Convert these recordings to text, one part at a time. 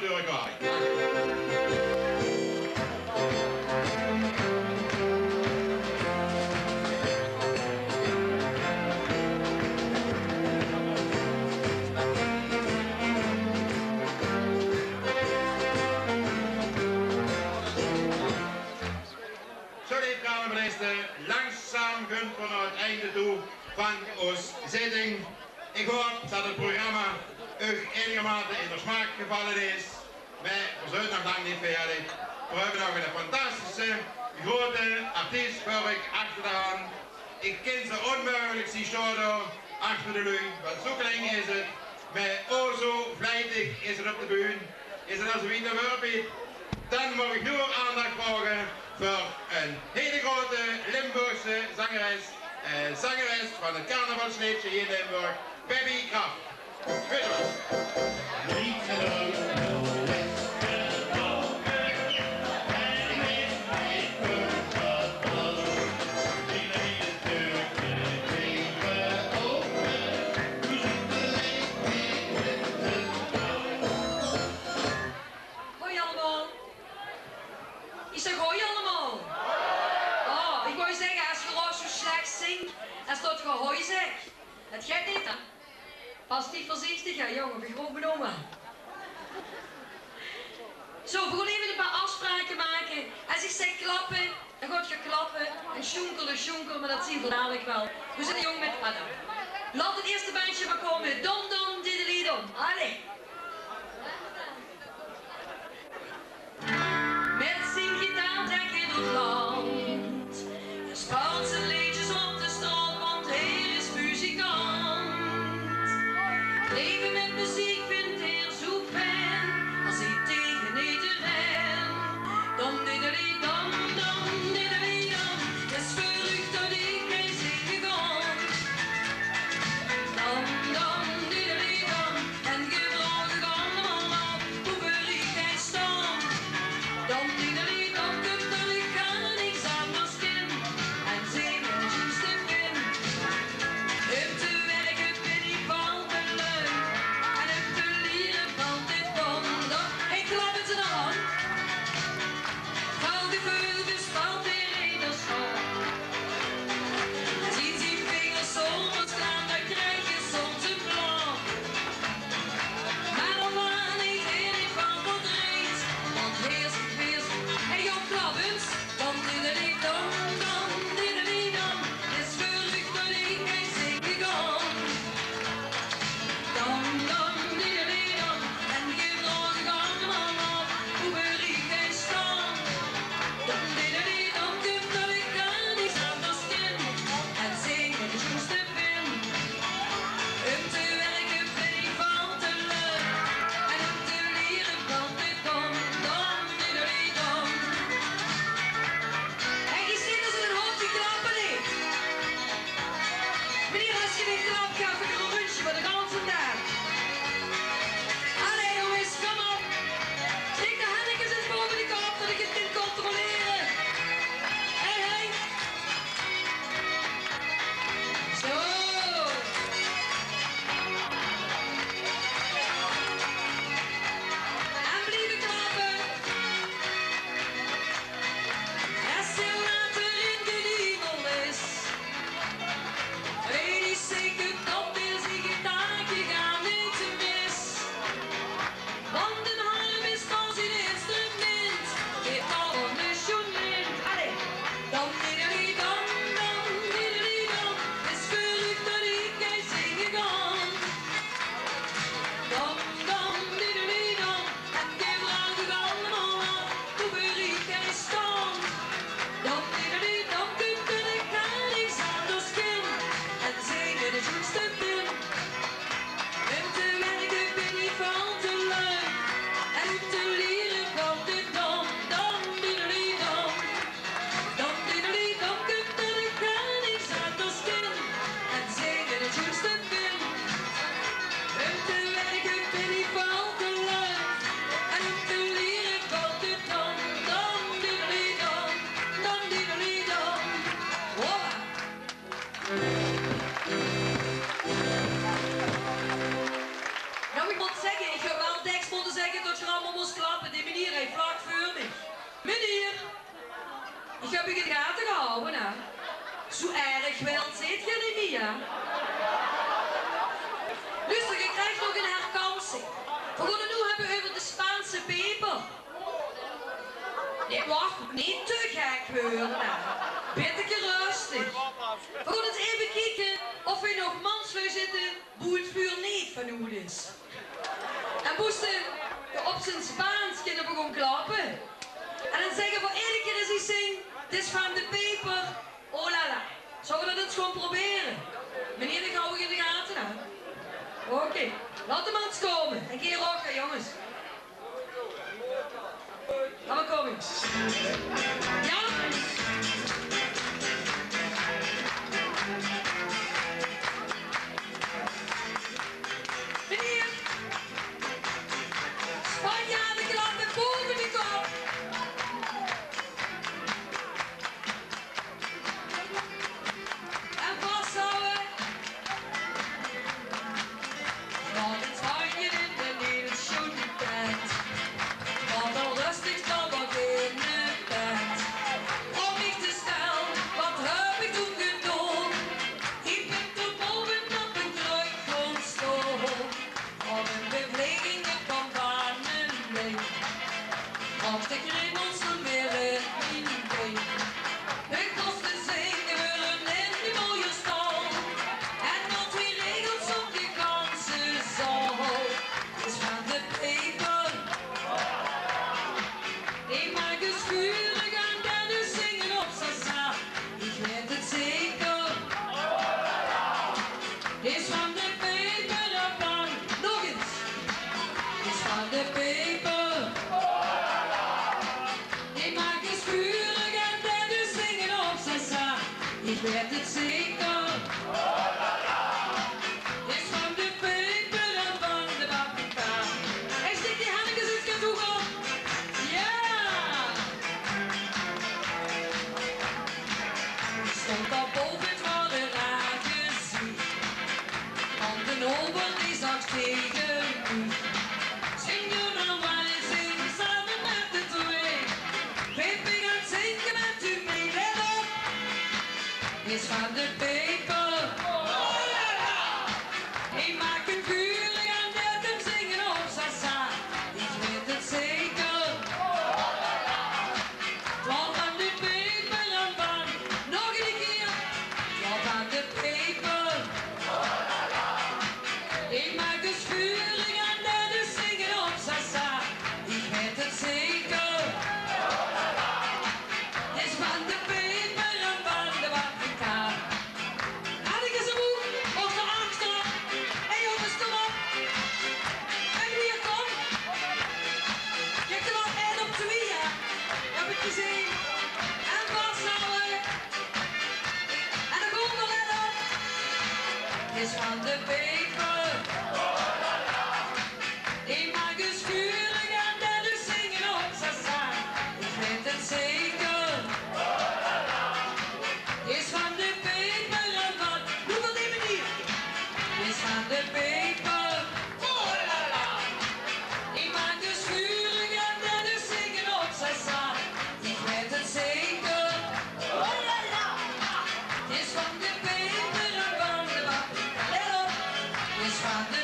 natuurlijk waar. Zo lief gaan we meneer, langzaam gunt we naar het einde toe van onze zitting. Ik hoop dat het programma u eenigermate in de smaak gevallen is. Wij zijn nog lang niet verder. We hebben nog een fantastische, grote artiest voor ik achter de hand. Ik ken ze onmogelijk zien staan achter de lui, want zo klein is het. Maar oh zo vlijtig is het op de bühne. Is het als een winterwerpje. Dan mag ik nu aandacht vragen voor een hele grote Limburgse zangeres van het carnavalsleedje hier in Limburg, Baby Kraft. Hoi allemaal. Ik zeg hoi allemaal. Oh, ik wou zeggen, als je al zo slecht zingt, dan staat je hoi zeg. Dat gaat niet, hè? Pas niet voorzichtig, hè, jongen, ben gewoon benoemen. Zo, we gaan even een paar afspraken maken. Als ik zeg klappen, dan gaat je klappen. En sjonkel, maar dat zien we dadelijk wel. We zijn jong met Adam. Laat het eerste bandje maar komen. Dom, diddely-dom. Allee. Met zijn gitaar trek je door het land. Je speelt zijn liedjes op de straat, want hij is muzikant. Leven met muziek vindt hij zo fijn, als hij tegen iedereen. Dom diddely dom, diddely dom, het is verrukt dat ik mee zingen kan. Dom diddely dom, en gedrag ik allemaal op, hoe ver ik hij staan. Dom diddely dom, komt dat ik aan niks anders ken, en zingen de juiste vin. Op te werken ben ik van te leuk, en op te leren valt dit wonder. Hey, klap het er aan. Van de vleugels valt weer in de school. Zien die vingers zonder staan, dan krijg je soms een blauw. Maar dan waan ik heel niet van verdriet, want heerst het weerst. Hey, joh, klap eens. Dom diddely dom, diddely dom, het is verrukt dat ik mee zingen kan. Dom diddely dom, en gedrag ik allemaal op, hoe ver ik hij staan. Dom diddely dom, komt dat ik aan niks anders ken, en zingen de juiste vin. Om te werken ben ik van te leuk, en om te leren valt dit dom diddely dom. Hey, die zingers in hun hoofd die klappen niet. Meneer, als je niet klapt, ga ik een rondje voor de ganse dag. Allee jongens, kom op. Steek de hannetjes eens boven de kop, dat ik het kan controleren. Hey, hey. Zo. En blijven klappen. Als je later in de hemel is, weet je zeker dat is die gitaartje gaat niet te mis. Want een harp is pas een instrument, geeft al een instrument. Allee, dom diddely dom, diddely dom, is verrukt dat ik hij zingen kan. Dom diddely dom, en gedrag ik allemaal op, hoe ver ik hij staan. Dom diddely dom, komt dat ik aan niks anders ken, en zingen de juiste vin. Om te werken ben ik van te leuk, en om te leren valt dit dom diddely dom. Dom diddely dom, komt dat ik aan niks anders ken, en zingen de juiste vin. Om te werken ben ik van te leuk, en om te leren valt dit dom diddely dom, diddely dom. Hola. Nou, ik moet zeggen, ik ga wel tekst moeten zeggen dat je allemaal Zo erg wel zit je niet meer. Luister, je krijgt nog een herkansing. We gaan het nu hebben over de Spaanse peper. Nee, wacht, niet te gek worden. Beetje rustig. We gaan eens even kijken of we nog mansvlees zitten hoe het vuur niet vernoemd is. En moesten op zijn Spaans kunnen begon klappen. En dan zeggen we iedere keer als hij zingt, het is van de peper, oh la la. Zullen we dat eens gewoon proberen? Meneer, ik hou in de gaten aan. Oké, laat hem eens komen. Een keer rocken, jongens. Laat maar komen. Ja? Meneer! Spanjaarden klappen boven die kop! En vasthouden! Want het Spanje in de nieuwe schoenentijd. Want al rustig dan wat in de bed. Om niet te snel, wat heb ik toen gedaan? Ik ben tot bovenop een kruikgrond stoel. Op een beweging van Barnenlee. Op de kriebels van weer in been. Ik kost te zingen willen in die mooie stal. En dat wie regels op die ganse zaal. Is van de peper. Ik maak het vurig aan en dus zingen op Sasa. Ik weet het zeker. Is van de peper ervan. Nog eens. Is van de peper. Ik maak het vurig en dus zingen op Sasa. Ik weet het zeker. Is van de peper en van de paprika. Hey, steek die hannetjes eens keer toe op. Ja! Stond al boven het waren aangezien. Want de ober die zag tegen u. Zing je dan maar eens zing samen met de twee. Peper gaat zingen met u mee, let op. Is van de peper. Ik maak het vurig en let hem zingen op Sasa. Ik weet het zeker. Want van de peper en van, nog een keer. Want van de peper. Ik maak het vurig en let hem zingen op Sasa. Ik weet het zeker. Het is van de peper en van de paprika. Had ik eens een boek of de achter? Hé jongens, kom op. En hier, kom. Kijk er wat en op twee, hè. Heb ik gezien. En vasthouden. En dan komt er net op. Het is van de peper. Ik maak het vurig en dus zingen op Sasa. Ik weet het zeker. Is van de peper en van, doe op die manier. Is van de peper. Oh la la. Ik maak het vurig en dus zingen op Sasa. Ik weet het zeker. Oh la la. Is van de peper en van de paprika. Let op. Is van de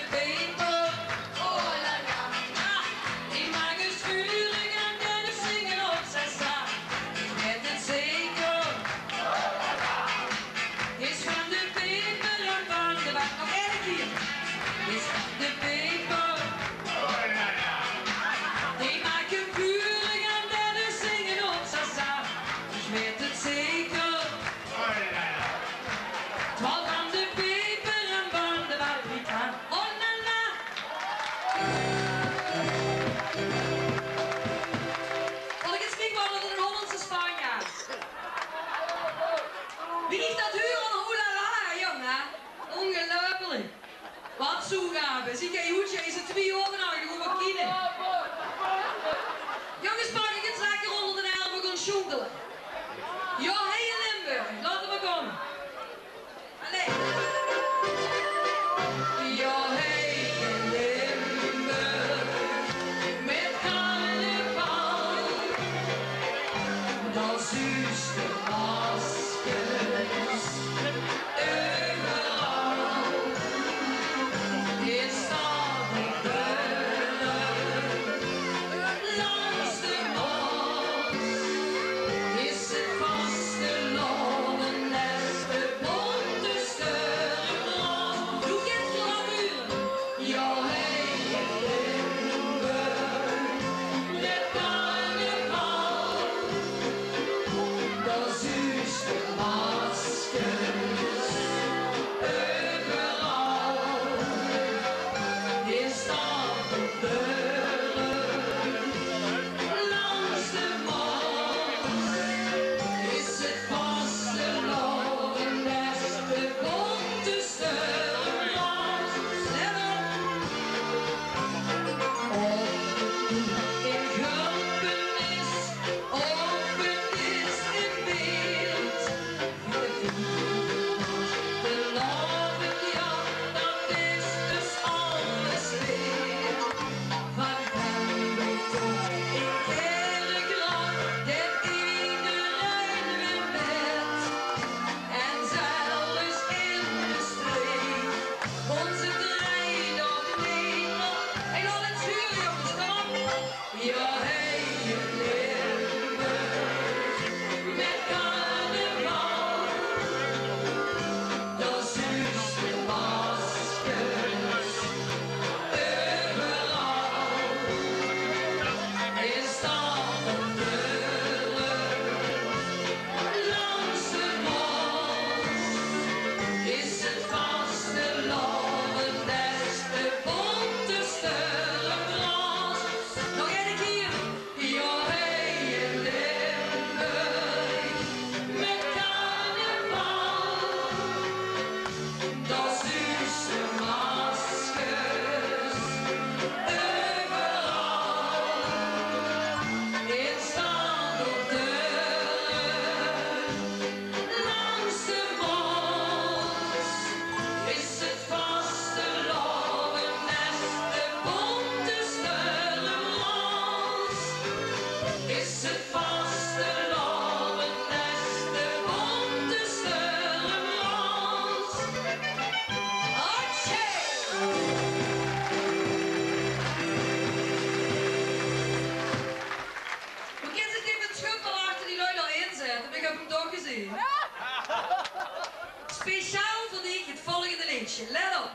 speciaal voor die het volgende liedje. Let op.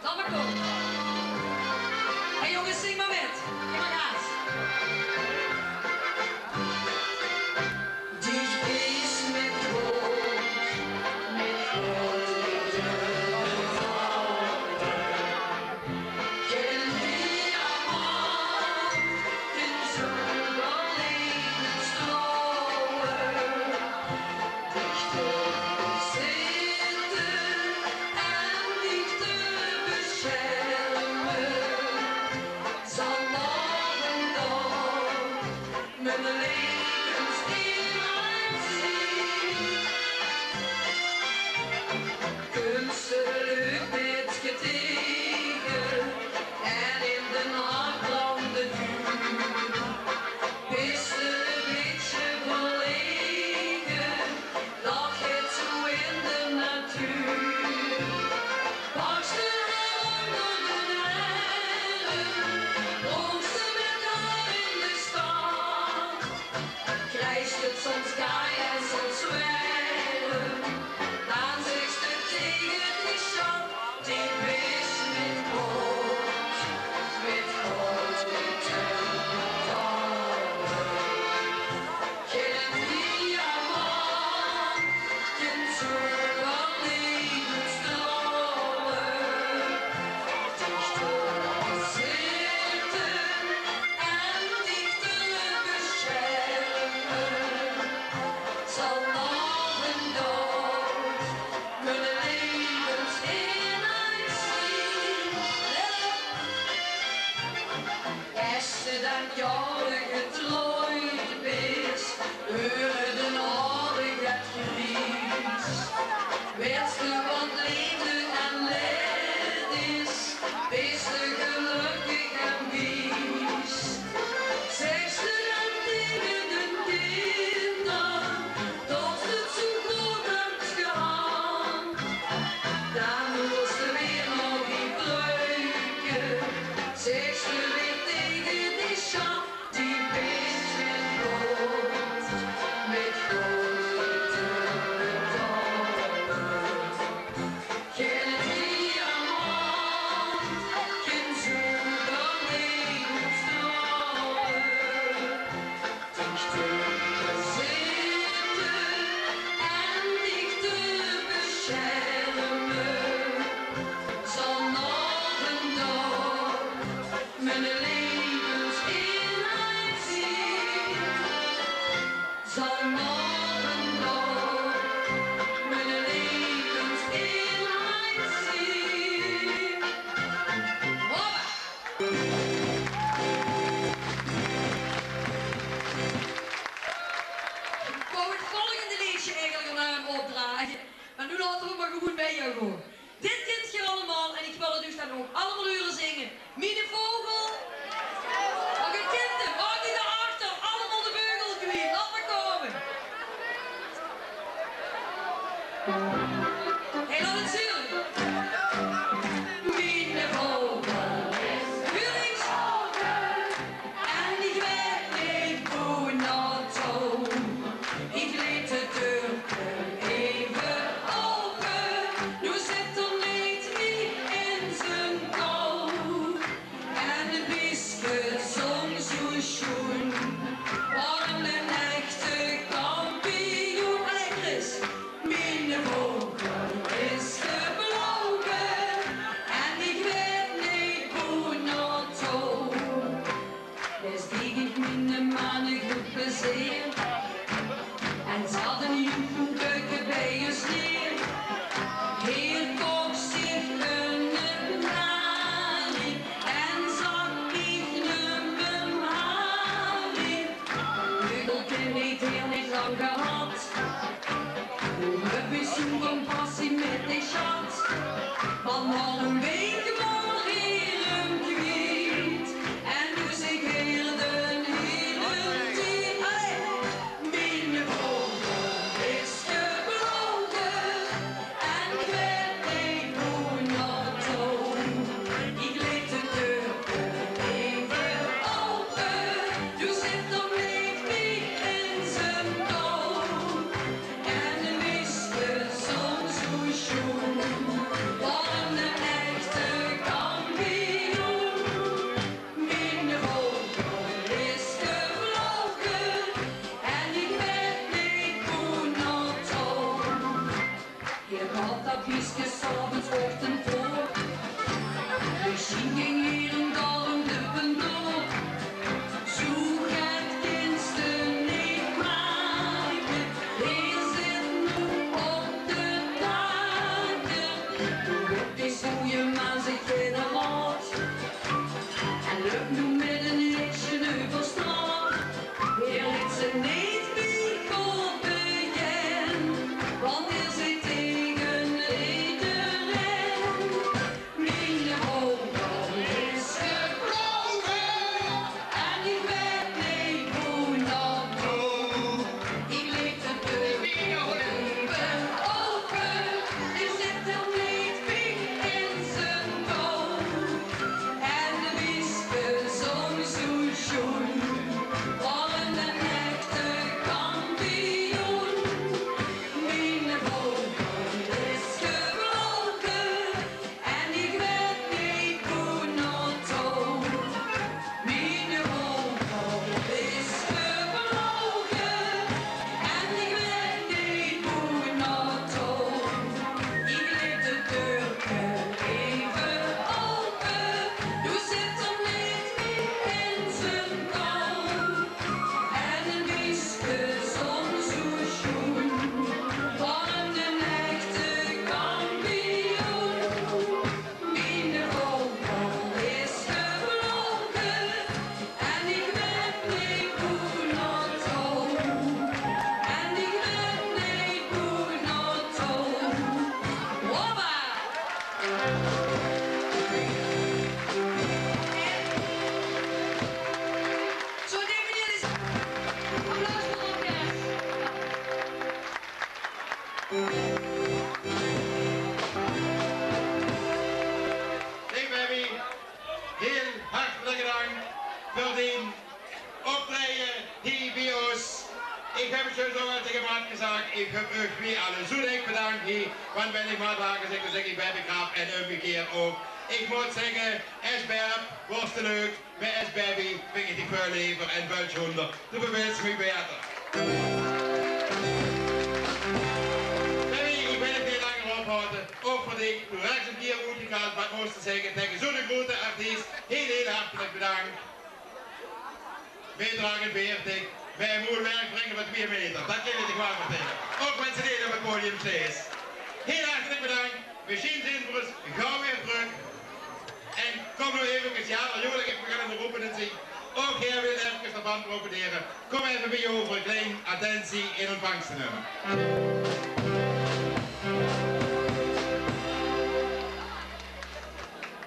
Laat maar komen. Hey jongens, zing maar met. Kom maar gaas. Show. dat biesje s'avonds ochtend voor. Misschien ging hier en daar een duppen door. Zoek het kindsten niet maken, hier zit nu op de daken. Doe op die goeie man zich geen raad. En lukt nu met een hitje over straat. Hier ligt ze niet meer kopen, want hier zit tegen iedereen. Mijn hoofd is gebroken en ik weet niet hoe dat doet. Ik liet de deur even open, er zit er niet meer in zijn dood. En de whisky zong zo schoon, waren een echte kampioen. Mijn hoofd is gebroken en ik weet niet hoe naartoe. Mijn hoofd is gebroken en ik weet niet hoe naartoe. Ik liet de deur even open, nu zit er niet meer in zijn kant. En een whisky zong zo schoon, waren een echte kampioen. Mijn hoofd is gebroken en ik weet niet hoe naartoe. En ik weet niet hoe naartoe. Hoppa! Zo, die meneer is... Applaus voor elkaar. Nee, baby, heel hartelijk dank voor die optreden hier bij ons. Ik heb het zo al tegen Maat gezegd, ik heb ook weer alle zoedig bedankt hier, want ben ik Maatwagen zeg, dan zeg ik bij begraaf en omgekeerd ook. Ik moet zeggen, SBF was te leuk, bij SBaby vind ik die veel liever en veel schoner. Doe me wens me beter. Baby, ik ben het niet langer ophouden, ook voor die rechts een keer goed gegaan, wat moest te zeggen tegen zo'n grote artiest, heel hartelijk bedankt. Meedragen 40. Bij een mooi werk brengen we 2 meter. Dat kan je niet kwaad vertellen. Ook mensen die op het podium steeds. Heel hartelijk bedankt. We zien zin voor ons gauw weer terug. En kom nou even, ja, joh, ik ga het roepen en zien. Ook hier wil ik even de band proponeren. Kom even bij je over een klein attentie in ontvangst te nemen.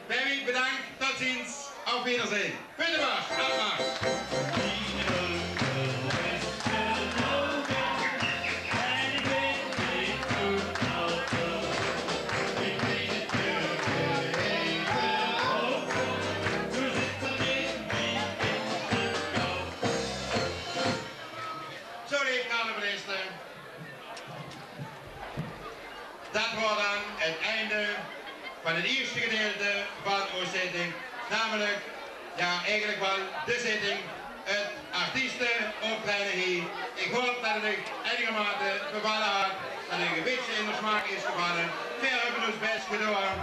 Baby, bedankt. Tot ziens. Auf Wiedersehen. Bitte was. Applaus. Dat wordt dan het einde van het eerste gedeelte van onze zitting. Namelijk, ja eigenlijk wel de zitting, het artiestenoptreden hier. Ik hoop dat het einigermate bevallen had, dat het een beetje in de smaak is gevallen. Veel hebben ons best gedaan.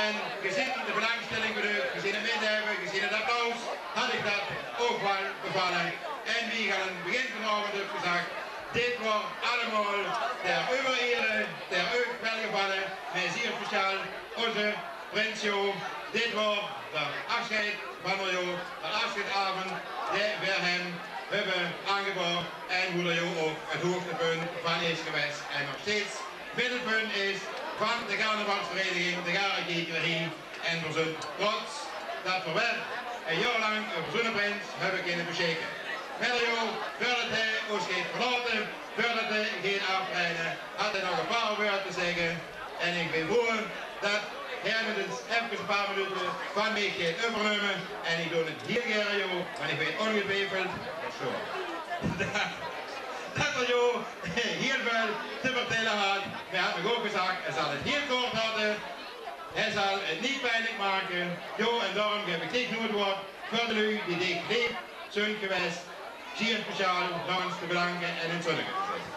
En gezien de belangstelling bedoeld, gezien het middenhebben, gezien het applaus, had ik dat ook wel bevallen. En wie gaan aan het begin vanavond heeft gezegd, dit wordt allemaal ter overere, ter ook welgevallen, met zeer speciaal onze Prins Jo. Dit wordt de afscheid van Jo, de afscheidavond die we hem hebben aangeboden en hoe er Jo ook het hoogtepunt van is geweest en nog steeds middelpunt is van de carnavalsvereniging, de Garenkiekerie en voor zijn trots dat we wel een jaar lang een zonneprins hebben kunnen bescheken. Verder Jo, voordat hij ons gaat verlaten, voordat hij gaat afrijden, had hij nog een paar woorden te zeggen. En ik ben voor dat hij met ons even een paar minuten van mij gaat overnemen. En ik doe het heel graag Jo, want ik weet ongetwijfeld zo. Dat er Jo heel veel te vertellen had. Wij hadden ook gezegd, hij zal het heel kort houden. Hij zal het niet pijnlijk maken. Jo, en daarom heb ik dit nooit woord voor de lui die dit leeft zijn geweest. Zeer speciaal namens te bedanken en in zonnige te zetten.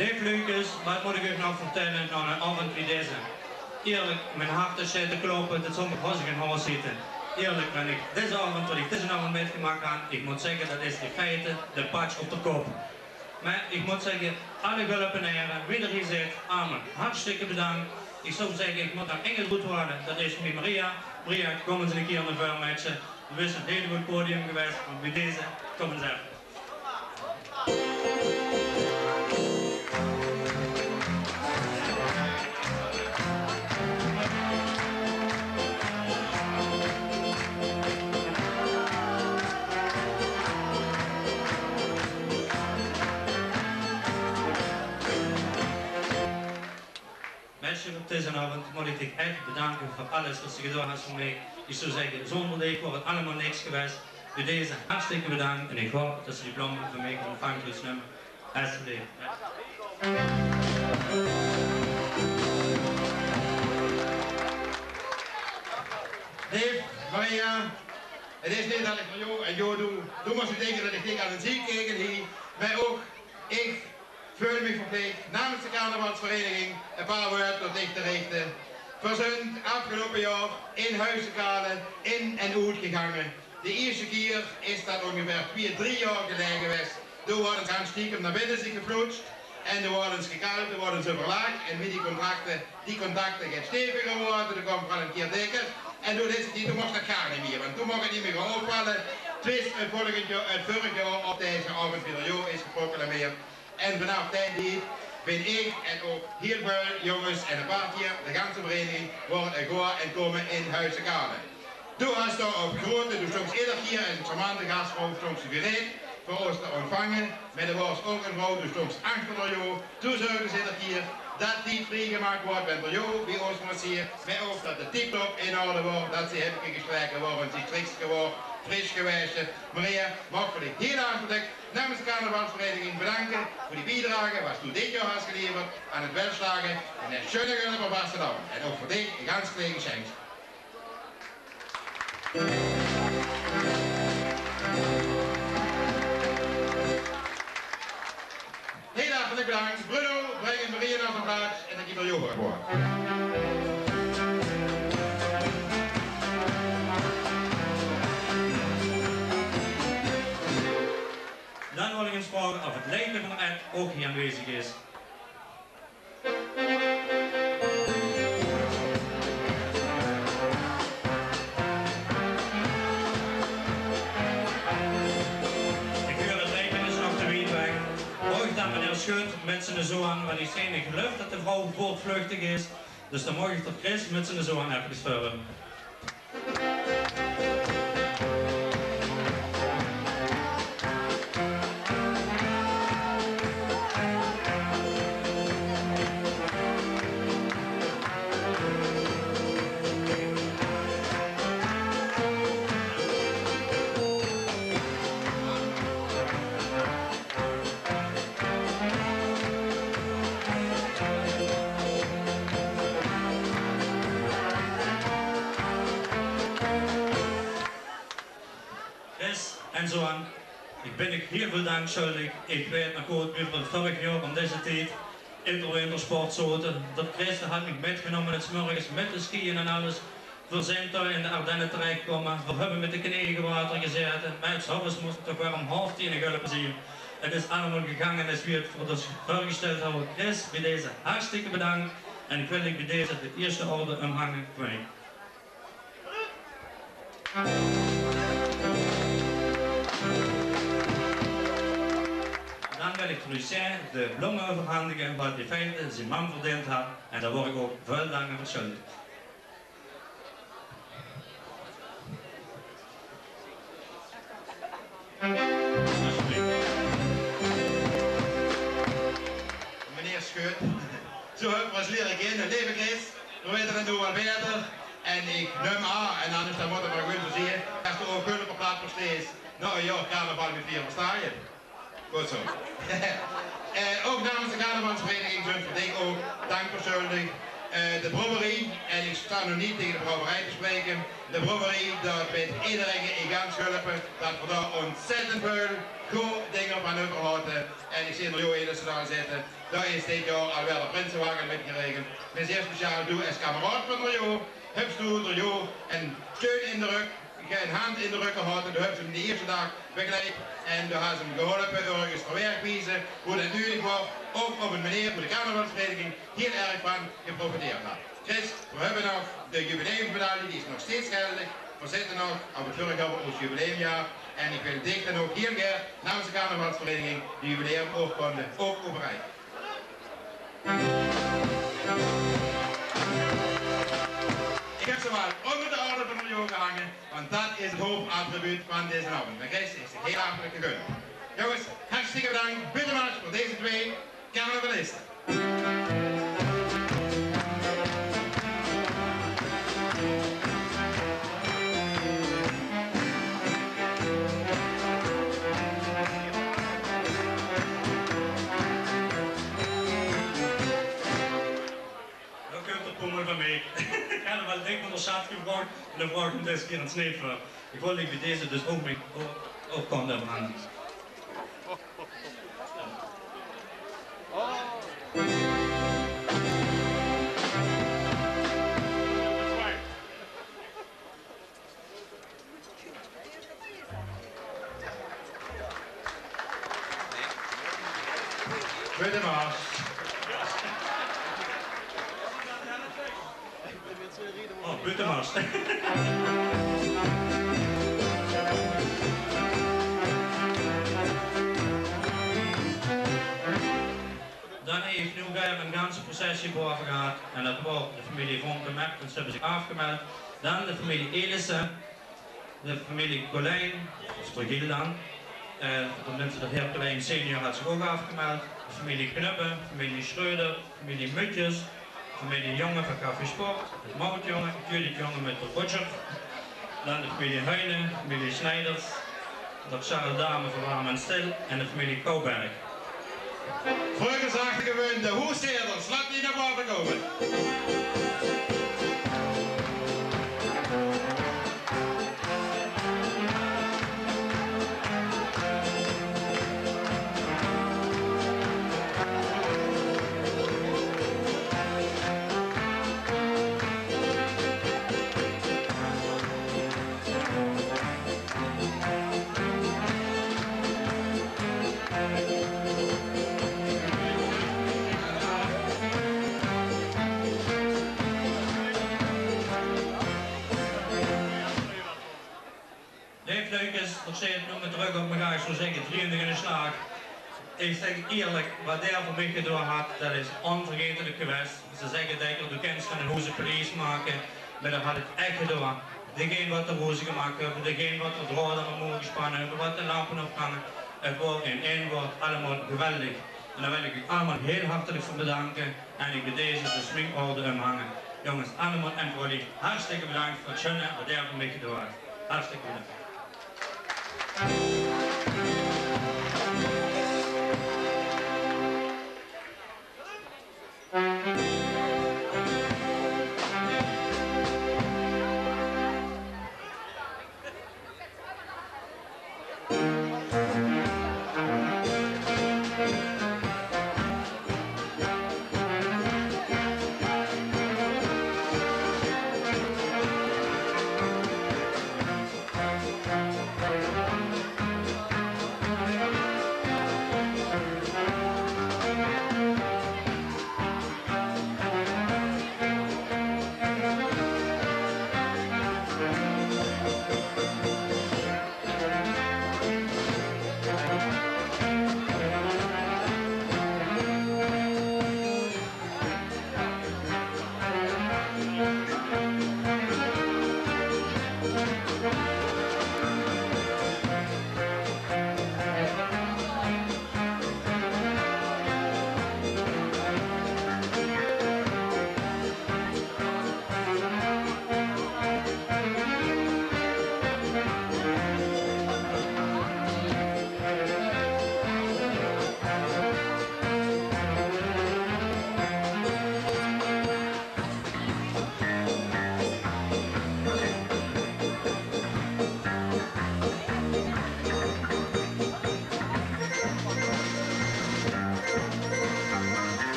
Lief Lucas, wat moet ik u nog vertellen na een avond wie deze? Eerlijk, mijn hart is zitten kloppen, dat sommige was ik in huis zitten. Eerlijk ben ik deze avond, wat ik deze avond meegemaakt heb, ik moet zeggen dat is in feite de patch op de kop. Maar ik moet zeggen, alle hulpen en heren, wie er hier zit, Amen. Hartstikke bedankt. Ik zou zeggen, ik moet naar Engels goed worden, dat is met Maria. Maria, kom eens een keer naar voren met je. We zijn een heel goed podium geweest, maar bij deze, kom eens even. Mensen op deze avond moet ik dich echt bedanken voor alles wat je gedaan hebt voor mij. Ik zou zeggen, zonder dich was het allemaal niks geweest. Voor deze hartstikke bedankt en ik hoop dat ze die bloemen van mij kunnen ontvangen voor het nummer. Alsjeblieft. Lief, Maria, het is niet dat ik van jou en jou doe. Toen moest je denken dat ik denk aan een ziek keken hier. Maar ook, ik voel me verplicht namens de carnavalsvereniging een paar woorden tot dich te richten. We zijn afgelopen jaar in Huizenkade in en uit gegaan. De eerste keer is dat ongeveer 2-3 jaar geleden geweest. Toen worden ze stiekem naar binnen zich gevloetst. En toen worden ze gekald, toen worden ze verlaagd. En met die contacten gaat steviger worden, dan komt wel een keer dikker. En toen is het niet, toen mocht dat gaan niet meer. Want toen mocht het niet meer opvallen. Twist het vorig jaar op deze avond weer is geproclameerd. En vanaf die ben ik en ook heel veel jongens en een paar keer, de ganse vereniging, worden gaan en komen in Huizenkade. Toen was er op grote, toen stond ieder keer als een charmante gastvrouw stond ze gereed voor ons te ontvangen. Maar er was ook een vrouw, toen stond ze achter de jou. Toen zorgden ze ieder keer dat die vrijgemaakt wordt met de jou bij ons marcheer. Maar ook dat de tip-top in orde wordt, dat ze hebben gestreken worden, ze triks geworden, fris geweest. Maria, mag voor dit heel hartelijk namens de carnavalsvereniging bedanken voor die bijdrage wat u dit jaar has geleverd aan het welslagen en een schöne gunner op Amsterdam. En ook voor dit een ganz klein geschenk. Heel hartelijk bedankt. Bruno, breng Maria naar zijn plaats en dan geef er jou voor. Dan wil ik eens vragen of het leider van Ed ook hier aanwezig is. Ik wil het leider eens nog te weten weg. Mocht dat meneer Schut met zijn zoon, want ik zei in geloof dat de vrouw voortvluchtig is. Dus dan mag ik tot Chris met zijn zoon even vullen. En zo aan. Ik ben ik heel veel dank schuldig. Ik weet nog goed, over vorig jaar om deze tijd in de wintersportsoorten. Dat Chris had ik metgenomen het 's morgens met de skiën en alles. We zijn daar in de Ardennen terechtgekomen. We hebben met de knieën water gezeten. Maar s'avonds moest ik toch weer om 9:30 hulp zien. Het is allemaal gegaan en is weer voor ons voorgesteld hebben. Chris, bij deze hartstikke bedankt. En ik wil bij deze de eerste orde omhangen voor mij. Dan wil ik Lucien de bloemen overhandigen wat in feite zijn man verdiend had. En daar word ik ook veel dank aan verschuldigd. Meneer Schut, zo hebben we ons leren kennen. Lieve Chris, we weten het nu wel beter. En ik neem aan, en anders dan moet het maar goed zien, als er ook hulp op plaats besteedt. Nou ja, carnaval met 4 versta je. Goed zo. Ook namens de carnavalsvereniging zijn voor dit ook dank persoonlijk. De brouwerie, en ik sta nu niet tegen de brouwerij te spreken, de brouwerie, dat weet iedereen in ganz hulpen, dat we daar ontzettend veel goed dingen van overhouden. En ik zie er jou in dat ze daar zitten. daar is dit jaar al wel een prinsenwagen met geregeld. Men zeer speciaal doe als kameraad van de jou, heb stoel door jou en steun in de rug. Een hand in de rug gehad en toen hebben ze hem de eerste dag begeleid en toen hebben ze hem geholpen ergens voor werkwijze, hoe dat nu was, ook op een meneer voor de carnavalsvereniging heel erg van geprofiteerd had. Chris, we hebben nog de jubileummedaille, die is nog steeds geldig. We zitten nog op het vorig jaar ons jubileumjaar en ik wil dik dan ook heel graag namens de carnavalsvereniging de jubileumoorkonde ook overreiken. Ik heb ze wel onder de orde van de jongen gehangen, want dat is het hoofdattribuut van deze avond. De rest is heel hartelijk gegund. Jongens, hartstikke bedankt. Binnenmars voor deze twee carnavalisten. Van mij. Ik ga er wel dik van de zaad gebracht en dan vraag ik hem deze keer een sneeuw voor. Ik wil bij deze dus ook mee opkomen aan. Binnenmars. Oh, Buitenmars. Dan heeft nu een ganse processie boven gehad en dat was de familie Vonke Mertens hebben zich afgemeld. Dan de familie Elissen, de familie Colijn, dat is voor Gildan. De mensen dat heel Colijn senior had zich ook afgemeld. De familie Knuppen, familie Schreuder, familie Mutjes. Familie Jonge van Café Sport, het Moutjongen, Judith Jonge met de Roger. Dan de familie Heijnen, familie Snijders, de Sarah Dame van Warm en Stil en de familie Kouberg. Vreugdensachtige wind, de hoesteerders, laat die naar boven komen. Ik zei het nog met druk op elkaar, ik zou zeggen, 23 in de slag. Ik zeg eerlijk, wat hij voor mij gedaan had, dat is onvergetelijk geweest. Ze zeggen dat ik de kennis van een hoze police maken, maar dat had ik echt gedaan. Degene wat de roze gemaakt hebben, degene wat de draden omhoog gespannen hebben, wat de lampen ophangen. Het wordt in één woord allemaal geweldig. En daar wil ik u allemaal heel hartelijk voor bedanken. En ik bij deze de sminkorde omhangen. Jongens, allemaal en voor jullie hartstikke bedankt voor het schöne wat hij voor mij gedaan heeft. Hartstikke bedankt.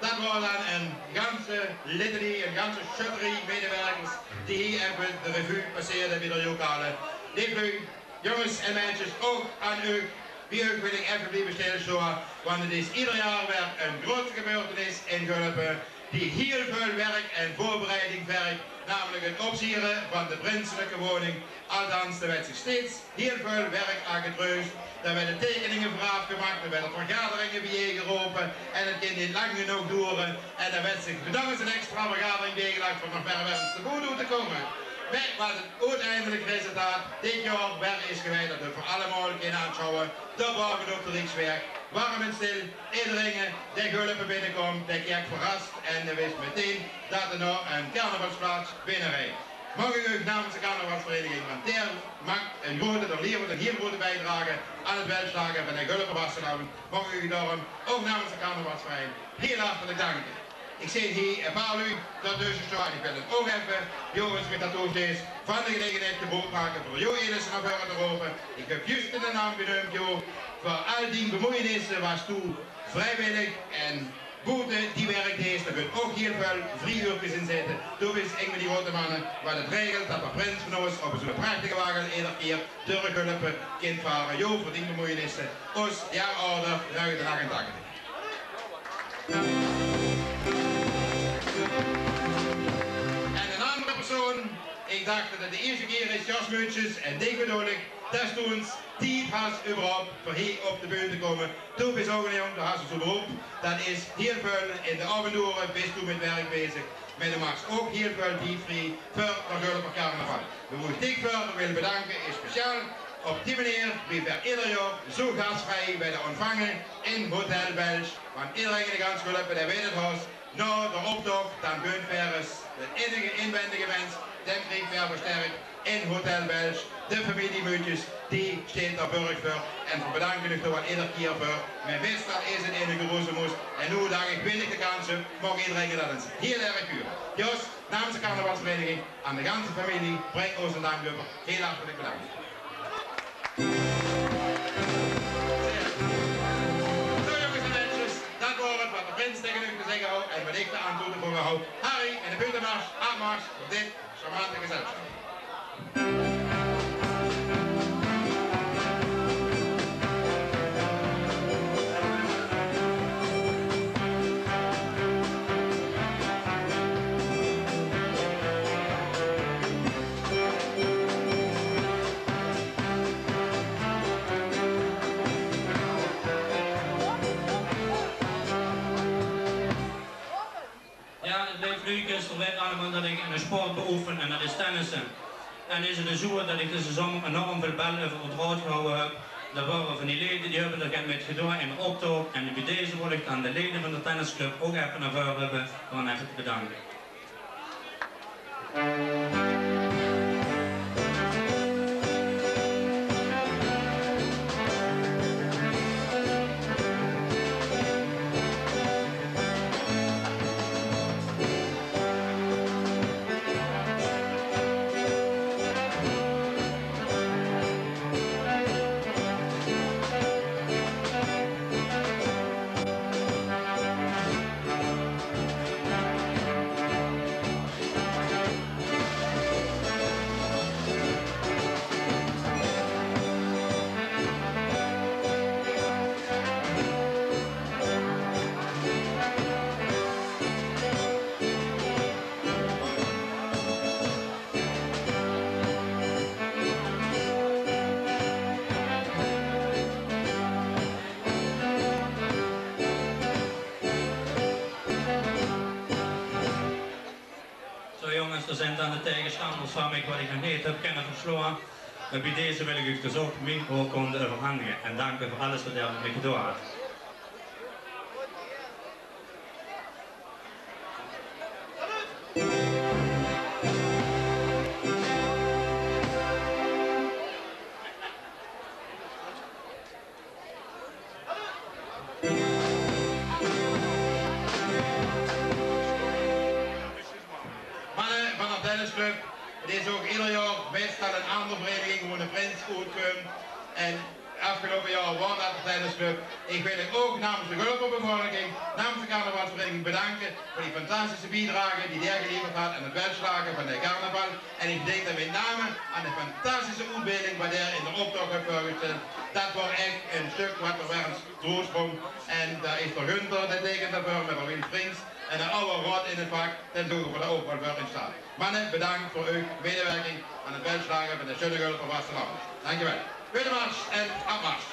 Dat waren dan een ganse litanie, een ganse schutterie medewerkers die hier even de revue passeerden bij de lokale. Dit u, jongens en meisjes, ook aan u. Wie ook wil ik even blijven stilstaan, want het is ieder jaar weer een grote gebeurtenis in Gulpen die heel veel werk en voorbereiding vergt, namelijk het opsieren van de prinselijke woning. Althans, er werd zich steeds heel veel werk aan getreusd. Daar werden tekeningen voor afgemaakt, er werden vergaderingen bijeengeroepen en het ging niet lang genoeg duren. En er werd zich bedankens een extra vergadering bijgelegd om nog verder te goed te komen. Met wat het uiteindelijk resultaat dit jaar weer is geweest dat we voor alle mogelijkheden aanschouwen. De boven op de Rijksweg, warm en stil, iedereen de Gulpen binnenkomt, de kerk verrast en er wist meteen dat er nog een carnavalsplaats binnenrijdt. Mag ik u namens de carnavalsvereniging, want der maakt een grote, een heel grote bijdrage aan het welslagen van de Gulpen Wassenaam. Mag ik u daarom ook namens de carnavalsvereniging heel hartelijk danken. Ik zie hier een paar u dat dus staan. Ik wil het ook even, jongens, met dat is van de gelegenheid geboord maken voor jou Elissen naar voren te roepen. Ik heb juist in de naam genoemd, joh, voor al die bemoeienissen was toe vrijwillig en boete die werkt heeft. Er kunnen ook heel veel vrijuurtjes in zitten. Toen wist ik met die grote mannen wat het regelt dat de prins van ons op zo'n prachtige wagen iedere keer door Gulpen kind varen. Joh, voor die bemoeienissen. Ons jaar ouder, 1988. Ik dacht dat het de eerste keer is, jasmutsjes en dit bedoel ik, desnoods, die has überhaupt voor hier op de beurt te komen. Toen is ook een jong, de has het beroep, dat is heel veel in de avonduren, best toen met werk bezig. Maar er mag ook heel veel diepvrij voor de Gulpen carnaval. We moeten dik voor willen bedanken, is speciaal. Op die manier wie we ieder jaar zo gastvrij bij de ontvangen in Hotel Belge. Want iedereen in de ganse Gulpen, der weet het huis, na de optocht, dan bent Ferris de enige inwendige mens. Den kreeg weer versterkt in Hotel Belge. De familiemuutjes, die steekt daar burg voor. En we bedanken u toch wel iedere keer voor. Men wist dat is het enige roezemoes. En nu dank ik winnig de kansen, mag iedereen dat eens heel erg uur. Joost, namens de carnavalsvereniging, aan de ganse familie, breng ons een dank over. Heel hartelijk bedankt. Zo jongens en meisjes, dat wordt wat de prins tegen u te zeggen houdt. En wat ik de aan toe te voegen hou. Harry en de buitenmars, aanmars voor dit charmante gezelschap. Allemaal dat ik een sport beoefen en dat is tennissen. En is het dus zo dat ik deze zomer enorm veel bellen over het rood gehouden heb. Dat waren van die leden die hebben er met gedaan in de optocht. En bij deze wil ik dan de leden van de tennisclub ook even naar voren hebben om even te bedanken. Er zijn dan de tegenstanders van mij wat ik nog niet heb kunnen verslaan. Maar bij deze wil ik u dus ook mijn oorkonde overhandigen en danken voor alles wat u met mij gedaan hebt. Het is ook ieder jaar best dat een andere vereniging gewoon een prins goed komt. En afgelopen jaar won dat de tennisclub. Ik wil ik ook namens de Gulpenbevolking, namens de carnavalsvereniging bedanken voor die fantastische bijdrage die hij geleverd had aan het welslagen van de carnaval. En ik denk dat met name aan de fantastische uitbeelding wat hij in de optocht heeft voorgesteld. Dat was echt een stuk wat er werd doorsprong. En daar is de Gunther, dat tekent daarvoor met Willy Frings. En een oude rot in het vak, ten doge voor de ook wat in staat. Mannen, bedankt voor uw medewerking aan het welslagen van de Sunnegul van Vasteland. Dankjewel. Wijdemars en afmars.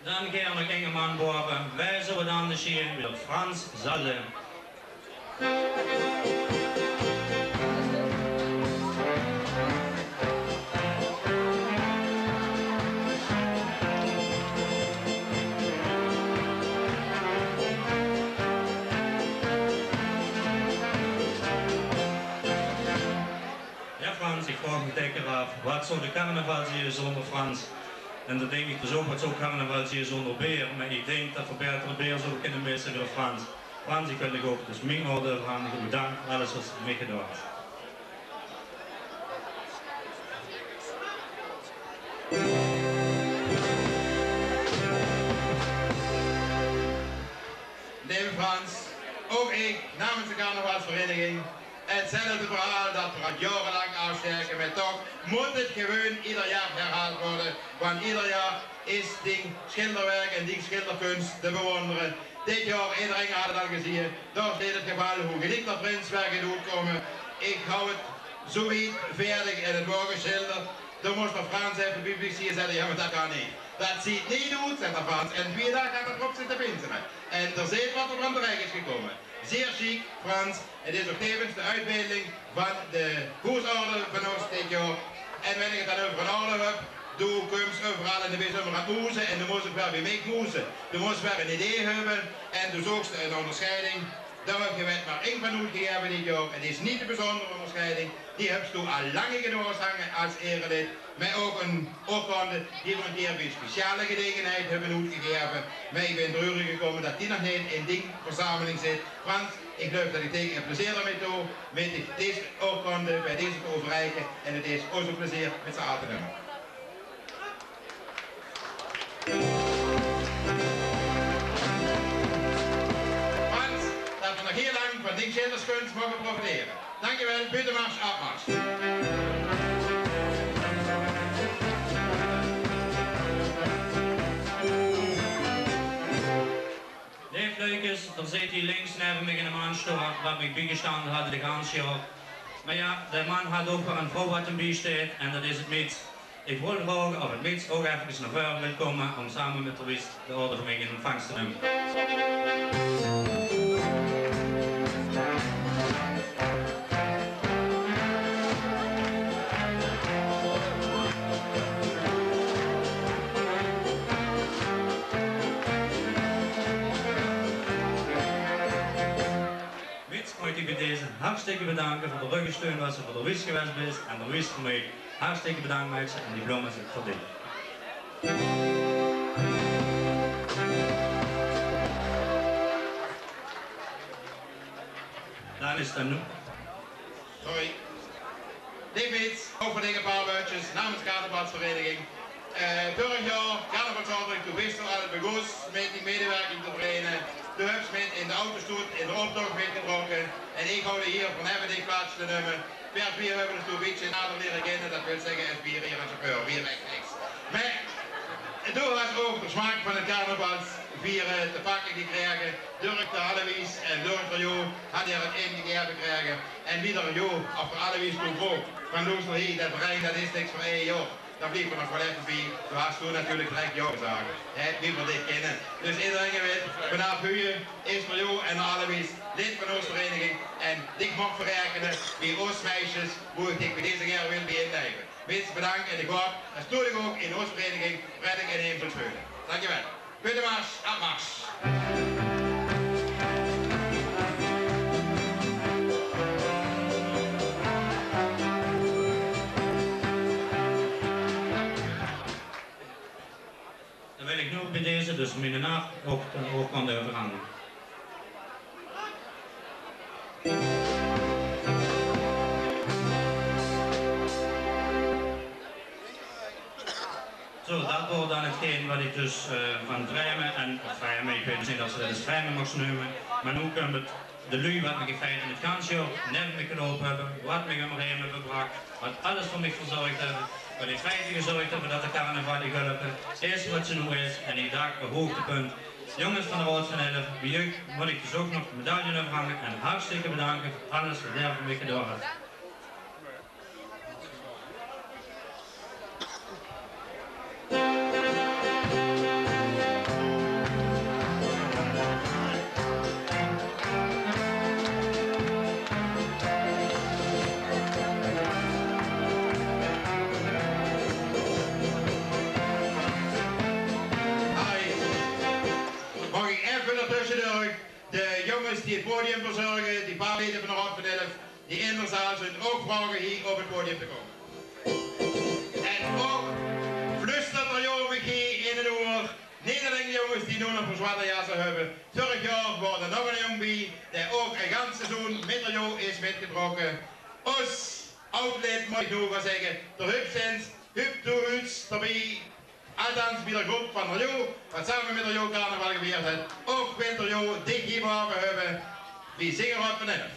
Dan gaan we Ingeman boven. Wij zullen dan de schien weer Frans Zalle. Frans, ik vraag me tekken af, wat zou de carnaval zien zonder Frans? En dan denk ik dus ook, wat zou carnaval zien zonder Beer? Maar ik denk dat voor betere Beer zou ik kunnen missen door Frans. Frans, ik wil ook dus mijn orde van bedankt voor alles wat je meegedaan hebt. Lieve Frans, ook ik namens de carnavalsvereniging. Hetzelfde verhaal dat we al jarenlang afsterken, maar toch moet het gewoon ieder jaar herhaald worden. Want ieder jaar is die schilderwerk en die schilderkunst te bewonderen. Dit jaar, iedereen had het al gezien, daar is het geval hoe gelikt dat prinswerken doorkomen. Ik hou het zoiets veerdig en het wordt geschilderd. Dan moest de Frans even publiceren zeggen, ja maar dat kan niet. Dat ziet niet uit, zegt de Frans. En 4 dagen gaat het erop zitten pinselen. En er zit wat er van terecht is gekomen. Zeer chic, Frans. Het is ook tevens de uitbeelding van de koersorde van ons dit jaar. En wanneer ik het dan over een orde heb, doe ik overal in de bijzonder aan moezen. En dan moest ik wel weer mee moezen. Dan moest ik wel een idee hebben. En dus ook een onderscheiding. Daar heb je maar 1 van uitgegeven dit jaar. Het is niet de bijzondere onderscheiding. Die heb je al lang genoeg hangen als erelid. Maar ook een oorkonde die we een keer bij een speciale gelegenheid hebben uitgegeven. Maar ik ben treurig gekomen dat die nog niet in die verzameling zit. Want ik geloof dat ik tegen een plezier ermee toe met deze oorkonde bij deze te overreiken. En het is ook zo'n plezier met z'n allen te doen. Want dat we nog heel lang van die schilderskunst mogen profiteren. Dankjewel, Buitenmars, afmars. Leukes, dan zit hij links neben mij in een man staan, waar ik bijgestaan had de ganse jaar. Maar ja, de man had ook voor een vrouw wat hem bijstaat en dat is het Miets. Ik wil vragen of het Miets ook even naar voren wil komen om samen met de Wist de orde van mij in ontvangst te nemen. Hartstikke bedanken voor de ruggensteun wat ze voor de Wist geweest is en de Wist voor mij. Hartstikke bedankt mensen en diploma's het verdienen. Dan is het nu. Sorry. David, ook voor een paar woordjes namens de carnavalsvereniging. Vorig jaar, carnavalsavond, toen wist er al het begoes met die medewerking te verenigen. De hubsmid in de autostoet, in de optocht meegetrokken. En ik hou hier van hebben die plaats te nemen. Per 4 hebben we dus een beetje nader leren kennen. Dat wil zeggen, het bier hier aan chauffeur, weer weg niks. Maar door was ook de smaak van het carnavalsvieren te pakken gekregen. Durk de Hallewies en Durk de Jo had hij het ingegeven gekregen. En wie er Jo of de Hallewies toen vroeg van Loester hier, dat brein dat is niks voor 1 jaar. Dan vliegen we nog wel even bij. Toen was toen natuurlijk direct jou gezegd. Wie wil dit kennen. Dus iedereen weet, vanaf Huyen is voor jou en Hallewies lid van onze vereniging. En ik mag verrekenen bij ons meisjes hoe ik dit bij deze keer wil bij innemen. Wees bedankt en ik hoop, dat stoel ik ook in onze vereniging, prettig en even spelen. Dankjewel. Buitenmars, afmars. Dan wil ik nu bij deze dus mijn naam ook kan overhangen. Zo, dat wordt dan hetgeen wat ik dus van Vrijmen en Vrijmen, ik weet niet of ze dat eens Vrijmen mag noemen, maar nu komt het de lui wat me in feite in het gansje net me gelopen hebben, wat me omheen hebben gebracht, wat alles voor mij verzorgd hebben, wat in feite gezorgd hebben dat de carnaval die hulpen is wat ze nu is en ik dacht een hoogtepunt. Jongens van de Rood van Elf, bij jullie moet ik dus ook nog de medaille ophangen en hartstikke bedanken voor alles wat jij voor mij gedaan hebt. De jongens die het podium verzorgen, die paar leden van de Raad van Elf, die in de zaal zijn, ook vragen hier op het podium te komen. En ook flustert er jongen hier in het oor, Nederlandse jongens die nu nog een zwarte jassen hebben. Vorig jaar waren er nog een jong bij, die ook een ganz seizoen met de jou is metgebroken. Ons outlet moet ik nu wel zeggen, de Hupsens, Hup Toehuts, erbij. Althans bij de groep van Rio, wat samen met de Jo carnaval gebeurd heeft, ook Winter Jo dik hier mogen hebben, wie zingen wat van Elf.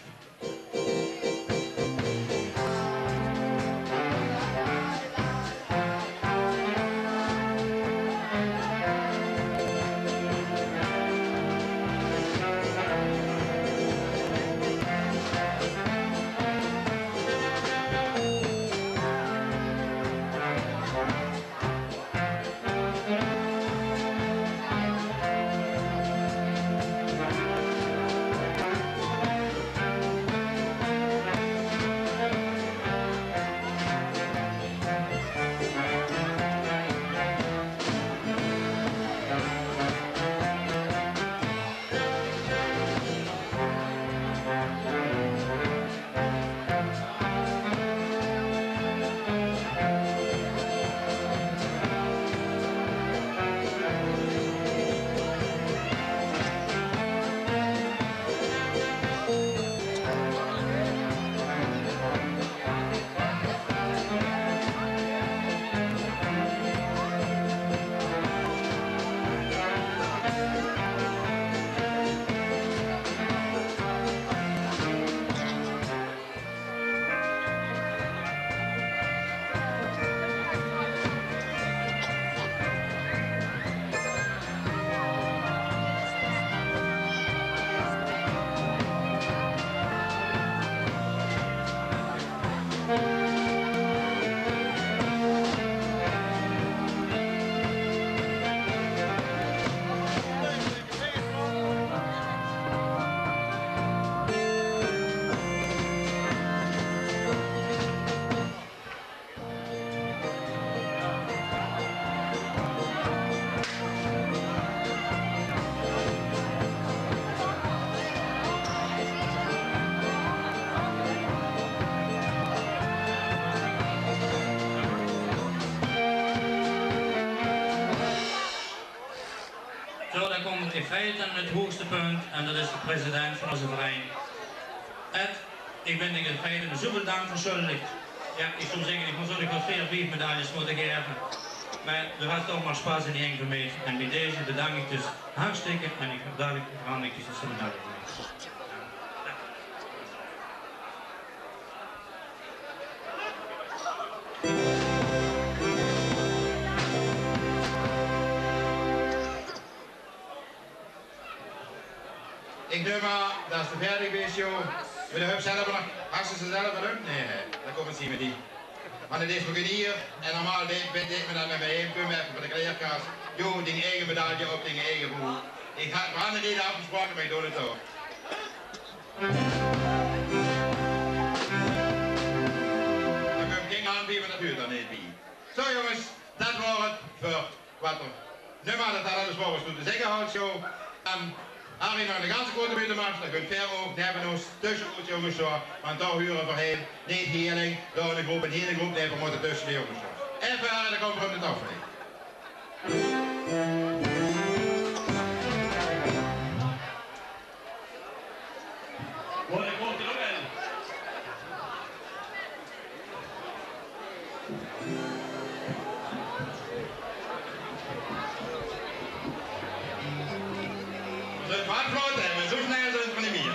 In feite het hoogste punt en dat is de president van onze vereniging. Ed, ik ben in feite zoveel dank voor schuldig. Ja, ik zou zeggen, ik moet ook nog 4 medailles moeten geven. Maar er was toch maar spaas in die enkel mee. En bij deze bedank ik dus hartstikke en ik duidelijk veranderd ik dus de medaille mee. Ik denk maar, dat is de verder geweest, joh. Wil de Hup zelf nog? Hast ze zelf wel doen? Nee, dan komt het niet met die. Maar het is nog hier en normaal ben ik me dan met mijn heen kunnen voor de kleerkast. Joh, die eigen medaille op die eigen boel. We hadden niet afgesproken, maar ik doe het ook. Dan kun je geen aanbieden, dat duurt dan niet bij. Zo jongens, dat was het voor wat er nu maar dat alles voor ons te zeggen houdt, joh. Arie nog een ganse grote binnenmars, dan kunt ver ook hebben ons tussen ons jongens zo, want daar huren we heen, niet hierling, door een groep en hier een groep, nee, we moeten tussen de jongens zo. Even, dan komen we op de tafel. Het gaat vlot, maar zo snel zijn het van niet meer.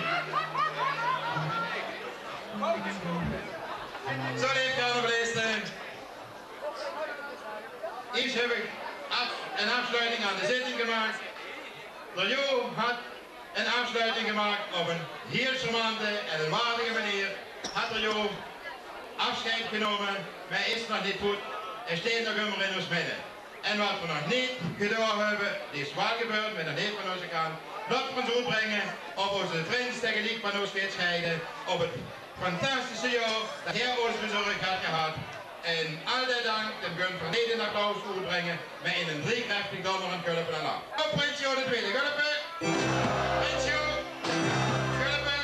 Zo leeft het aan de lijst. Eerst heb ik een afsluiting aan de zitting gemaakt. Jo had een afsluiting gemaakt op een heel charmante en een waardige manier. Had er Jo afscheid genomen, maar is nog niet goed. Er staat nog immer in ons midden. En wat we nog niet gedaan hebben, die is wel gebeurd met een heel van onze kant. Dat we ons opbrengen op onze prins tegelijk van ons gaat scheiden. Op het fantastische jaar dat hij ons bezorgd had gehad. En al die dank de gun van Nederland applaus toebrengen met in een driekrachtig donderend en Gulpen en lang. Op Prinsjo de tweede, Gulpen! Prinsjo! Gulpen!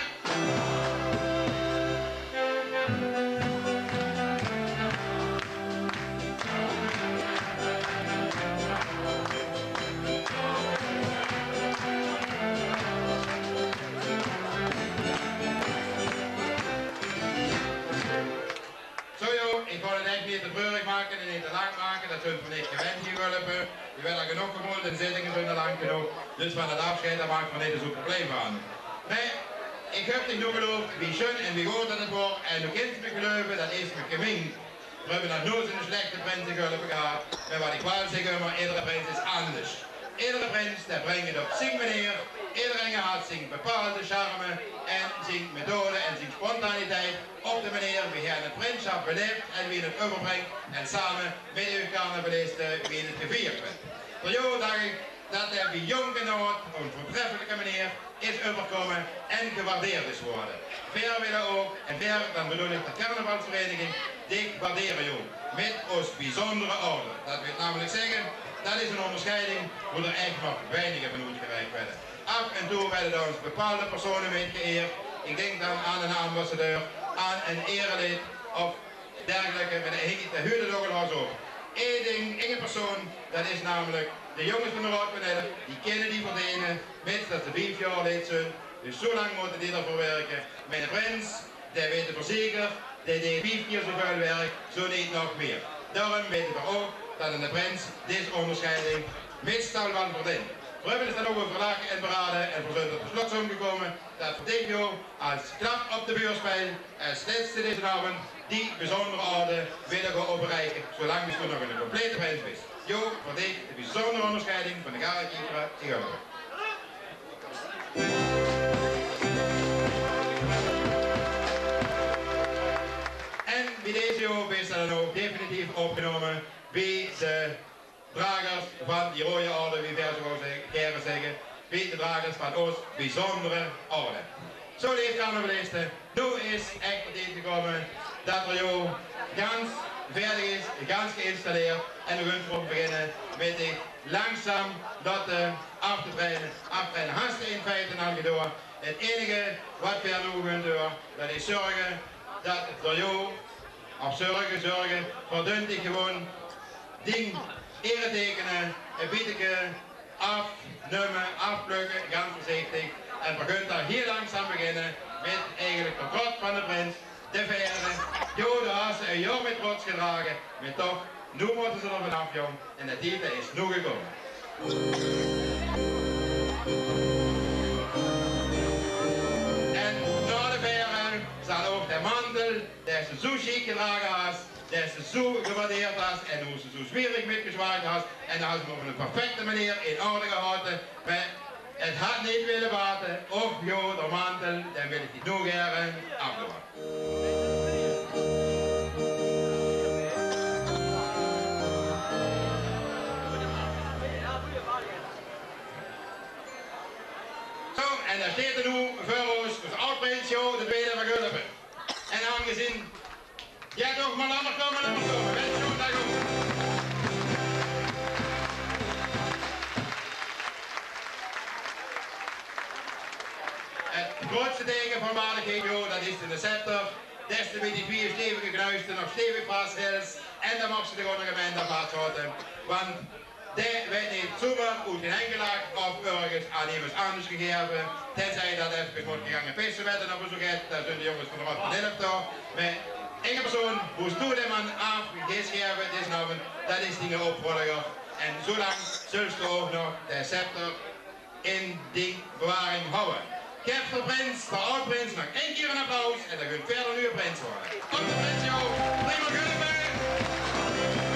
Ik wil het echt niet te treurig maken en niet te lang maken, dat zijn we niet gewend hier Gulpen. Je bent al genoeg gevoeld en de zittingen zijn er lang genoeg, dus van het afscheid daar maakt van niet zo'n probleem van. Nee, ik heb niet genoeg geloofd wie schön en wie goed dat het wordt en nu kind me geloven, dat is me gemeen. We hebben nog nooit een slechte prins in Gulpen gehad, maar wat ik wel zeg, maar iedere prins is anders. Iedere prins, daar brengt het op zijn manier, iedereen had zijn bepaalde charme en zijn methode en zijn spontaniteit op de manier wie hij het prinsschap beleeft en wie het overbrengt en samen met elkaar beleefd wie het gevierd wordt. Voor jou dacht ik dat er bij jong genoot op een voortreffelijke manier is overkomen en gewaardeerd is worden. Veel willen ook, en veel, dan bedoel ik de carnavalsvereniging, die waarderen jou met ons bijzondere orde. Dat wil namelijk zeggen, dat is een onderscheiding hoe er echt nog weinigen van uitgereikt werden. Af en toe werden door ons bepaalde personen mee geëerd. Ik denk dan aan een ambassadeur, aan een erelid of dergelijke, maar de huurde toch al zo. Eén ding, één persoon, dat is namelijk de jongens van de Roodpanellen, die kennen die verdienen, mits dat ze 5 jaar lid zijn. Dus zo lang moeten die ervoor werken. Mijn prins, die weet het verzekerd, die deed 5 keer zoveel werk, zo niet nog meer. Daarom weten we ook dat in de prins deze onderscheiding meestal wel verdient. We hebben het dan ook over verlagen en beraden en we zijn tot de slotsom gekomen dat voor dit jaar als klap op de buurspel als laatste deze avond die bijzondere orde willen gaan opreiken zolang we nog een complete prins is. Jo, voor dit de bijzondere onderscheiding van de Garakieper in Gulpen. En bij deze jaar is dat dan ook definitief opgenomen bij de dragers van die rode orde, wie ver zou zeggen, bij de dragers van ons bijzondere orde. Zo leeft carnavalisten. Nu is echt de tijd gekomen dat er jou ganz verder is, ganz geïnstalleerd en we gaan beginnen met dit langzaam dat af te trainen. Aftrainen haast in feite aan door. Het enige wat we nu gaan doen, dat is zorgen dat het voor jou, of zorgen, verdund ik gewoon ding eretekenen, een beetje afnemen, afplukken, ganz voorzichtig. En we kunnen daar heel langzaam beginnen met eigenlijk de trots van de prins, de verder. Jo, de hazen een jaar met trots gedragen, maar toch, nu moeten ze er vanaf jong en de tijd is nu gekomen. En na de verder zal ook de mantel, die ze zo chic gedragen had, die ze zo gewaardeerd had en hoe ze zo zwierig metgezwaaid had. En dan had ze op een perfecte manier in orde gehouden. Maar het had niet willen wachten. Och joh, de mantel, dan wil ik die nog even afdoen. Zo, en daar staat er nu voor ons, dus oud-prins Jo, de tweede van Gulpen. En aangezien jij toch maar laat maar komen, wens je dag ook. Het grootste teken van waardigheid, dat is de scepter. Des te met die 4 stevige kruisten nog stevig vasthels. En dan mag ze de gewoon gemeente apart houden. Want die werd niet zomaar uit geen enkelaar of ergens aan iemand anders gegeven. Tenzij dat even moet gegaan pissen werd en op bezoek heeft. Daar zijn de jongens van de Rot van Hilf toch. Maar persoon moest toe de man afgegeven deze avond, dat is die opvolger. En zolang zult u ook nog de scepter in die bewaring houden. Geef de prins, de oud-prins, nog één keer een applaus en dan kunt verder nu een prins worden. Komt de prins, joh! Prima Gulliver!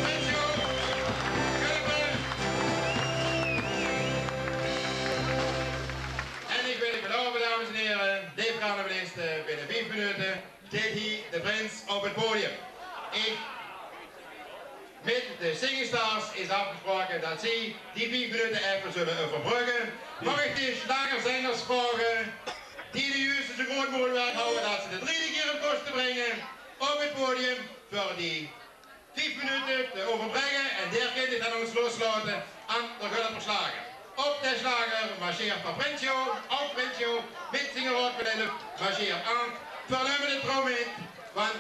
Prins, joh! Gulliver! En ik wil u beloven, dames en heren, deze carnavalist binnen 5 minuten zit hier de prins op het podium. Met de Singstars is afgesproken dat zij die 5 minuten even zullen overbruggen. Mag ik de slagerzangers vragen die de juiste zo groot mogelijk houden dat ze de 3e keer op kosten brengen op het podium voor die 5 minuten te overbrengen en daar kan ik dan ons loslaten aan de Gulliverslager. Op de slager marcheert Papricio, op Prinsio, met zingeroodpedellen marcheert aan. Vernemen de trom in, want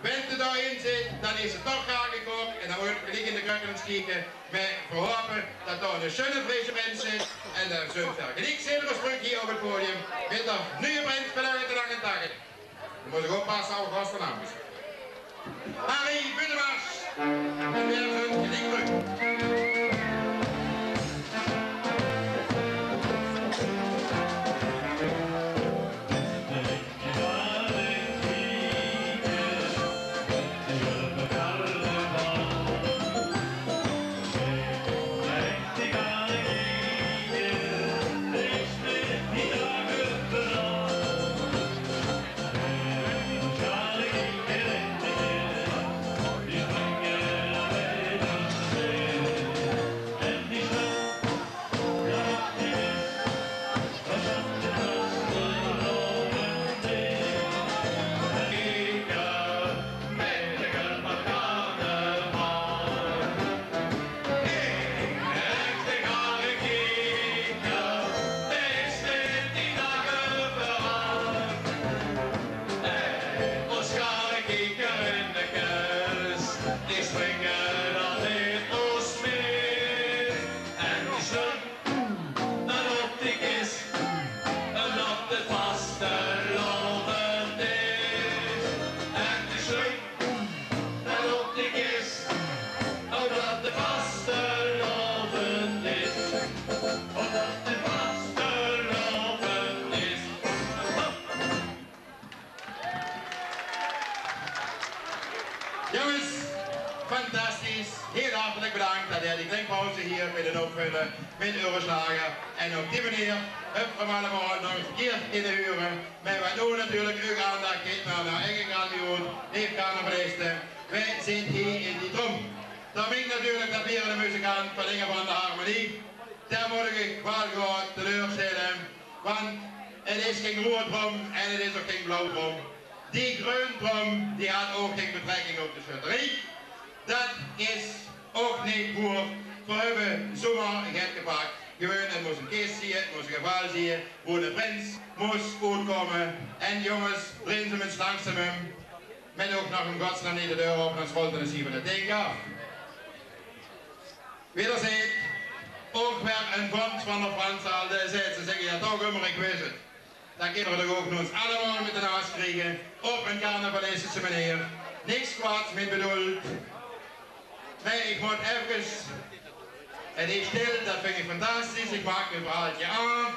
wenn er daarin zit, dan is het toch graag gekookt en dan moet ik in de keuken kijken. Wij verhopen dat daar een schöne frisse mens is en dat zo'n vergelijk zilveren hier op het podium met de nieuwe prins beluid de lange dagen. Dan moet ik oppassen op gastennaam. Harry Buddemars en weer zo'n gedichtdruk. Jongens, fantastisch. Heel hartelijk bedankt dat die drinkpauze hier willen opvullen met Euroslager. En op die manier hebben we allemaal nog een keer in de huren. Maar wat doen natuurlijk uw aandacht geeft naar de eigen kampioen, Leef Carnavalisten. Wij zitten hier in die trom. Dan ben ik natuurlijk dat weer de muzikant van Dingen van de Harmonie. Daar moet ik wel gewoon teleurstellen. Want het is geen roodtrom en het is ook geen blauwtrom. Die groentrom die had ook geen betrekking op de schutterie. Dat is ook niet voor hebben zomaar gek gepakt. Gewoon, het moest een kist zien, het moest een geval zien, hoe de prins moest uitkomen. En jongens, drin ze met langzaam hem. Met ook nog een godsnaam niet de deur open, dan scholten ze van het ding af. Wederzijds, ook weer een vondst van de Fransen, ze zeggen ja toch immer, ik wist het. Dan kunnen we toch ook nog eens allemaal met de naast krijgen op een carnavalistische manier. Niks kwaads met bedoeld. Nee, ik moet even... Het is stil, dat vind ik fantastisch. Ik maak mijn verhaaltje aan.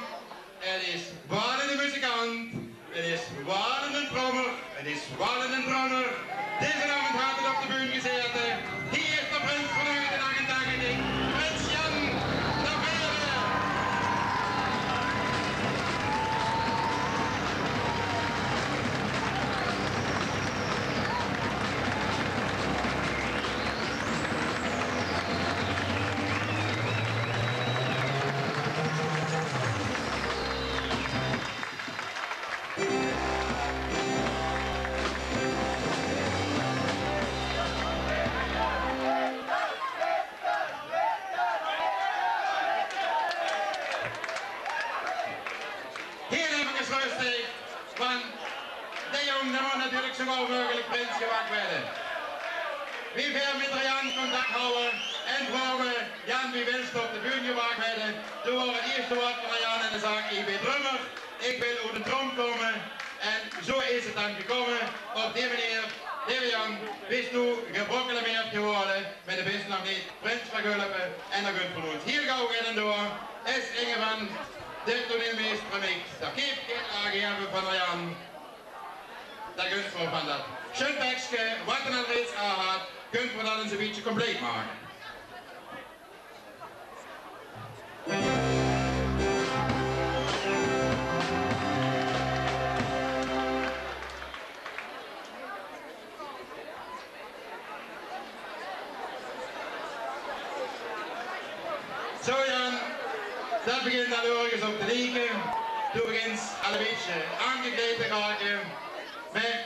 Het is walende muzikant. Het is walende trommer. Het is walende drummer. Deze avond had het op de bühne gezeten. Hier is de prins vanuit de lange dagen. Prins Jan de Vere. Want de jongen moet natuurlijk zo gauw mogelijk prins gewacht werden. Wie wil met Jan contact houden en vragen Jan wie wilst op de bühne gewacht werden. Toen was het eerste woord van Jan en dan zei ik ben drummer, ik wil op de trom komen. En zo is het dan gekomen. Op die manier, de is nu geproclameerd geworden, maar de best nog niet prins van Gulpen en de Gun van ons. Hier gaan we in door, is Inge van de toneelmeester mix. Daar geeft geen aangeven van de Jan. Dat kunt we van dat schöntekstje, wat er al reeds aan had, kunt we dat eens een beetje compleet maken. Zo Jan, dat begint dan ergens op te lieken. Toen begint al een beetje aangekleed te raken. Maar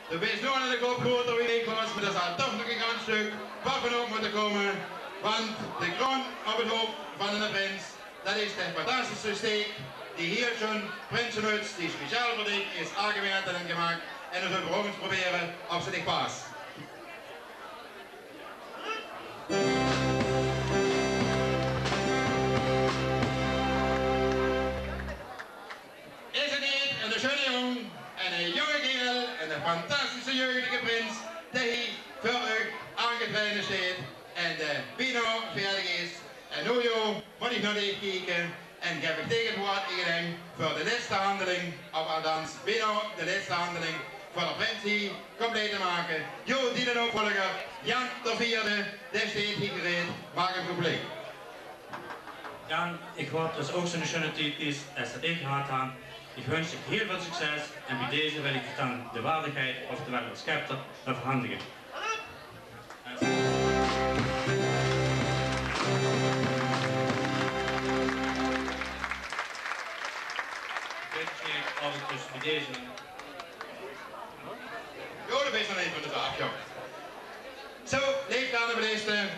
de wees nog aan de kop groter wie ik was, maar dat zal toch nog een groot stuk bovenop moeten komen. Want de kroon op het hoofd van de prins, dat is de fantastische steek die hier zo'n prinsenhuts, die speciaal voor dich is aangewerkt en gemaakt. En dan zullen we ook eens proberen of ze dich past. Is het niet een schöne jong en een jonge kerel en een fantastische jeugdige prins die hier voor u aangetreden staat en de Pino verder is. En nu joh, moet ik nog even kijken en geef ik tegen het woord ingedenk voor de laatste handeling, of althans Pino de laatste handeling voor de prins hier compleet te maken. Jo, die de opvolger, Jan de Vierde, daar staat hier gereed, maak hem compleet. Jan, ik hoop dat het ook zo'n schöne tijd is als dat ik gehad heb. Ik wens je heel veel succes en bij deze wil ik dan de waardigheid, oftewel het scepter, overhandigen. Dit geeft altijd dus bij deze. Jo, dat is nog even van de zaak, joh. Zo, leeft aan de beleefde.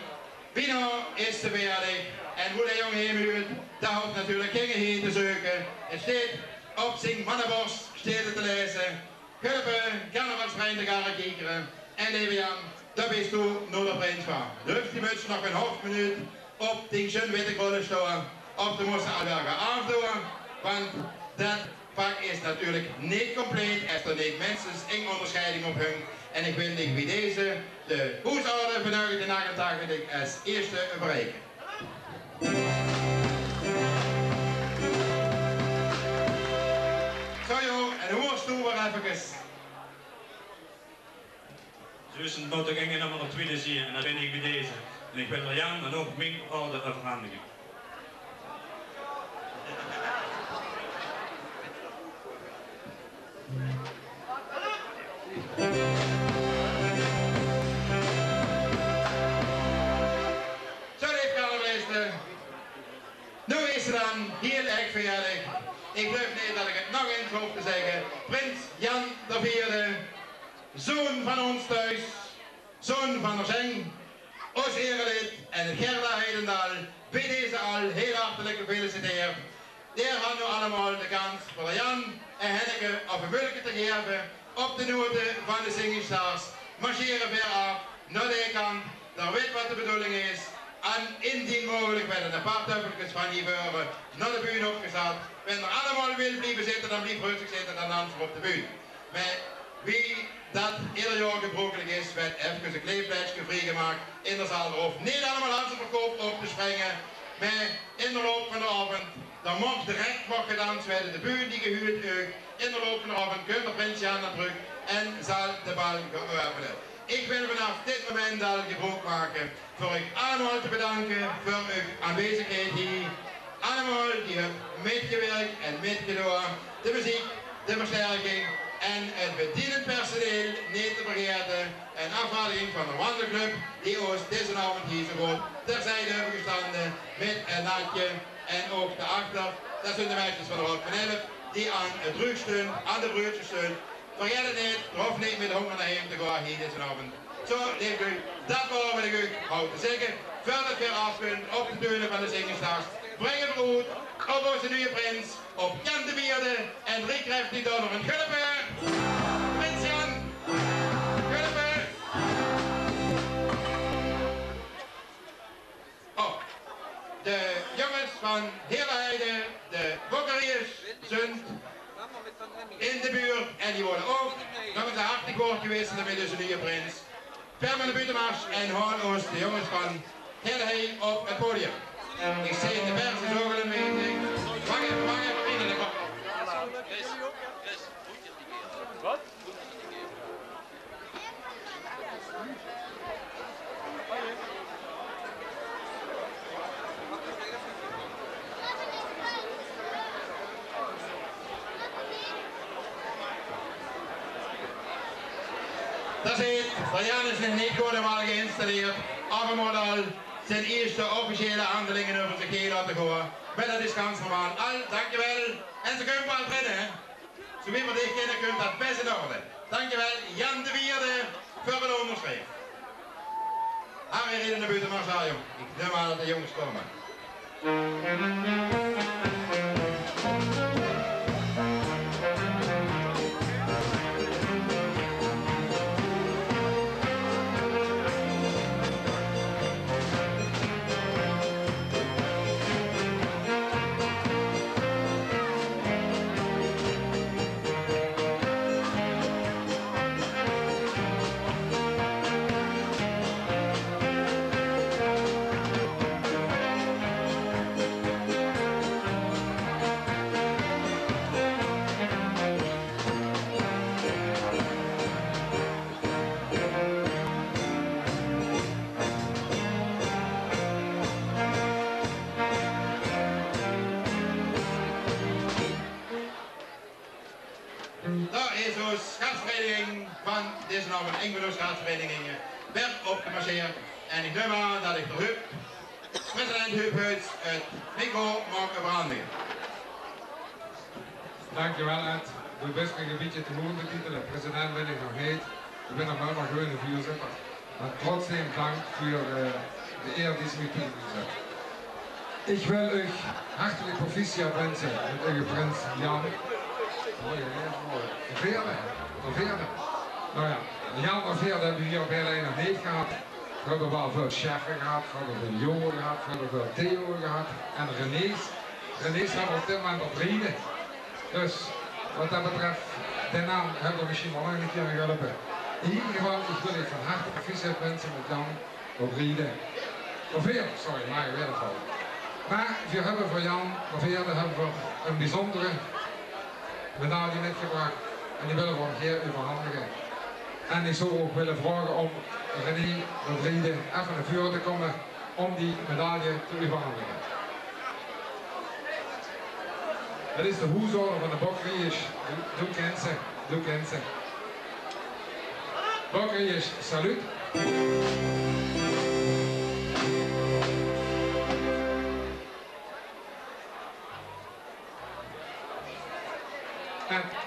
Pino is te bejaardig. En hoe de jongen heen huurt, daar houdt natuurlijk geen heen te zoeken. Het staat op zijn mannenborst, staat het te lezen. Gulpen, carnavalsvrienden gaan kijken. En lieve Jan, dat is toen nog de prins van. Durft die muts nog een half minuut op die schön witte krullen staan. Of de moesten alweer afdoen. Want dat pak is natuurlijk niet compleet. Er niet minstens één onderscheiding op hun. En ik wil bij deze de hoesorde vanuit de nageltag als eerste bereiken. Zo joh, en hoe was toen weer even? Zo is een botte ging nummer op tweede zien en dat ben ik bij deze. En ik wil er Jan en ook mijn orde overhandigen. Nu is het dan heel erg verjaardag. Ik durf niet dat ik het nog eens hoef te zeggen. Prins Jan de Vierde, zoon van ons thuis, zoon van der Zeng, ons erelid en Gerda Heidendaal, bij deze al heel hartelijk gefeliciteerd. Die hebben nu allemaal de kans voor Jan en Henneke op een mulke te geven op de noten van de Singingstars. Marcheren ver af, naar de kant, dan weet wat de bedoeling is. En indien mogelijk werden een paar tuffels van die veuren naar de bühne opgezet. Wenn er allemaal wil blijven zitten, dan blijft rustig zitten en dansen op de bühne. Maar wie dat ieder jaar gebruikelijk is, werd even een kleedplekje vrijgemaakt in de zaal. Of niet allemaal aan zijn verkoop op te springen. Maar in de loop van de avond, dan mag direct gedanst werden. De bühne die gehuurd is. In de loop van de avond kunt er Prins Jan naar terug en zal de bal geopenen. Ik wil vanaf dit moment al gebruik maken voor u allemaal te bedanken voor uw aanwezigheid hier. Allemaal die hebben meegewerkt en meegedaan. De muziek, de versterking en het bedienend personeel niet te vergeten. Een afvaardiging van de wandelclub die ons deze avond hier zo goed terzijde hebben gestanden met een naadje. En ook daarachter, dat zijn de meisjes van de Rood van Elf die aan het rug steunt, aan de broertjes steunt. Vergeet het niet, hoef niet met de honger naar hem te gaan hier deze avond. Zo, leef u, dat waren we de houd te zeggen. Verder weer afpunt op de teunen van de Singingstars. Breng een brood op onze nieuwe prins, op Jan de Vierde en drie krijgt die door een Gulpen. Prins Jan, Gulpen. Oh, de jongens van Heerleheide, de Bokkeriers, zijn in de buurt en die worden ook nog eens een hartelijk woord geweest met deze nieuwe prins. Ferm aan de buitenmars en hoor ons de jongens van Gerhey op het podium. Ik zie de verse zorgen een beetje. Wacht even, in de kop. Wat? Dat zit, Jan is nog niet goed helemaal geïnstalleerd. Afgemodel zijn eerste officiële handelingen over zich heen laten gaan. Met dat is kansnormaal. Al, dankjewel. En ze kunnen wel rennen, hè. Zo wie maar dicht kennen kunt dat best in orde. Dankjewel, Jan de Vierde, voor het onderschrift. Gaan weer in de buitenmars aan, jong. Ik neem aan dat de jongens komen. Daar is onze schaatsvereniging van deze naam een van de schaatsverenigingen werd opgemarcheerd. En ik neem aan dat ik de Huub, president Huub Huits, het micro mag veranderen. Dankjewel Ed. Du bist mir een beetje te moeilijk betitelen. President ben ik nog niet. Ik ben nog wel maar gewoon een vuurzetter. Maar trotzdem dank voor de eer die ze me toegezet. Ik wil u hartelijk proficiat wensen met uw prins Jan. Verveerde. Nou ja, Jan Verveerde hebben we hier op Berlijn nog niet gehad. We hebben wel veel cheffen gehad, we hebben veel Jo gehad, we hebben veel Theo gehad en René's. René's hebben we op dit moment op Rieden. Dus wat dat betreft, de naam hebben we misschien wel nog een keer geholpen. In ieder geval, ik wil u van harte proficiat wensen met Jan op Rieden. Verveerde, sorry, maar je weet het wel. Maar we hebben voor Jan Verveerde hebben we een bijzondere medaille metgebracht en die willen we hem hier overhandigen. En ik zou ook willen vragen om René Rodriguez even naar voren te komen om die medaille te overhandigen. Dat is de hoezorger van de Bokriërs. Doe kent ze. Bokriërs, salut.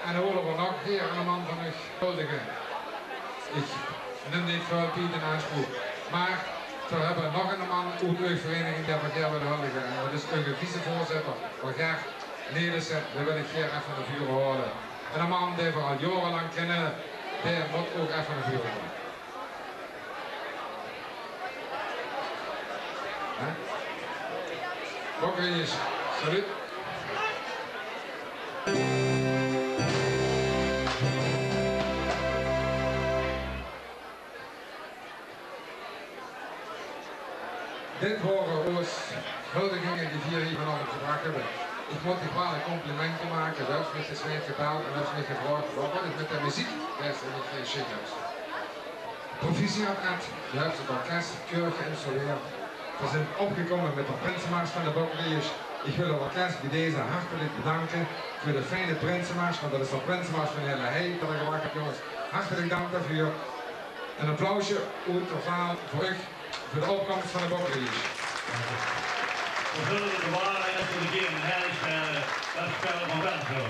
En dan horen we nog hier een man van u huldigen. Ik neem niet veel Piet in aanspraak. Maar we hebben nog een man uit uw vereniging die we hier willen huldigen. En dat is uw vicevoorzitter, Gert Nelissen. Die wil ik hier even naar vuur horen. En een man die we al jarenlang kennen, die moet ook even naar vuur komen. Bokriërs, salut. Dit waren onze huldigingen die we hier vanavond gebracht hebben. Ik moet die wel een complimentje maken, zelfs met de zweet gebeld en zelfs met gevraagd wat is met de muziek, dat is niet geen shit is. Proficiat Ed, je hebt het orkest keurig geïnstalleerd. We zijn opgekomen met de Prinsenmars van de Bokriërs. Ik wil het orkest bij deze hartelijk bedanken voor de fijne Prinsenmars, want dat is de Prinsenmars van hele Heij dat ik gemaakt heb, jongens. Hartelijk dank daarvoor. Een applausje uit de zaal voor u. Voor de opkomst van de Bokriërs. We zullen de waarheid voor de keer in huis spelen, dat spelen van Welsel.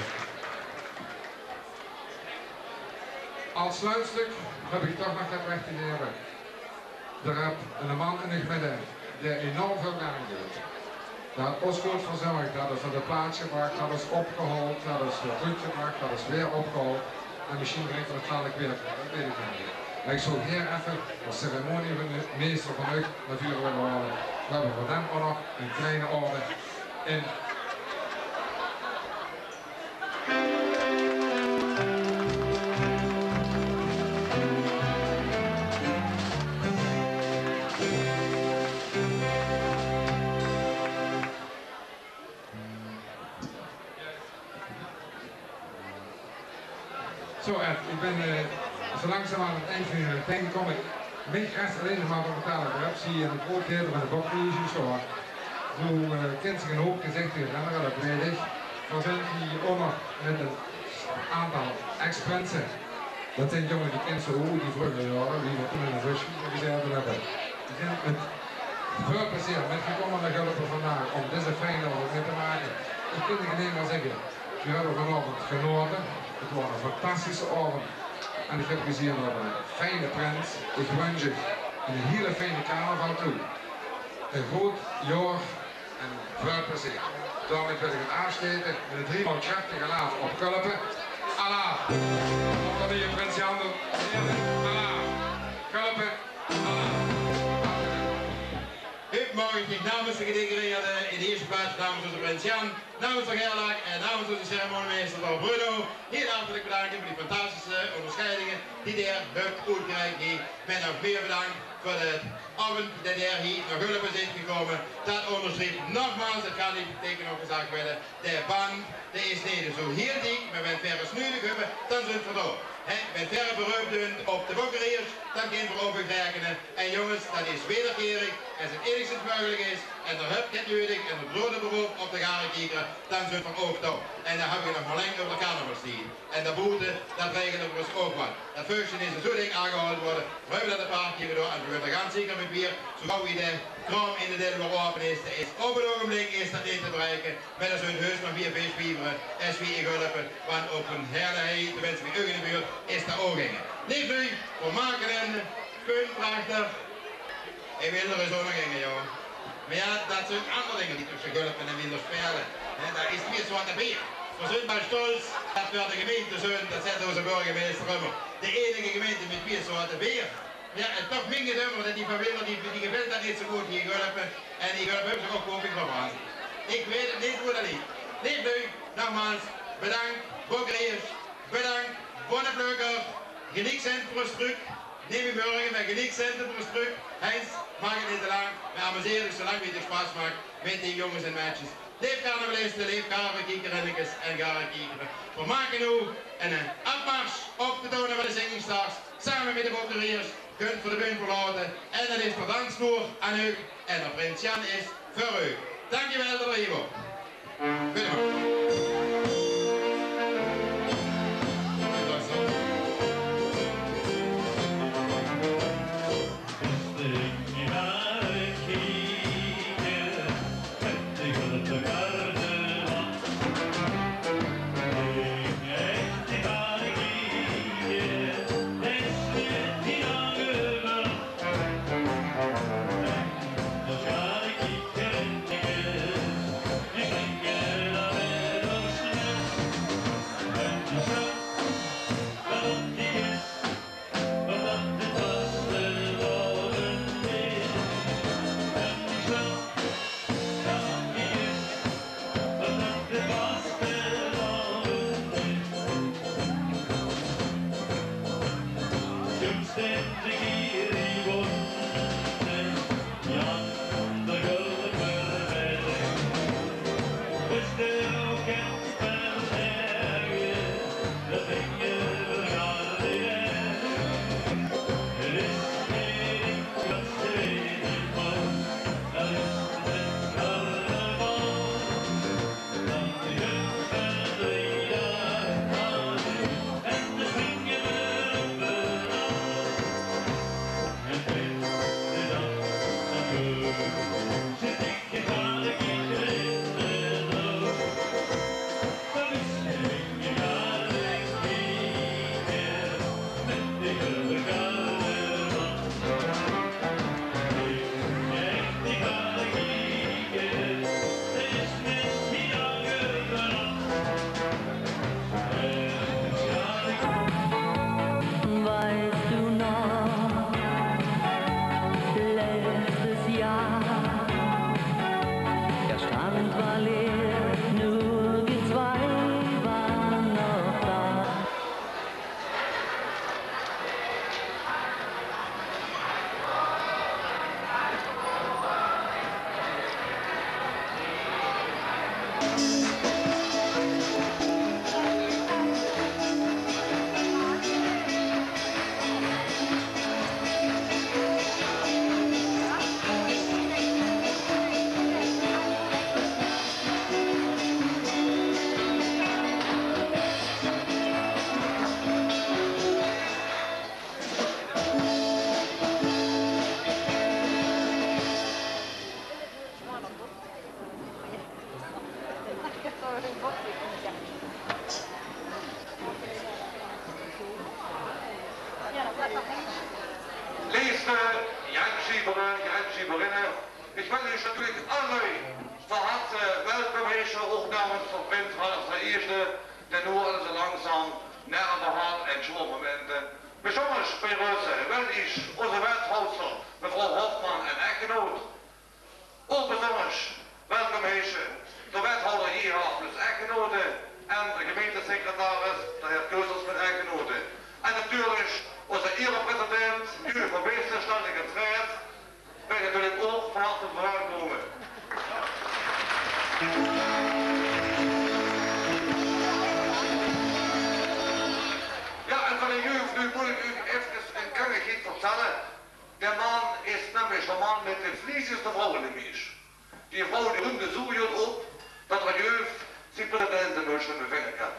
Als sluitstuk heb ik toch nog het recht te geven. Er heb een man in het midden die enorm veel werk doet. Dat had ons goed verzorgd, dat is naar de plaats gebracht, dat is opgehaald, dat is weer teruggebracht, dat is weer opgehaald. En misschien brengt het dadelijk weer terug, dat weet ik niet. Maar ik zou hier even als ceremoniemeester van u natuurlijk willen halen. We hebben voor hem ook nog een kleine orde in. Zo Ed, ik ben zo langzaam aan het eind van de tijd gekomen. Mijn gast alleen nog maar van betalen heb, zie je in het groottheater van de Bokvliegen zo. Toen kent zich een hoop gezicht in Renner, dat weet ik. Dan zijn die ook nog met een aantal ex-mensen. Dat zijn jongen die kent zo hoe die vroeger jaren, die we toen in een rusje gezeten hebben. Die zijn met veel plezier met gekomen naar Gulpen vandaag om deze fijne avond mee te maken. Ik kan het alleen maar zeggen, we hebben vanavond genoten. Het was een fantastische avond. En ik heb gezien dat een fijne prins. Ik wens je een hele fijne carnaval toe. Een goed jaar en veel plezier. Daarmee wil ik het aansteken met een 3 maal krachtige laaf op Gulpen. Allah! Dan ben je prins Jan. Allah! Gulpen! Allah! Goedemorgen, namens de gedelegeerden in de eerste plaats namens onze prins Jan, namens de Gerlach en namens onze ceremoniemeester Lord Bruno, heel hartelijk bedankt voor die fantastische onderscheidingen die de heer Buck uitgereikt heeft. Men nog meer bedankt voor de avond dat de heer hier naar Gulpen is gekomen. Dat onderstreept nogmaals, het kan niet betekenen nog gezegd worden, de band, dat is niet zo heel dik, maar met verre snuidig hebben, dan zijn we door. Met verre beroep doen op de bokkeriers, dan kunnen we overrekenen. En jongens, dat is wederkerig, als het enigszins mogelijk is, en er heb je het nodig, en het rode beroep op de garenkieker, dan zijn we ook door. En dan hebben we nog maar lang over de carnavalsdienst. En de boete, dat regelen we dus ook wat. Dat functie is er zo ding aangehouden worden, we hebben dat een paar keer gedaan, en we gaan ganz zeker met bier, zo gauw wie de kraam in de deel weer open is, op het ogenblik is dat niet te bereiken, met een zo'n heus nog 4 feestbieveren, en wie in Gulpen, want op een herderheid, de mensen die in de buurt, is dat ook gingen. Niet nu, voor maken en kunstprachtig. Ik wil er eens onder gingen, joh. Maar ja, dat zijn andere dingen die tussen Gulpen en Wieler spelen. Daar is meer zwarte bier. We zijn maar stolz dat we de gemeente zijn, dat zegt onze burgemeester immer. De enige gemeente met meer zwarte bier. Ja, en toch min gedummer dat die van Wieler, die geweld dat niet zo goed hier in Gulpen. En die Gulpen hebben zich ook gewoon gebracht. Ik weet het niet hoe dat niet. Niet nu, nogmaals, bedankt, bokkeriers, bedankt, bonnenvleuker, geniekcent voor een stuk. Neem je morgen met geniekcenten voor een stuk. Heinz, maak het niet te lang, maar amuseer je zolang je het spaas maakt met die jongens en meisjes. Leef carnavalisten, leef garenkiekerennekes en garenkiekeren. We maken nu een afmars op de tonen van de Singingstars, samen met de bokkeriers, kunt voor de bun verlaten. En dan is de dansvoer aan u en de prins Jan is voor u. Dankjewel dat u hier was. Goedemorgen. Lieve Jantjieberinnen, ik wil u natuurlijk alle van harte welkom heten, ook namens van Prins Ralf I, den nu also langsam näher behaart en momenten. Besonders bij Russen wil ik onze wethouder, mevrouw Hofman en echtgenoot, ook besonders welkom heten, de wethouder hier, plus echtgenoten en de gemeentesecretaris, de heer Keuzels met echtgenoten. En natuurlijk onze erepresident, u van Westerstad en Vrijheid, wil ik natuurlijk ook van harte verwelkomen. Ja, en van de jeugd, nu moet ik u even een kleinigheid vertellen. De man is namelijk de man met de vliesigste vrouw in de mis. Die vrouw die hunde zoekt op, dat de jeugd zijn president nooit van de vinger kan.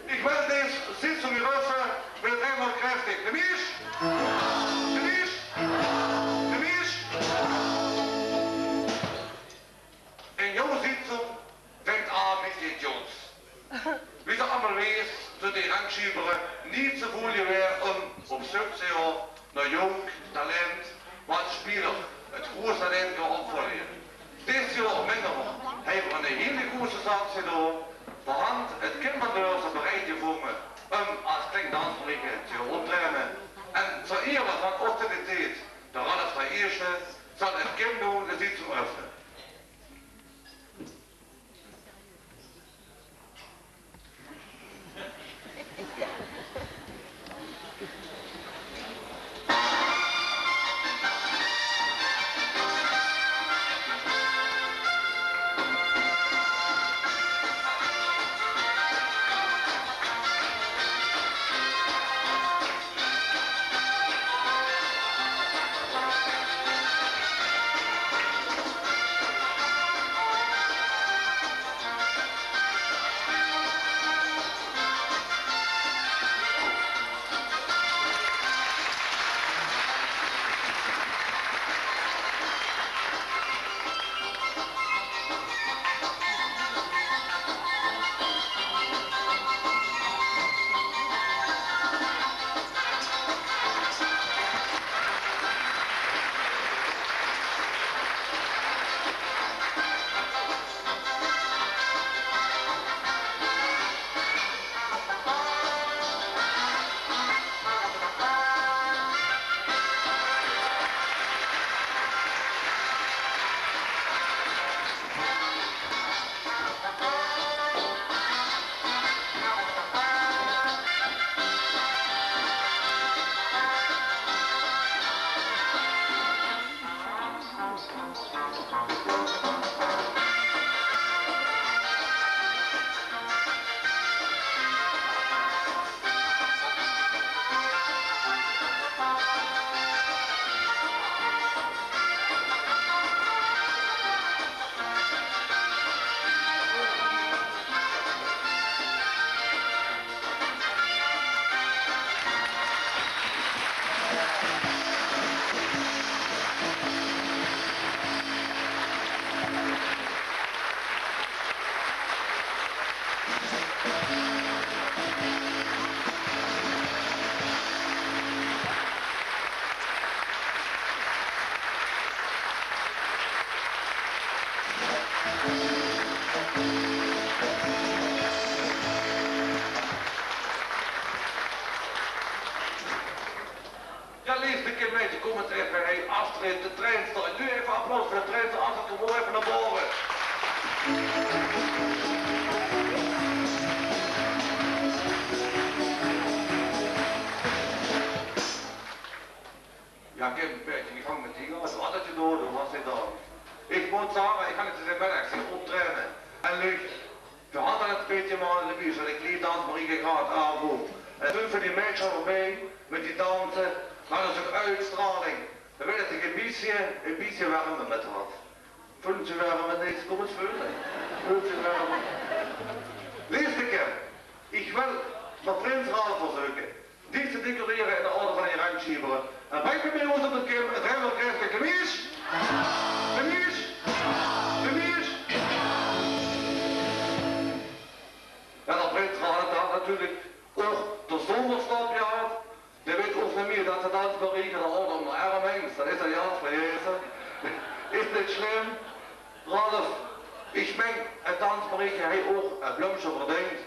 Ik wil deze sitzung eröffnen mit einmal kräftig. De Mies! De Mies! De Mies! En jouw sitzung fängt an mit den Jungs. Wie ze allemaal weet, zijn die rangschieberen niet zo voelen weer om zoek te gaan naar jong talent, wat speler, het grote talent gaan opvolgen. Dit jaar minder hebben we een hele goede zaak gedaan. Voorhand het kinderdeur zijn bereid gevonden om als klinkdansbreken te optreden. En zur Ehre van autoriteit, de Ralf I, zal het kind doen de Sitzung öffnen. De trein staat. Nu even applaus voor de trein, als het gewoon even naar boven. Ja, ik heb een beetje gevangen met die wat had je door, hoe was dit dan? Ik moet zeggen, ik ga het in middag zien optrainen. En leuk, we hadden het een beetje maar in de buurt, ik liep dans maar ik ga het aanvoeren. En toen voor die mensen erbij, met die dansen, hadden ze een uitstraling. Dan weet ik een beetje warmer met had. Voelt je warmer met deze, kom eens vullen. Voelt je warmer. Liefste keer, ik wil van Prins Ralf verzoeken. Dit te decoreren in de orde van die rangschieberen. En breng me bij ons op het kim, het helemaal krijgt de Mies. De Mies. De Mies. En dan Prins Ralf dan natuurlijk ook de zon. overstap gehad. Je weet ook van mij dat ze dat berekenen onder mijn arm heen. Dat is een jaar vergeten. Is niet slim? Ralf, ik meen, het dansberichtje hij ook een bloemsje verdiend.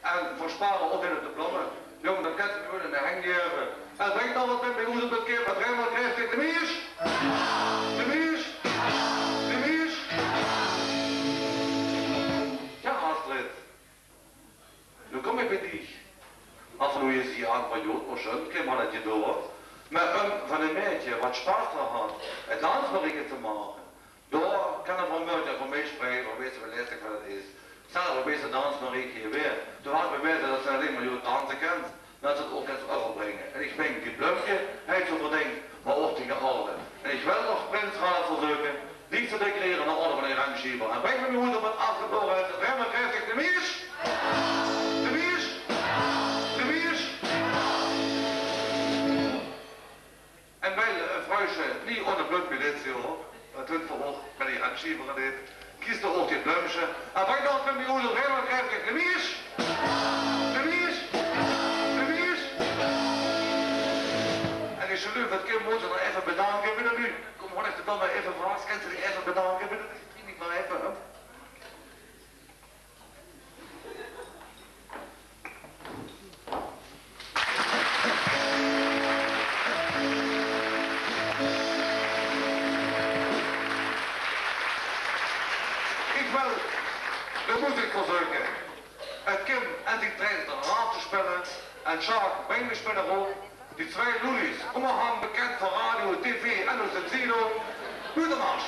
En versparen ook in de bloemen. Jongen, dat kan je in de hang geven. En denk dan wat met mij hoe het bekend met Remmel krijgt ik de mees. De mees. De mees. Ja, Astrid. Nu kom ik bij die. Als nu je die aan van Jood maar schön, kijk maar dat je door. Met een van een meisje wat spaß had, het dansberichtje te maken. Daar kan er van mij van mij spreken, van weet je wel lastig wat het is. Zelf weet je dansberichtje weer. Toen had ik weten dat ze alleen maar Jood dansen kent. Dat ze het ook eens overbrengen. En ik ben die bloempje, hij heeft zo verdenkt, maar ook die gehouden. En ik wil nog Prins gaan verzoeken, die te declareren naar orde van de rangschieber. En bij mijn moeder met afgeboren uit het remmen krijg ik de mees. De mees. De mees. En bij vrouwtje, niet onder bloempje dit zie hoor. Het wordt verhoogd met die rangschieber en dit. Kies er ook dit bloempje. En bij dat met mijn moeder remmen krijg ik de mees. De mees. En ik geloof dat Kim moet ze nog even bedanken. Binnen nu. Kom gewoon even dan maar even vast. Kent ze die even bedanken? Binnen niet maar even. Hè? Ik wil de muziek verzoeken. Het Kim en die traint een raad te spelen. En Jacques bij me spelen ook. Die twee Louis, omgaan bekend van radio, tv en ons het Zino. Goedemars.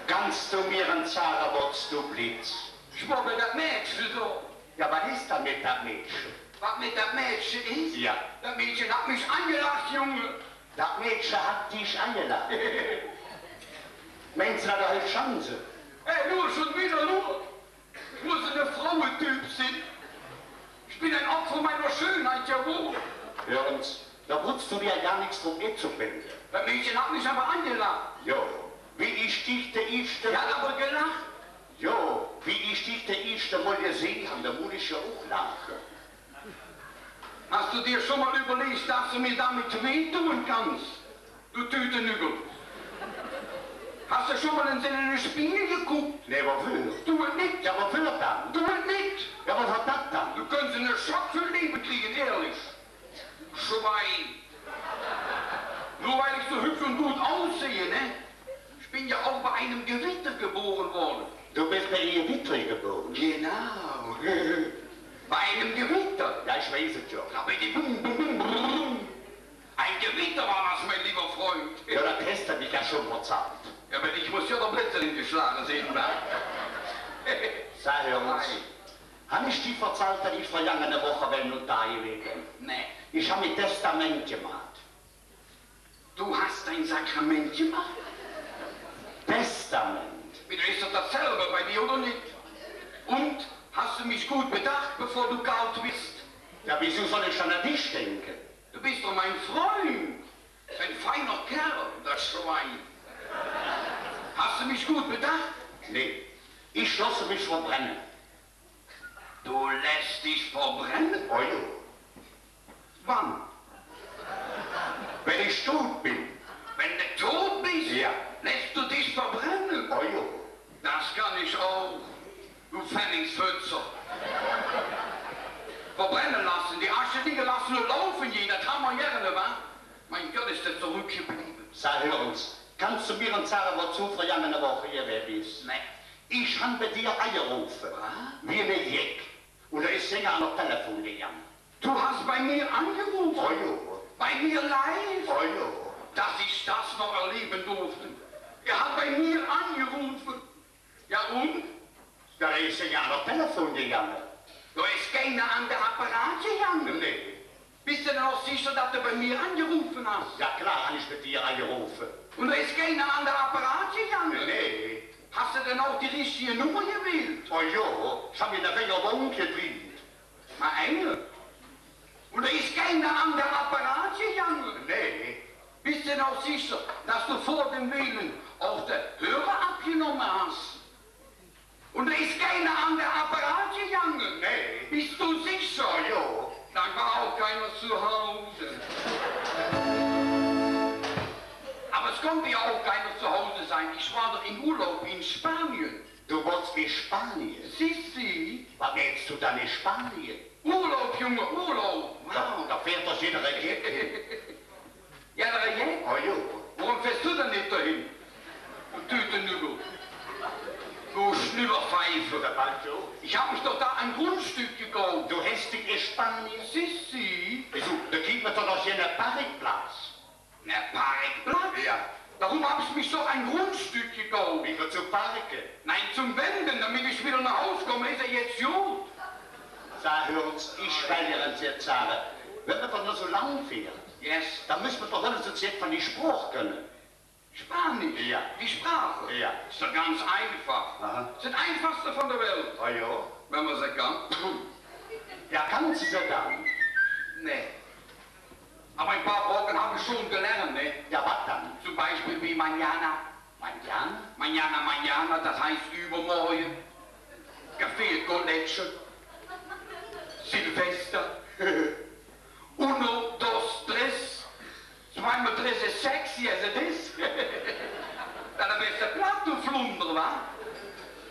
Kannst du mir ein Zauberwort, du Blitz? Schwurbel, das Mädchen so. Ja, was ist denn mit dem Mädchen? Was mit dem Mädchen ist? Ja. Das Mädchen hat mich angelacht, Junge. Das Mädchen hat dich angelacht. Meinst du, da hat Chance? Hey, nur schon wieder nur. Ich muss ein Frauentyp sein. Ich bin ein Opfer meiner Schönheit, jawohl. Hören's, da putzt du dir gar nichts von mir zu binden. Das Mädchen hat mich aber angelacht. Jo, wie ich dich der erste... Die hat aber gelacht. Jo, wie ich dich der erste Mal gesehen habe, da muss ich ja auch lachen. Hast du dir schon mal überlegt, dass du mir damit wehtun kannst? Du Tütenügel. Hast du schon mal in den Spiegel geguckt? Nee, was will? Tu es nicht. Ja, was will er dann? Tu es nicht. Ja, was hat das dann? Du könntest einen Schock für Leben kriegen, ehrlich. Schwein. Nur weil ich so hübsch und gut aussehe, ne? Ich bin ja auch bei einem Gewitter geboren worden. Du bist bei ihr Gewitter geboren? Genau. Bei einem Gewitter. Ja, ich weiß es ja. Da bin ich bum, bum, bum, bum. Ein Gewitter war das, mein lieber Freund. Ja, das hast du mich ja schon verzahlt. Ja, aber ich muss ja der Blitzer hingeschlagen sehen, ne? Sag uns, habe ich dir verzahlt, dass ich vergangene Woche wenn und da gewesen? Nee. Ich habe ein Testament gemacht. Du hast ein Sakrament gemacht? Testament? Wieder ist doch dasselbe bei dir, oder nicht? Und? Hast du mich gut bedacht, bevor du kaut bist? Ja, wieso soll ich schon an dich denken? Du bist doch mein Freund. Ein feiner Kerl, das Schwein. Hast du mich gut bedacht? Nee, ich lasse mich verbrennen. Du lässt dich verbrennen? Oh ja. Wann? Wenn ich tot bin. Wenn du tot bist? Ja. Lässt du dich verbrennen? Oh jo. Das kann ich auch, du Pfennigsfötzer. Verbrennen lassen, die Asche liegen lassen und laufen je, das haben wir gerne, wa? Mein Gott, ist das zurückgeblieben. Sag, hör uns, kannst du mir sagen, wozu vergangene Woche ihr wer bist? Nee. Ich habe bei dir angerufen, wie eine Jeck. Und da ist Sänger an der Telefon gegangen. Du hast bei mir angerufen? Oh jo. Bei mir live? Oh jo. Dass ich das noch erleben durfte. Er hat bei mir angerufen. Ja und? Da ist Sänger an der Telefon gegangen. Da ist keiner an der Apparat gegangen. Nee. Bist du denn auch sicher, dass du bei mir angerufen hast? Ja klar, habe ich bei dir angerufen. Und da ist keiner an der Apparat gegangen? Nee. Hast du denn auch die richtige Nummer gewählt? Oh jo, ich habe mir den Finger umgedreht. Na Engel. Und da ist keiner an der Apparat gegangen? Nee. Bist du denn auch sicher, dass du vor dem Wählen auch den Hörer abgenommen hast? Und da ist keiner an der Apparat gegangen? Nee. Bist du sicher? Oh jo. Dann war auch keiner zu Hause. Aber es konnte ja auch keiner zu Hause sein. Ich war doch in Urlaub in Spanien. Du wolltest in Spanien? Sissi? Was willst du dann in Spanien? Urlaub, Junge, Urlaub. Da fährt doch jeder Jeck hin. Ja, der Jeck? Oh jo. Warum fährst du denn nicht dahin? Du Tütenübel. Du Schnüberpfeife. Ich hab mich doch da ein Grundstück gekauft. Du hast dich in Spanien? Sissi? Wieso? Da kriegt man doch noch hier einen Parkplatz. Na, Parkplatz? Ja. Darum habe ich mich doch ein Grundstück gekauft. Wie zu parken? Nein, zum Wenden, damit ich wieder nach Hause komme, ist er jetzt gut. Sag, hör uns, ich will dir das jetzt sagen. Wenn man doch nur so lang fährt, Yes. dann müssen wir doch wenigstens jetzt von die Spruch können. Spanisch? Ja. Die Sprache? Ja. Ist doch ganz einfach. Aha. Ist das einfachste von der Welt, Oh jo. wenn man sie kann. Ja, kannst du sie dann? Nee. Aber ein paar Brocken habe ich schon gelernt, ne? Ja, was dann? Zum Beispiel wie Mañana. Manjan? Mañana, mañana, das heißt übermorgen. Café con leche. Silvester. Uno, dos, tres. Zweimal tres ist sexy, as it is. Dann bist du platt, du Flunder, wa?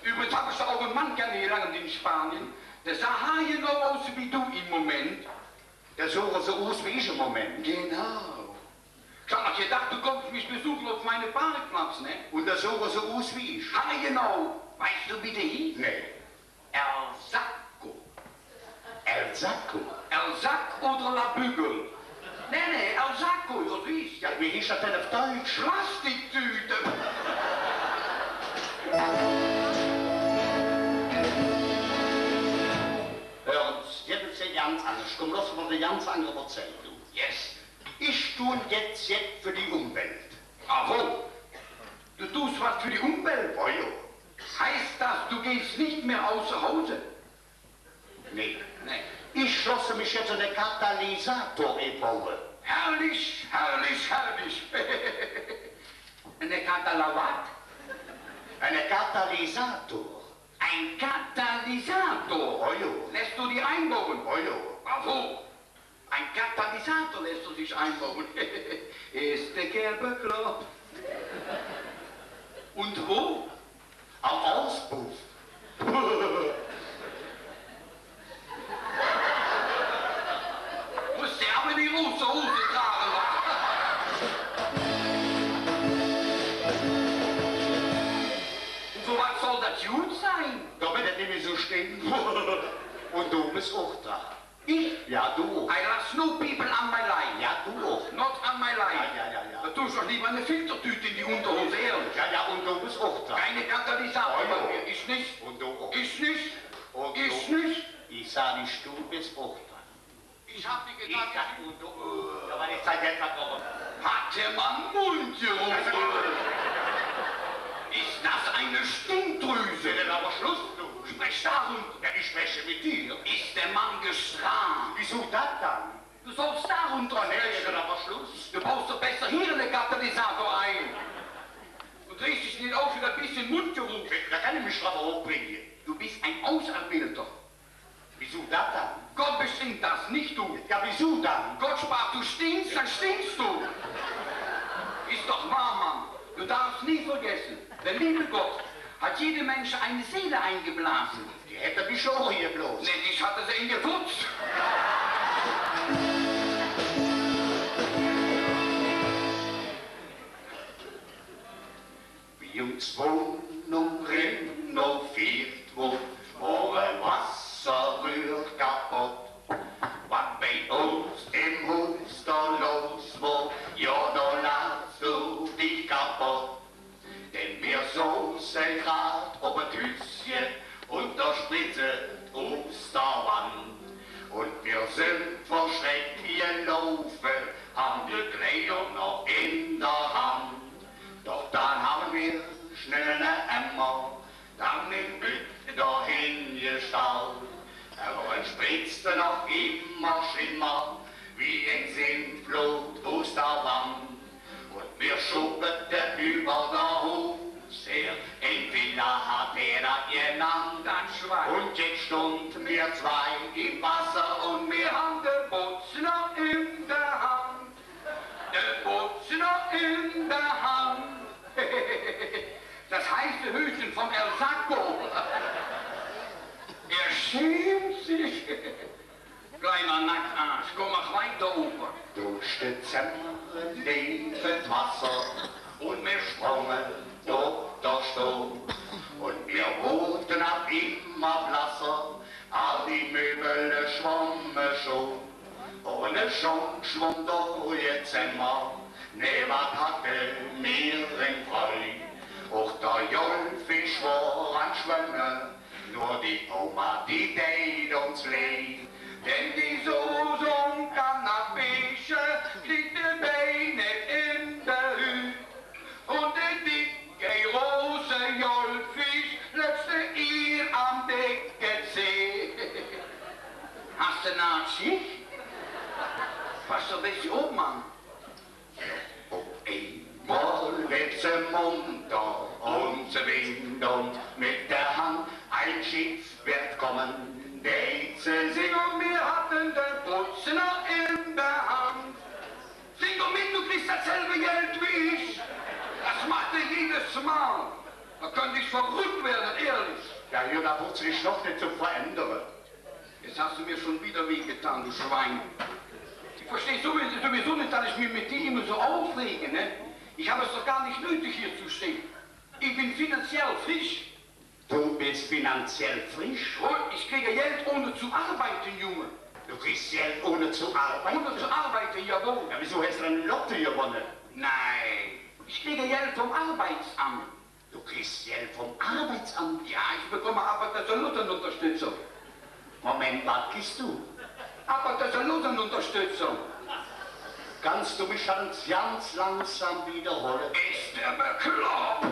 Übrigens habe ich da auch einen Mann kennengelernt in Spanien. Der sah genau aus wie du im Moment. Der suche so aus wie ich im Moment. Genau. Ich hab noch gedacht, du kommst mich besuchen auf meinen Parkplatz, ne? Und der suche so aus wie ich. Ah, genau. Weißt du, wie der hieß? Nee. El Sacco. El Sacco. El Sack oder La Bügel? Nee, El Sacco, das ist Ja, wie hieß das denn auf Deutsch? Plastiktüte. Hör uns, jetzt ist ja ganz anders. Komm, lass uns eine ganz andere erzählen, du. Yes. Ich tue jetzt für die Umwelt. Bravo. Du tust was für die Umwelt. Oh jo. Heißt das, du gehst nicht mehr außer Hause? Nee. Nee. Ich schlosse mich jetzt einen Katalysator einbauen. Herrlich, herrlich, herrlich. Eine Katalawat? Einen Katalysator. Ein Katalysator. Oh jo. Lässt du die einbauen? Oh jo. Bravo. Ein Katalysator lässt du sich einbauen. Ist der Kerl bekloppt? Und wo? Am Auspuff. Muss der aber die rote Hose tragen. Und für was soll das gut sein? Damit das nicht mehr so stehen. Und du bist auch da. Ich? Ja, du auch. I love no people on my line. Ja, du auch. Not on my line. Ja. Da tust du doch lieber eine Filtertüte in die Unterhose, ehrlich. Ja, und du bist auch da. Keine Katalysator Oh, ja. bei mir. Ich nicht. Und du auch. Ich nicht. Und Ich du. nicht. Ich sag nicht, du bist auch da. Ich hab die Ich gedacht, sag, und du. Ja, weil ich sag jetzt was noch. hat der Mann Mund gerufen. Ist das eine Stimmdrüse? Denn aber Schluss, du. Sprech darum. Ja, ich spreche mit dir. Ist der Mann gestraft? Wieso das dann? Du sollst darunter Nee, sprechen. denn aber Schluss. Du baust doch besser hier einen Katalysator ein. Du drehst dich nicht auf, wieder ein bisschen Mundgeruch. Da kann ich mich drauf hochbringen. Du bist ein Auserwählter. Wieso das dann? Gott bestimmt das, nicht du. Ja, wieso dann? Gott sprach, du stinkst, dann stinkst du. Ist doch wahr, Mann. Du darfst nie vergessen, der liebe Gott hat jedem Menschen eine Seele eingeblasen. Die hätte mich schon hier bloß. Nee, ich hatte sie in geputzt. Wie uns Wohnung renoviert wird, wo ein Wasser rührt kaputt. Was bei uns im Haus da los wird, ja, da lachst du dich kaputt. Denn wir soßen grad ob ein Hüschen und da spritzet aus der Wand. Und wir sind vor Schreck hier laufen, haben die Kleider noch in der Hand. Doch dann haben wir schnell eine Emmer, dann im Bett dahin gestellt. Aber es spritzte noch immer schlimmer, wie ein Sintflut aus der Wand. Und wir schuppeten über der Haus her, in Villa hat er genannt. Und jetzt stund wir zwei im Wasser und wir haben den Butzner in der Hand. Den Butzner in der Hand. Das heiße Hütchen von El Sacco. Er schämt sich. Kleiner Nacktarsch, komm mach weiter, Opa. Durch den Zimmer lief das Wasser und wir sprangen durch den Strom. Und wir wurden ab immer blasser, all die Möbel schwammen schon. Ohne Schwung schwamm durch ihr Zimmer, niemand hatte mir ein Freude. Auch der Jolfisch war an Schwimmen, nur die Oma, die tät uns leid. Denn die Soße und Cannabische kriegt die Beine in der Hüt. Und der dicke große Jolfisch letzte ihr am Deckensee. Hast du Nazi? Was so bist du oben, Mann? Einmal wird sie munter und sie winkt und mit der Hand ein Schiff wird kommen. Der sie singen und wir hatten den Butzner in der Hand. Sing doch mit, du kriegst dasselbe Geld wie ich. Das macht dir jedes Mal. Da könnte ich verrückt werden, ehrlich. Ja, hier, da wird sich noch nicht zu verändern. Jetzt hast du mir schon wieder wehgetan, du Schwein. Ich verstehe sowieso nicht, dass ich mich mit dir immer so aufrege, ne? Ich habe es doch gar nicht nötig, hier zu stehen. Ich bin finanziell frisch. Du bist finanziell frisch? Oh, ich kriege Geld ohne zu arbeiten, Junge. Du kriegst Geld ohne zu arbeiten? Ohne zu arbeiten, jawohl. Ja, wieso hast du eine Lotto gewonnen? Nein, ich kriege Geld vom Arbeitsamt. Du kriegst Geld vom Arbeitsamt? Ja, ich bekomme Arbeiterlosenunterstützung. Moment, was kriegst du? Arbeiterlosenunterstützung. Kannst du mich ganz langsam wiederholen? Ist der bekloppt?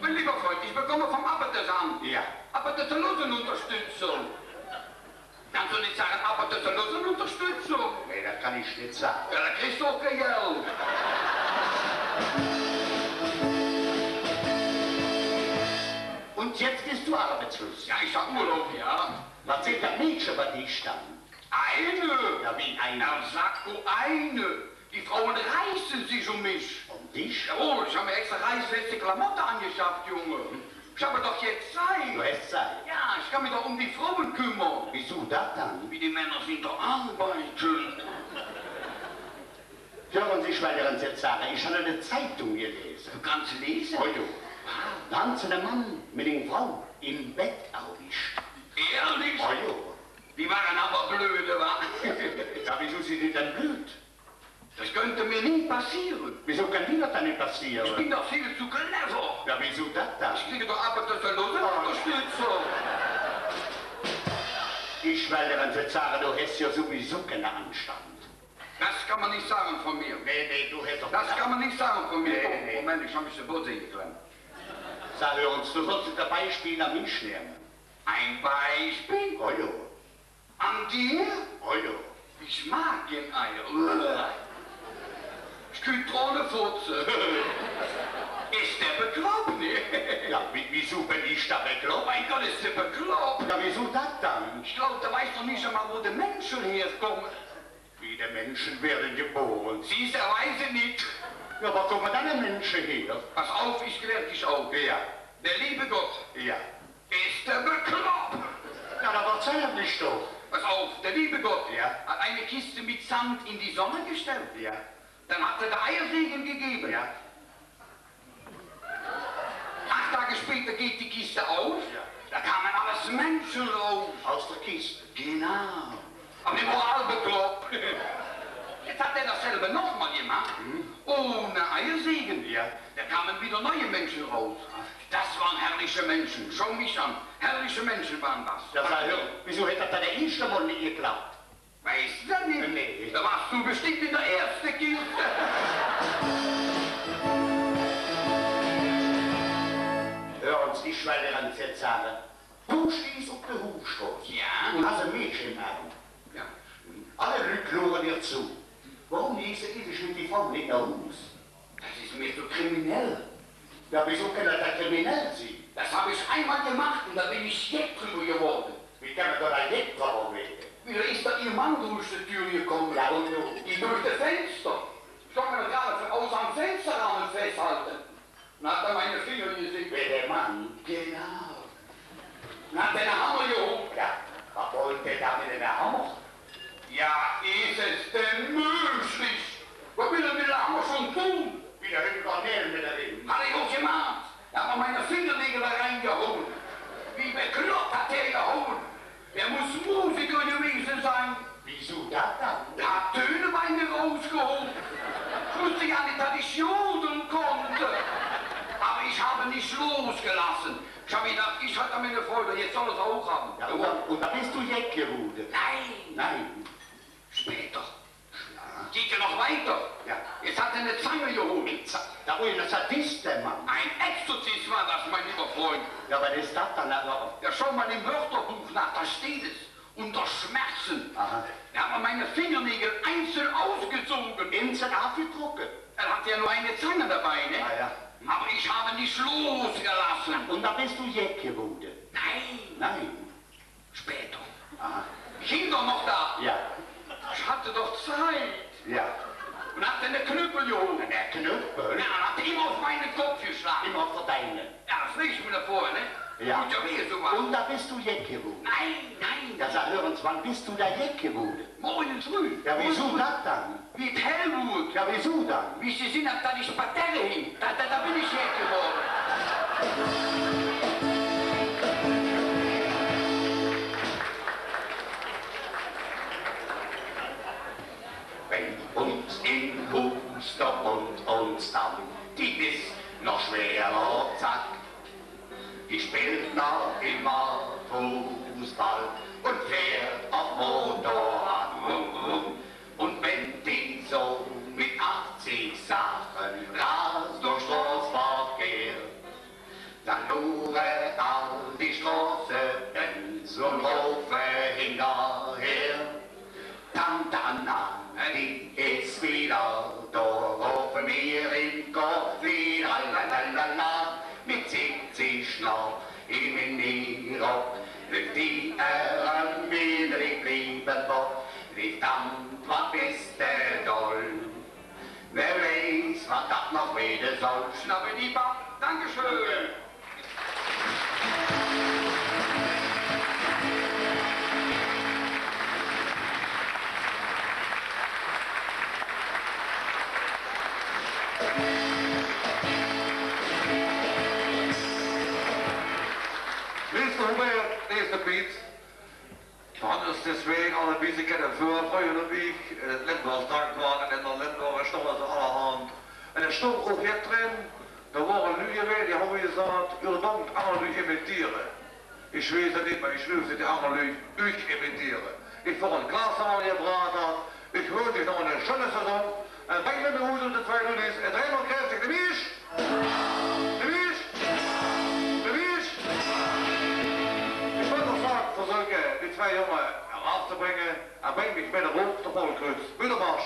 Mein lieber Freund, ich bekomme vom Arbeiteramt. Ja. Arbeiterlosenunterstützung. Kannst du nicht sagen Arbeiterlosenunterstützung? Nee, das kann ich nicht sagen. Ja, da kriegst du auch kein Geld. Und jetzt bist du arbeitslos? Ja, ich hab Urlaub, ja. Was sind da Mädchen bei dir dann? Eine? Ja, wie eine? Na, sag du eine. Die Frauen reißen sich um mich. Um dich? Oh, ich habe mir extra reißfeste Klamotten angeschafft, Junge. Ich habe doch jetzt Zeit. Du hast Zeit? Ja, ich kann mich doch um die Frauen kümmern. Wieso das dann? Wie die Männer sind doch arbeiten. Hören Sie, Schweinerin, jetzt sagen, ich habe eine Zeitung gelesen. Du kannst lesen? Oh, du. Da haben sie den Mann mit den Frau im Bett erwischt. Ehrlich? Oh, jo. Die waren aber blöde, wa? Ja, wieso sind die denn blöd? Das könnte mir nie passieren. Wieso kann dir das dann nicht passieren? Ich bin doch viel zu clever. Ja, wieso das dann? Ich kriege doch Arbeiterlosenunterstützung. Ich will dir sagen, du hast ja sowieso keinen Anstand. Das kann man nicht sagen von mir. Nee, du hast doch... Das kann man nicht sagen von mir. Nee. Moment, ich habe mich zu Boden geklemmt. Sag uns, du sollst ein Beispiel an mich nehmen. Ein Beispiel? Oh ja. An dir? Oh ja. Ich mag ihn, Eier. Kütrone-Furze. Ist der bekloppt, ne? Ja, wieso bin ich da bekloppt? Mein Gott, ist der bekloppt. Ja, wieso das dann? Ich glaube, der weiß doch nicht einmal, wo die Menschen herkommen. Wie die Menschen werden geboren. Siehst du, er weiß es nicht. Ja, wo kommen dann die Menschen her? Pass auf, ich klär dich auf. Ja. Der liebe Gott Ja. ist der bekloppt. Ja, aber erzähl mich doch. Pass auf, der liebe Gott Ja. hat eine Kiste mit Sand in die Sonne gestellt. Ja. Dann hat er der Eiersegen gegeben. Ja. 8 Tage später geht die Kiste auf. Ja. Da kamen alles Menschen raus. Aus der Kiste. Genau. Aber die Moral bekloppt. Jetzt hat er dasselbe nochmal gemacht. Ohne Eiersegen. Ja. Da kamen wieder neue Menschen raus. Das waren herrliche Menschen. Schau mich an. Herrliche Menschen waren das. Ja, sag, hör, wieso hätte das der erste Mal nicht geklappt? Weißt du das nicht? Nee. Da warst du bestimmt in der ersten Kiste. Hör uns, ich will dir eins jetzt sagen. Du stehst auf der Hufstraße. Ja. Und hast ein Mädchen im Arm. Ja. Alle Leute hören dir zu. Warum gehst du nicht mit die Frau nicht nach Hause? Das ist mir so kriminell. Ja, wieso kann das kriminell sein? Das habe ich einmal gemacht und da bin ich Jeck drüber geworden. Wie kann man da ein Deck drauf werden? Wieder ist da ihr Mann durch die Tür gekommen. Ja, und du? Die durch das Fenster. Ich konnte mir gerade von außen am Fensterrahmen festhalten. Dann hat er meine Finger gesehen. Wer der Mann? Genau. Dann hat er eine Hammer gehoben. Ja, was wollte der da mit dem Hammer? Ja, ist es denn möglich? Was will er mit der Hammer schon tun? Wieder über Nähen mit der Ring. Hat er auch gemacht. Er hat mir meine Fingernägel da reingehauen. Wie bekloppt hat er gehauen. Der muss Musiker gewesen sein. Wieso das dann? Der hat Töne bei mir rausgeholt. Ich wusste ja nicht, dass ich jodeln konnte. Aber ich habe nicht losgelassen. Ich habe gedacht, ich hatte meine Freude, jetzt soll es auch haben. Ja, und da bist du Jeck geworden. Nein, Nein. später. Geht ja noch weiter. Ja. Jetzt hat er eine Zange geholt. Da wo ist Sadist, der Mann. Ein Exorzist war das, mein lieber Freund. Ja, aber das ist das dann aber. Ja, schau mal im Wörterbuch nach, da steht es. Unter Schmerzen. Aha. Da hat man meine Fingernägel einzeln ausgezogen. Einzeln abgedruckt. Er hat ja nur eine Zange dabei, ne? Ah, ja. Aber ich habe nicht losgelassen. Und da bist du Jeck geworden. Nein, Nein. später. Aha. Ich hing doch noch da. Ja. Ich hatte doch Zeit. Ja. Und hat eine Knüppel geholt. Der Knüppel. Ja, und hat immer auf meinen Kopf geschlagen. Immer auf der Deine. Ja, das lege ich mir davor, ne? Ja. Tut ja weh, sowas. Und da bist du Jeck geworden. Nein, nein. Ja, sag, hör uns, wann bist du da Jeck geworden? Morgen früh. Ja, wieso Morgen früh. das dann? Wie es hell wurde. Ja, wieso dann? Wie ich gesehen habe, dass ich Parterre hing. Da bin ich Jeck geworden. Wenn uns in Huster und uns dann die ist noch schwerer Zack. Die spielt noch immer Fußball und fährt auf Motorrad. Und wenn die so mit 80 Sachen rast durch Straßenverkehr, dann luren all die Straßenbands und rufen hinterher. Tantana, die ist wieder da, rufen wir im Kopf wieder, lalalala, mit 70 noch im Minirock, durch die Herren wieder blieben wo, verdammt, was bist du doll. Wer weiß, was das noch wieder soll. Schnappe die Bab. Dankeschön. Mr. Hubert, eerste Piet. Anders deswegen alle beetje kennen voor vorige week. Het Lindwald dank waren en dan Lindwald stonden ze allerhand. En er stond ook hier drin, er waren nu weer, die hebben gezegd, u dankt alle imiteren. Ik weet het niet, maar ik geloof dat die alle u imiteren. Ik vond een Klaas al gebracht had. Ik hoorde nog een schöne seizoen. En ben met mijn hoed op de tweede is. En dreimal krijgt zich de Wies. De Wies. De Wies. Ik ben nog vaak verzoeken die twee jongen af te brengen. En breng mich met de rond de volkruis. Bitte mars.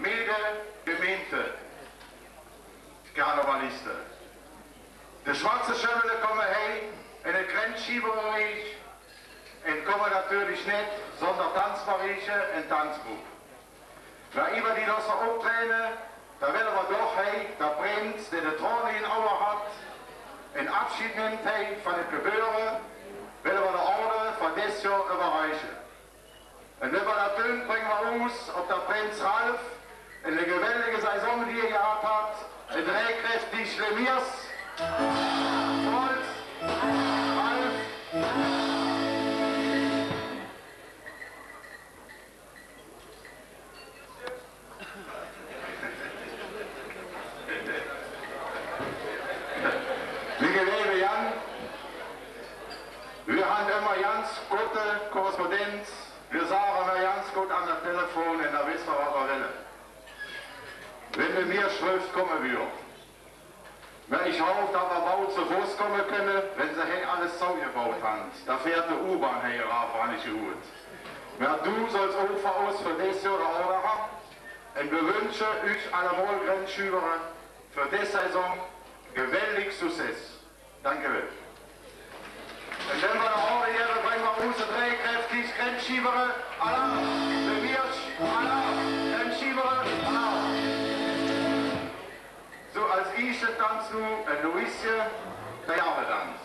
milde Gemeente, Karnevalisten. De zwarte schubben komen heen in het grensschieberreis en komen natuurlijk niet zonder dansparige en dansgroep. Maar iemand die dat zo optreden, daar willen we toch heen, dat prins die de troon in oude had en afscheid neemt hij van het gebeuren, willen we de orde van dit jaar overreizen. En wenn wir das tun, bringen wir uns auf der Prinz Ralf in der gewaltige Saison, die gehabt hat, in Drehkräft die Schlemiers, Volz, Ralf. Liebe Jan, wir haben immer ganz gute Korrespondenz. Wir sagen wir ganz gut an das Telefon und da wissen wir, was wir wollen. Wenn wir mir Schrift kommen würden. Wenn ich hoffe, dass wir bald zu Fuß kommen können, wenn sie hier alles so gebaut haben. Da fährt die U-Bahn hier rauf, war nicht gut. Aber du sollst Ufer aus für das Jahr oder haben. Und wir wünschen euch allemal Grenzschüler für diese Saison gewaltig Success. Danke. Und wenn wir nach Hause gehen, bringen wir unsere Drehkräfte, die Grenzschiebere, Allah, der Wirsch, Allah, Grenzschiebere, Allah. So, als erste tanzt du ein Luisje, der Jahretanz.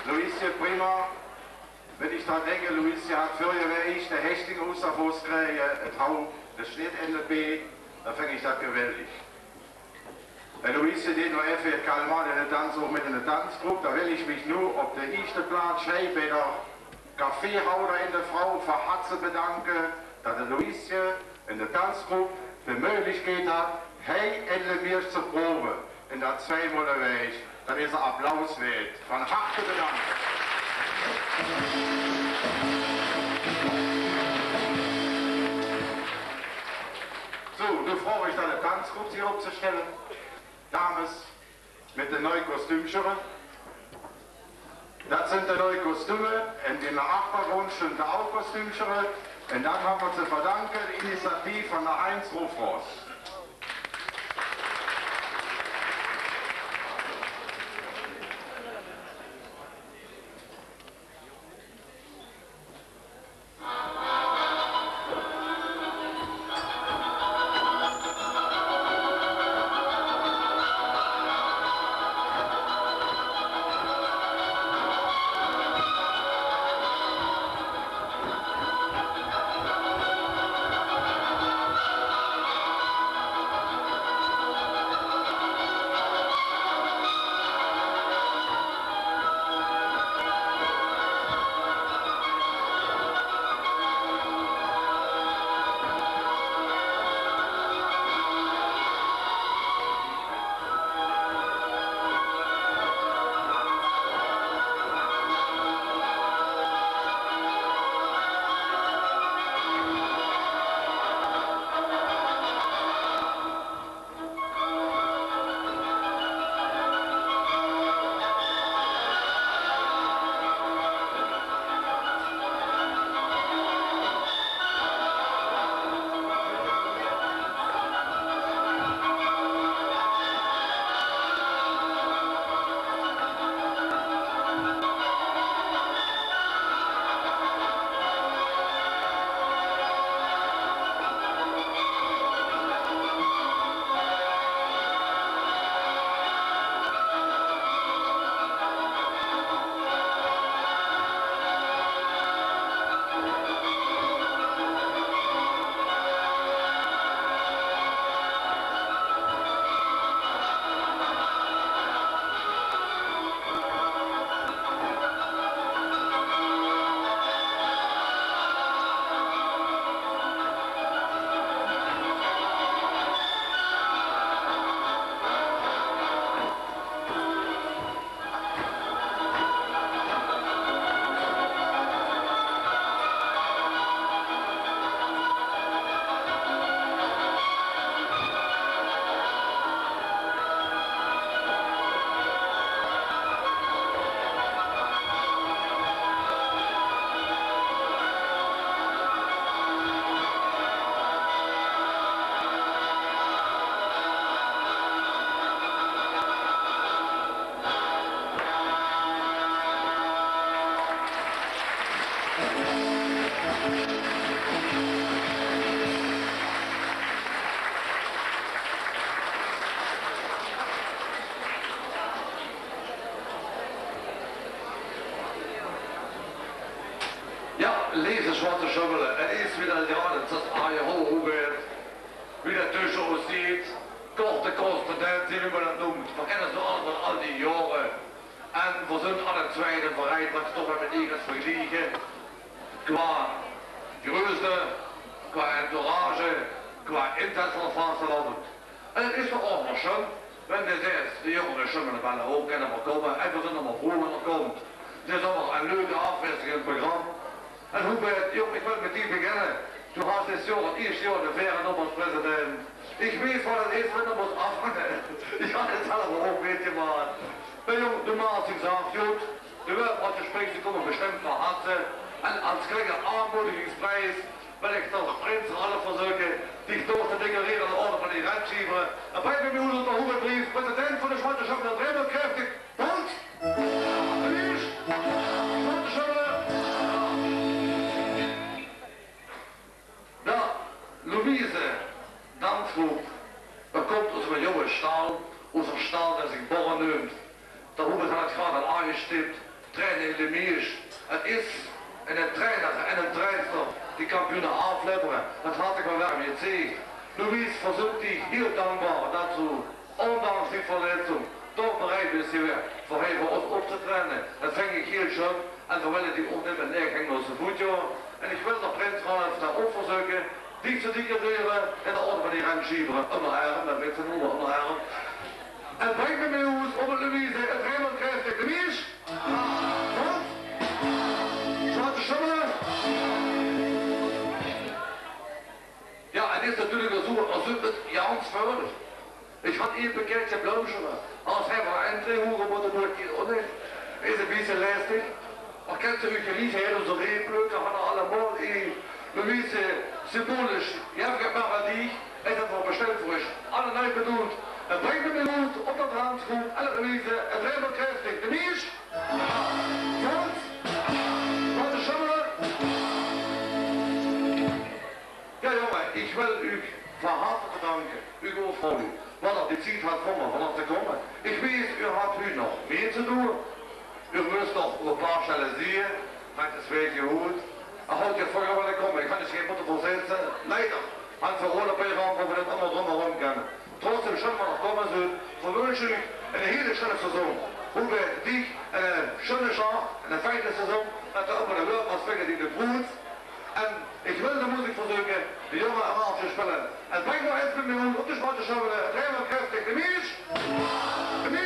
Luisje, prima. Wenn ich daran denke, Luisje hat vorher ich der Hechting aus der Fuß kriegen, das Haupt, das Schnittende B, dann fände ich das gewaltig. Der Luisje, den noch einfach Kalmar in der Tanz auch mit in der Tanzgruppe, da will ich mich nur auf der ersten Platz schön bei der Kaffeehauder in der Frau verhatze bedanken, dass der Luisje in der Tanzgruppe die Möglichkeit hat, hey, endlich mir zu proben. In der zweimal Weg, dann ist er Applaus wert. Von harte Bedanken. So, nu freue ich dann eine Tanzgruppe hier aufzustellen. Dames mit den neuen Kostümscheren. Das sind die neuen Kostüme. Und in der Achtergrund sind auch Kostümscheren. En dat hebben we te verdanken, de initiatief van de Heinz Rufros. Lezers wat te schubbelen. Het is weer een jaar dat het aan je hoog werd. Wie dat tussen ons ziet. Korte correspondentie, wie men dat noemt. We kennen ze allemaal al die jaren. En we zijn alle tweede bereid wat toch met ergens vergelijken. Qua größte, qua entourage, qua inzet van vasteland. En het is toch ook nog zo. Wenn je zegt, de jongeren schummen bij de hoog kennen we komen. En we zijn allemaal vroeger nog komt. Dit is allemaal een leuke afwisseling in het programma. En hoe ben je, jong, ik wil met die beginnen. Toen had dit jaar, het eerste jaar de verre op als president. Ik weet wat het is, wat het afhangen. Ik had het zelf ook, weet je maar. Maar jong, de maat is goed. De wel wat je spreekt, die komen bestemd van harten. En als kleine aanmoedigingsprijs wil ik toch prins alle verzoeken die toch te declareren de orde van die Randschiever. En breng me nu onder de hoevenbrief, president van de Zwarte School, dat helemaal kräftig. Punt! Lies! Zwarte School! Nou, Louise, dansgroep, dat komt uit een jonge stal, onze stal dat zich Borren noemt. Daar hoeven ze het graag aan aangestipt, trainen in de Mies. Het is een trainer en een trainster die kampioenen afleveren. Dat had ik wel warm je zien. Louise verzoekt die heel dankbaar dat ze, ondanks die verletzing, toch bereid is weer voor even ons op te trainen. Dat vind ik heel schön en we willen die ook niet met neergang naar zijn voetje. En ik wil de prins Ralf daar ook verzoeken, die te declareren in de orde van die Randschiever. Onder Herren, dat weet ze nog onder Herren. En breng me mee hoe op het Louise, het helemaal krijgt de Mies. Wat? Zwarte Schummelen? Ja, het is natuurlijk zo, als het Jans verder. Ik had hier bekend te blozen. Als hij van een treehoeren moet, dan moet ik hier onder. Is een beetje lastig. Maar kent u geliefd, heel onze reeplukken hadden allemaal in bewijzen symbolisch, ja, die is het wel besteld voor is. Alle neu bedoeld. Het brengt me bedoeld op dat handschoen, alle bewijzen, het rebel kräftig. De Mies, Jans, wat de Schummel. Ja jongen, ik wil u van harte bedanken. U gaat voor u. Wat op dit ziet had komen, vanaf te komen. Ik weet, u had u nog meer te doen. U moest nog een paar stellen zien, met de zweet je hoed. En houdt je voor wat ik kom, ik kan dus geen botten voorzetten. Leider, hangt voor rode pijl voor we het allemaal drumherum kennen. Trotzdem schön mal noch kommen sind. Wir wünschen euch eine hele schöne Saison. Hoe wir dich eine schöne Schau, eine feine Saison, dass der immer der Wirt was fängt in der Brut. Und ich will die Musik versuchen, die Junge am Arsch zu spielen. Und bring noch 1 Million und ich wollte schon wieder Träger kräftig. Die Mies, schön.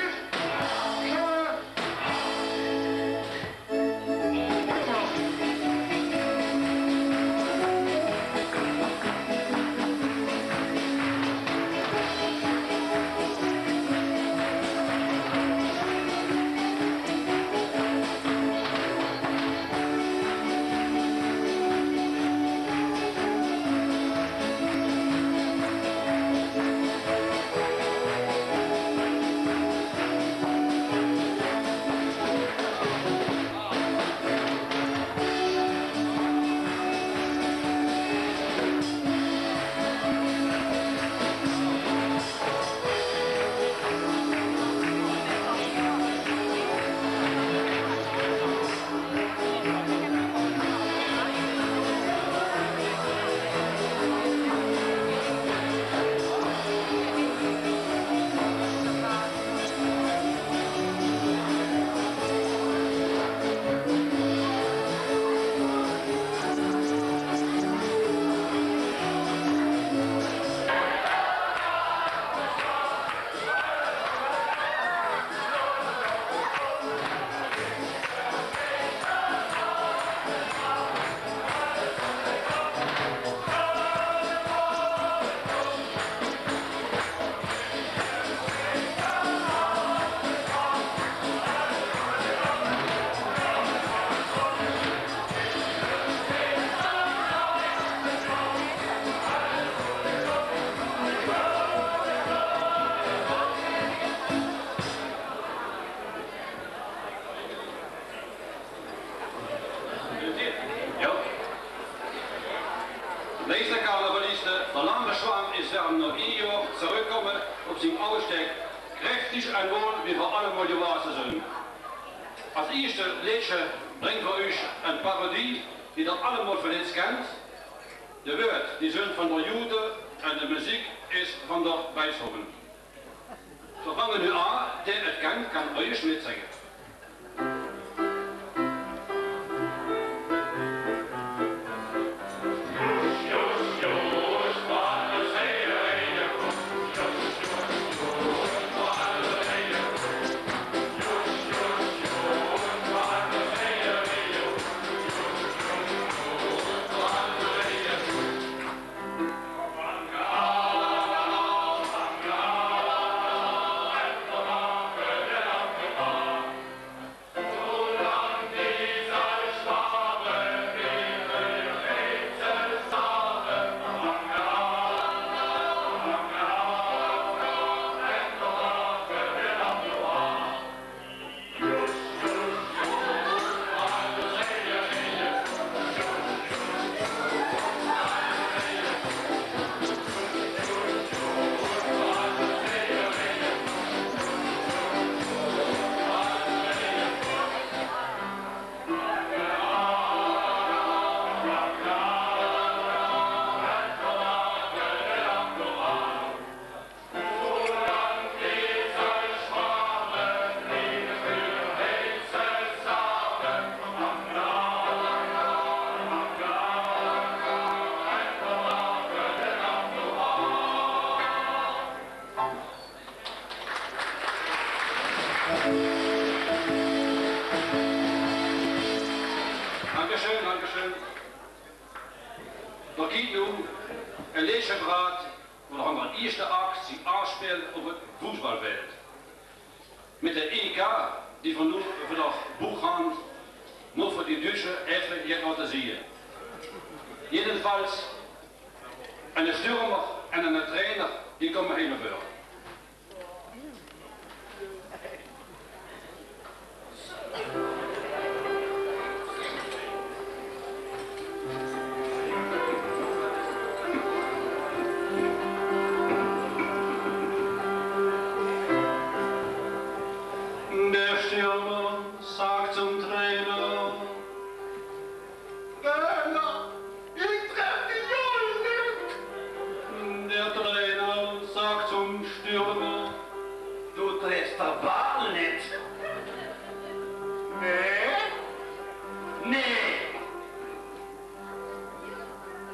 Deze Karnevalisten, der Landesschwarm ist während noch ein Jahr zurückgekommen auf sein Aussteck, kräftig und wohl wie wir alle mal gewesen sind. Als erste Liedchen bringen wir euch eine Parodie, die ihr alle mal von uns kennt. Die Wörter, die sind von der Jude und die Musik ist von der Weißhofen. So fangen wir an, der es kennt, kann euch mitsingen. Dankeschön. Da geht nun ein Lesergrad, wo noch einmal die erste Akt sich anspielt auf die Fußballwelt. Mit der EK, die von nun für das Buch haben, nur für die Deutschen even hier laten zien. Jedenfalls, eine Stürmer en een trainer, die komen heen en voor. Der Stürmer sagt zum Trainer: Trainer, ich treff die Jungen nicht. Der Trainer sagt zum Stürmer: Du treffst der Ball nicht. Nee? Nee.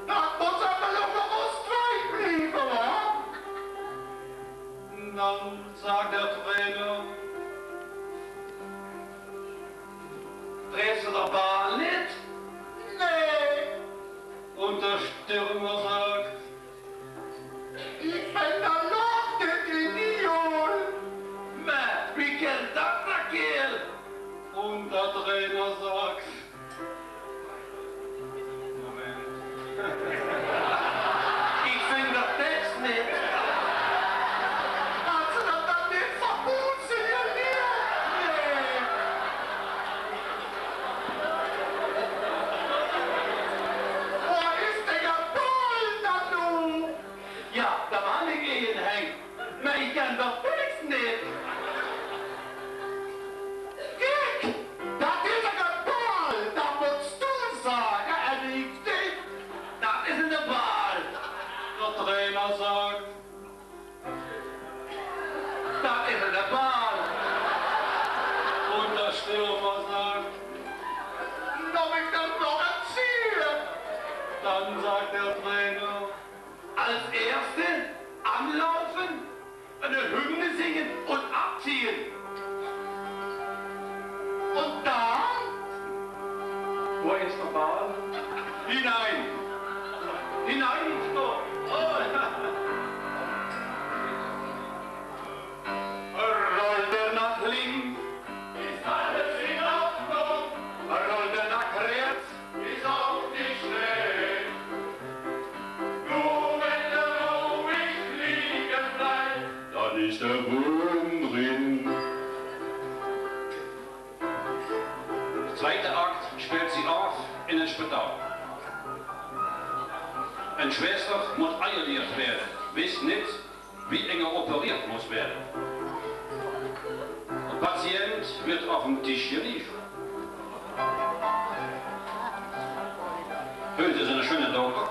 Das muss aber noch was bleiben, oder? Dann sagt der Trainer: Treffst du der Ball nicht? Nee. Und der Stürmer sagt: Ich bin der Lochte Geniol. Wie kennt das der Kerl? Und der Trainer sagt: Moment. Ich finde den Text nicht. Hat sie das dann nicht verbunden, ihr Lieben? Nee. Wo ist der Ball da nun? Ja, da war nicht gehen hängen. Aber ich kann doch Text nicht. Kick, das ist ein Ball. Da musst du sagen, liegt nicht. Das ist ein Ball. Der Trainer sagt: Das ist ein Ball. Und der Stürmer sagt: Noch ich das noch erzählen? Dann sagt der Trainer: Als Erste anlaufen, eine Hymne singen und abziehen. Und dann? Wo ist der Ball? Hinein! Hinein ins Tor! Rollt er nach links, ist alles in Ordnung. Rollt er nach rechts, ist auch nicht schlecht. Nur wenn er ruhig liegen bleibt, dann ist der Wurm drin. Der zweite Akt spielt sich auf in ein Spital. Eine Schwester muss eingeliefert werden, wisst nicht, wie enger operiert muss werden. Der Patient wird auf dem Tisch geliefert. Heute ist eine schöne Doktor.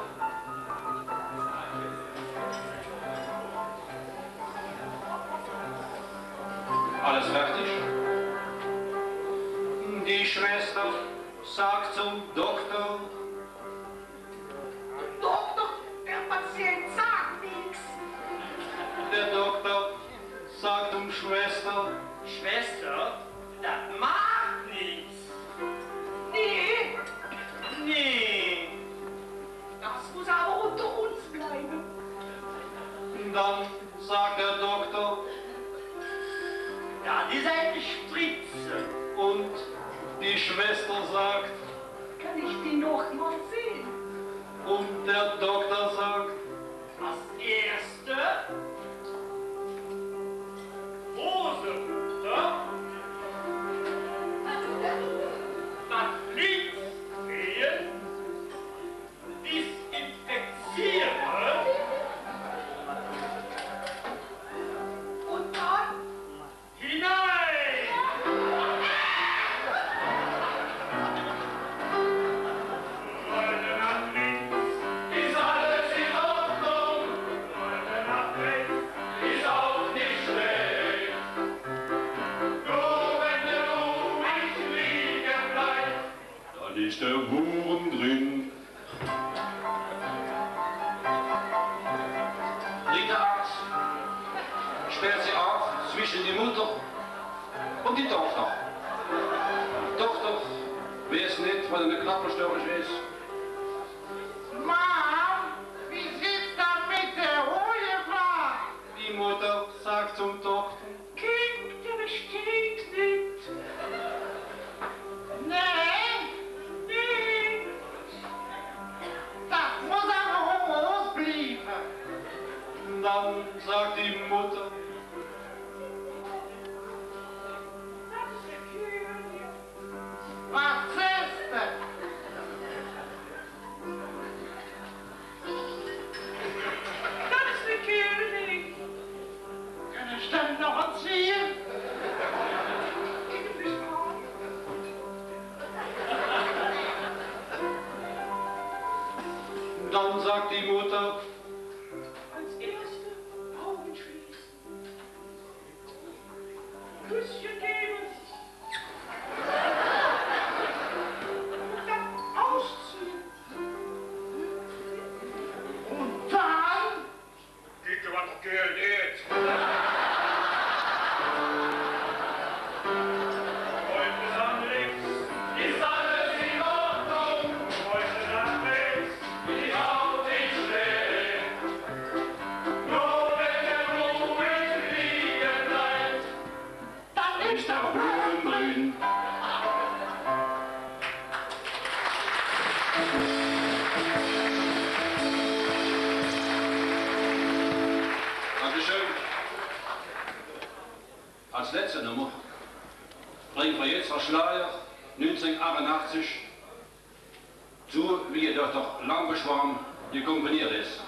Alles fertig? Die Schwester sagt zum Doktor: Doktor, der Patient sagt nichts. Der Doktor sagt zum Schwester: Schwester, das macht nichts. Nee. Nee. Das muss aber unter uns bleiben. Dann sagt der Doktor: Ja, die seid Spritze. Und die Schwester sagt: Kann ich die noch mal sehen? Und der Doktor sagt: Das Erste, Hose runter, nach links gehen, desinfizieren und dann hinein! Leute, nach links ist alles in Ordnung. Leute, nach rechts ist auch nicht schlecht. Nur wenn der ruhig liegen bleibt, dann ist der Wurm drin. Dritter Akt sperrt sie auf zwischen die Mutter und die Tochter. Die Tochter weiß nicht, was eine Knapperstörung ist. Mom, wie sieht's da mit der Ruhe war? Die Mutter sagt zum Doktor: Kind, der steht nicht. Nee, nee. Da dann sagt die Mutter, als erste Augen schließen, Küsschen geben und dann ausziehen. Und dann Geht du was doch gehört jetzt? heute Sonnenlicht ist alles in Ordnung. Heute Nacht die Haut ist schwer. Nur wenn der ruhig liegen bleibt, dann ist der Blumen grün. Dankeschön. Als letzte Nummer bringen wir jetzt das Schleier 1988 zu, wie ihr Dr. Lambeschwarm gekomponiert ist.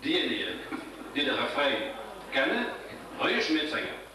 Diejenigen, die den Refrain kennen, ruhig mitsingen.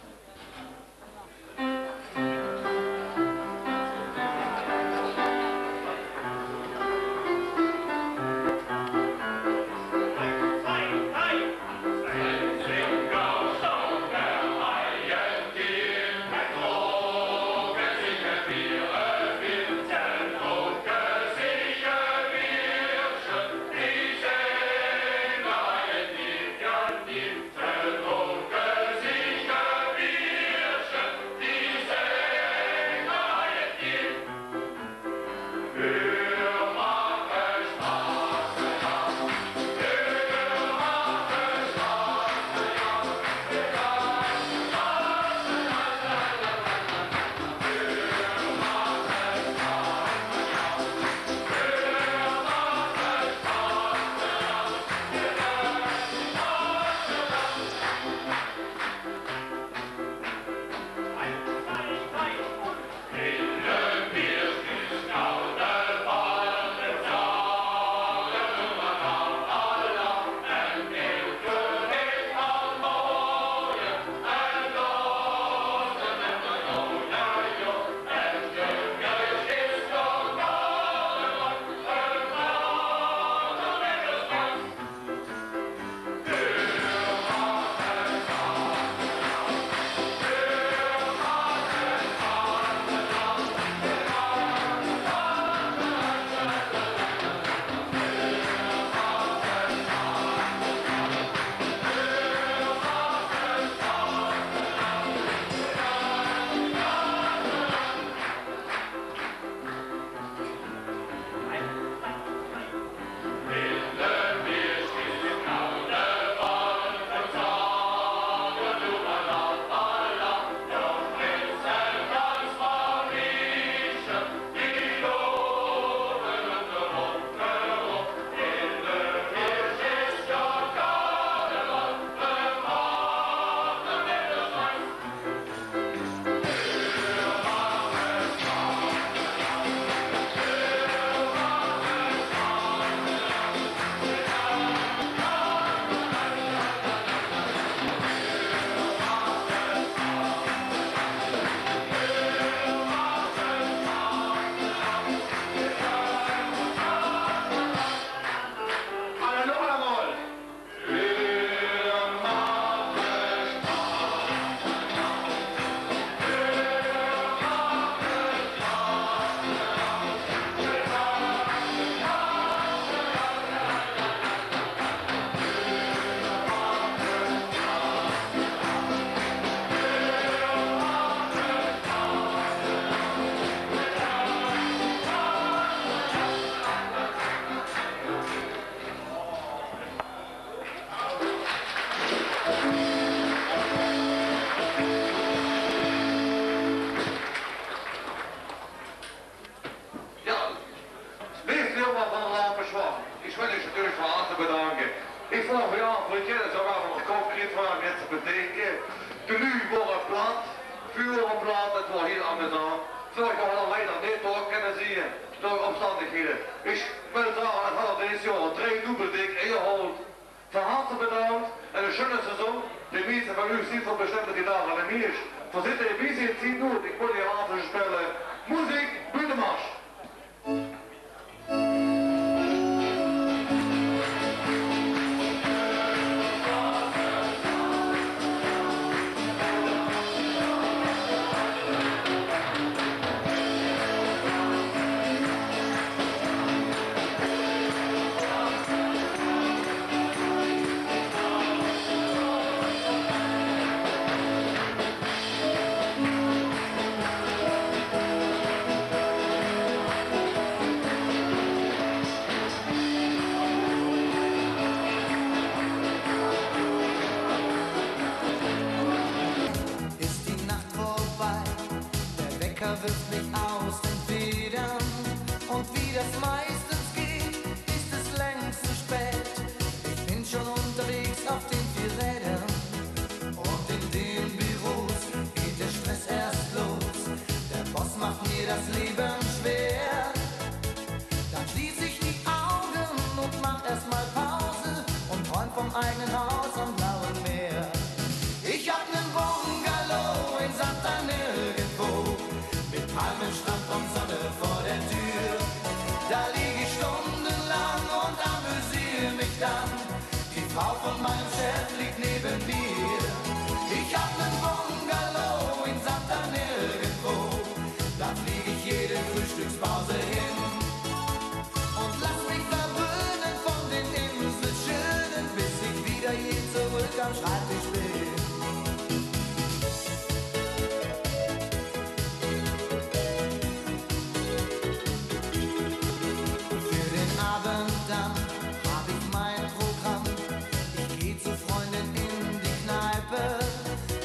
Muziek, Bühnemarsch! Wetter wirft mich aus den Federn und wie das meistens geht, ist es längst zu spät. Ich bin schon unterwegs auf den 4 Rädern und in den Büros geht der Stress erst los. Der Boss macht mir das Leben schwer. Dann schließe ich die Augen und mach erstmal Pause und träum vom eigenen Haus am blauen Meer. Ich hab nen Bungalow in Santa nirgendwo, mit Palmenstrand und Sonne vor der Tür. Da lieg ich stundenlang und amüsiere mich dann. Die Frau von meinem Chef liegt neben mir. Ich hab nen Bungalow in Santa nirgendwo, da flieg ich jede Frühstückspause hin. Und lass mich verwöhnen von den Inselschönen, bis ich wieder hier zurück am Schreibtisch bin. Dann hab ich mein Programm. Ich geh zu Freundin in die Kneipe,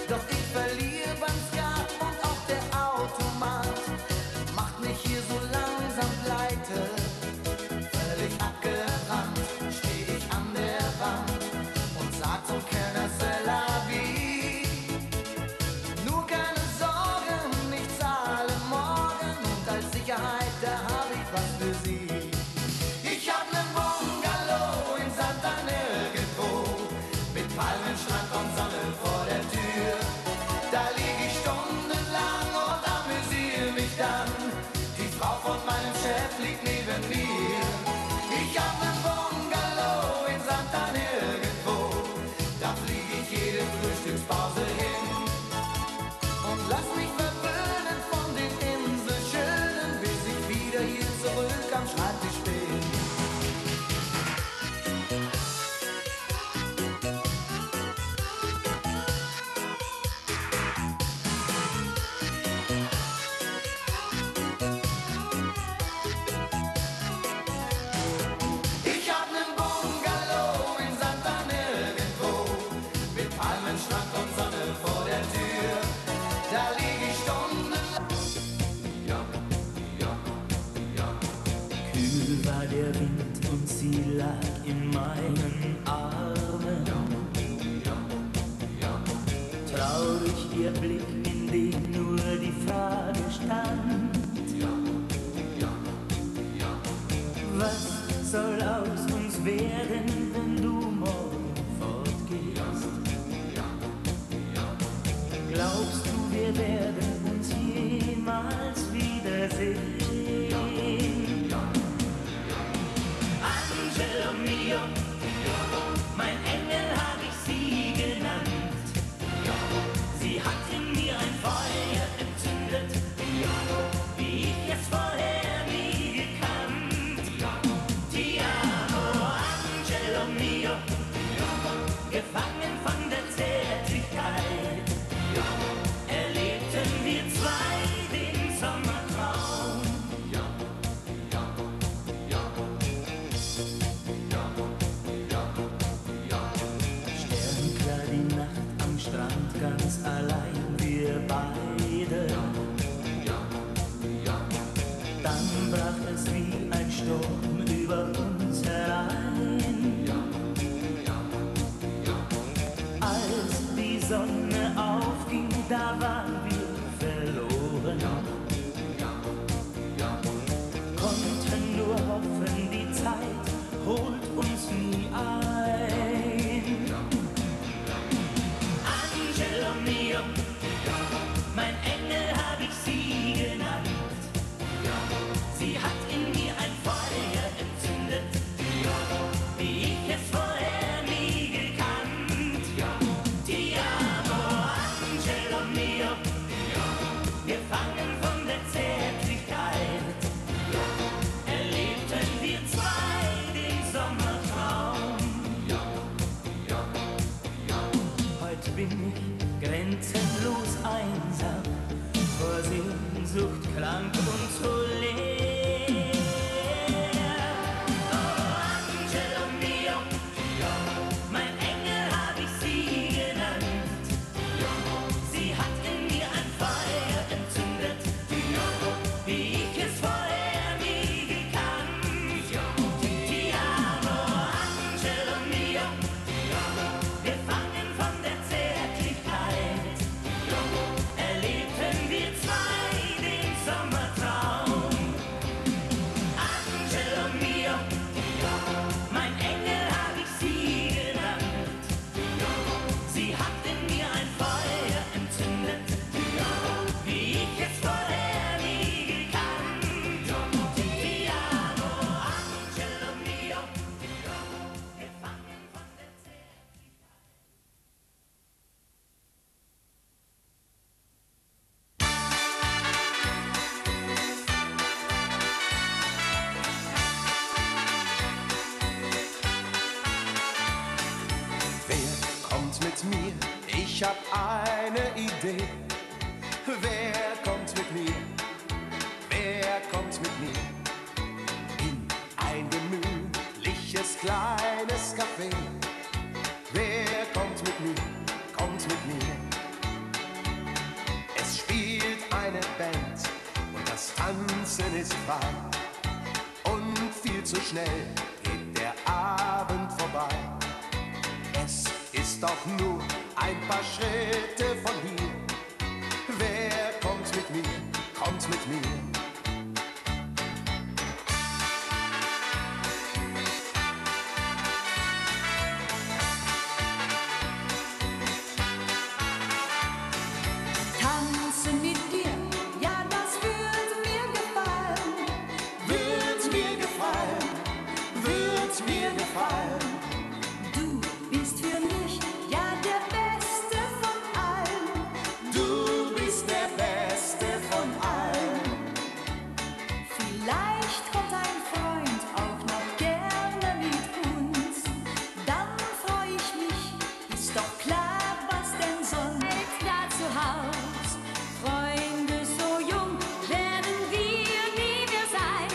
doch ich verliere beim Skat und auch der Automat macht mich hier so langsam pleite. Völlig abgerannt steh ich an der Wand und sag zum Kellner c'est la vie. Nur keine Sorgen, ich zahle morgen und als Sicherheit, da hab ich was für Sie. Ich hab nen Bungalow in Santa nirgendwo, mit Palmenstrand und Sonne vor der Tür. Da lieg ich stundenlang und amüsiere mich dann. Die Frau von meinem Chef liegt neben mir. Ich hab nen Bungalow in Santa nirgendwo, da flieg ich jede Frühstückspause hin. Und lass mich verwöhnen von den Inselschönen, bis ich wieder hier zurück am Schreibtisch bin. Ich hab nen Bungalow in Santa nirgendwo, mit Palmenstrand und Sonne vor der Tür. Da lieg ich stundenlang. Kühl war der Wind und sie lag in meinen Armen. Traurig ihr Blick, in dem nur die Frage stand: Was soll aus uns werden, wenn du morgen fortgehst? Glaubst du, wir werden uns jemals wiedersehen? Angelo mio, mein Engel hab ich sie genannt. Sie hat in mir ein Feuer entzündet, wie ich es vorher nie gekannt. Ti amo, Angelo mio, gefangen von der Zärtlichkeit, erlebten wir zwei den Sommertraum. Sternklar die Nacht am Strand, ganz allein wir beide. Dann brach es wie ein Sturm über uns herein. Als die Sonne aufging, da waren wir verloren. Konnten nur hoffen, die Zeit holt uns nie ein. Angelo mio, mein Engel hab ich sie genannt. Sie hat in mir ein Feuer entzündet, wie ich es vorher nie gekannt. Ti amo, Angelo mio, gefangen von der Zärtlichkeit, erlebten wir zwei den Sommertraum. Heute bin ich grenzenlos einsam, vor Sehnsucht krank und so leer. Oh, Angelo mio, mein Engel hab ich sie genannt. Sie hat in mir ein Feuer entzündet, Ich hab eine Idee. Wer kommt mit mir? Wer kommt mit mir? In ein gemütliches kleines Café. Wer kommt mit mir? Kommt mit mir. Es spielt eine Band und das Tanzen ist frei. Und viel zu schnell geht der Abend vorbei. Es ist doch nur ein paar Schritte von hier. Wer kommt mit mir? Kommt mit mir. Tanzen mit dir, ja, das wird mir gefallen. Wird mir gefallen, wird mir gefallen. Du bist für mich, ja, der Beste von allen. Du bist der Beste von allen. Vielleicht kommt ein Freund auch noch gerne mit uns. Dann freu ich mich, ist doch klar, was denn sonst da zu Haus. Freunde so jung werden wir nie mehr sein.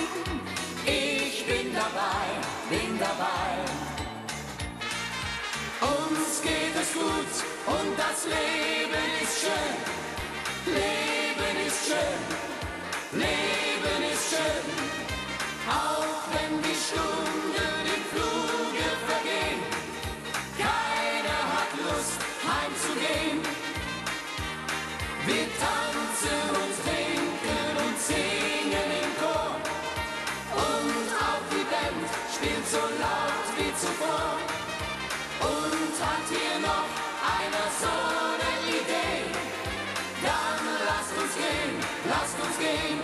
Ich bin dabei, bin dabei. Uns geht es gut und das Leben ist schön. Leben ist schön, Leben ist schön. Auch wenn die Stunden im Fluge vergehen. Keiner hat Lust heimzugehen. Wir tanzen und trinken und singen im Chor. Und auch die Band spielt so laut wie zuvor. Und hat hier noch einer so eine Idee? Dann lasst uns gehen, lasst uns gehen.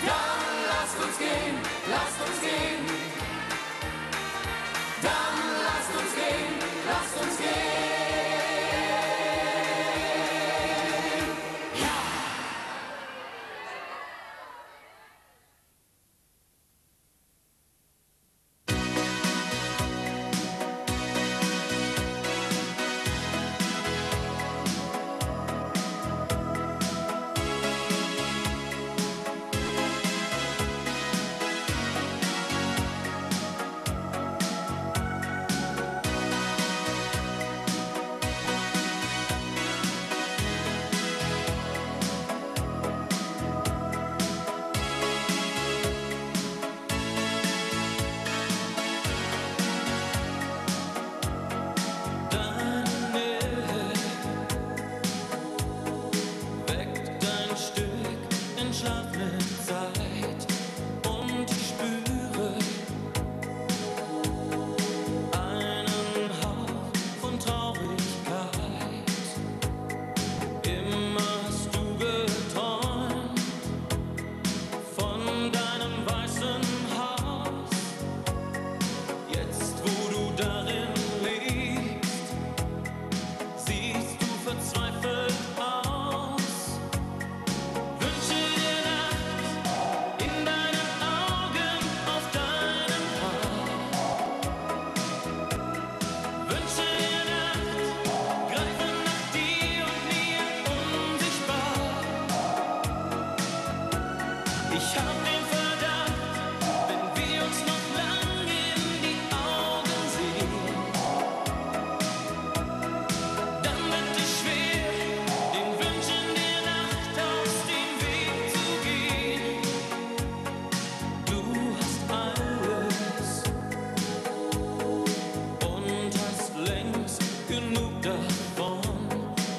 Dann lasst uns gehen, lasst uns gehen. Dann lasst uns gehen, lasst uns gehen.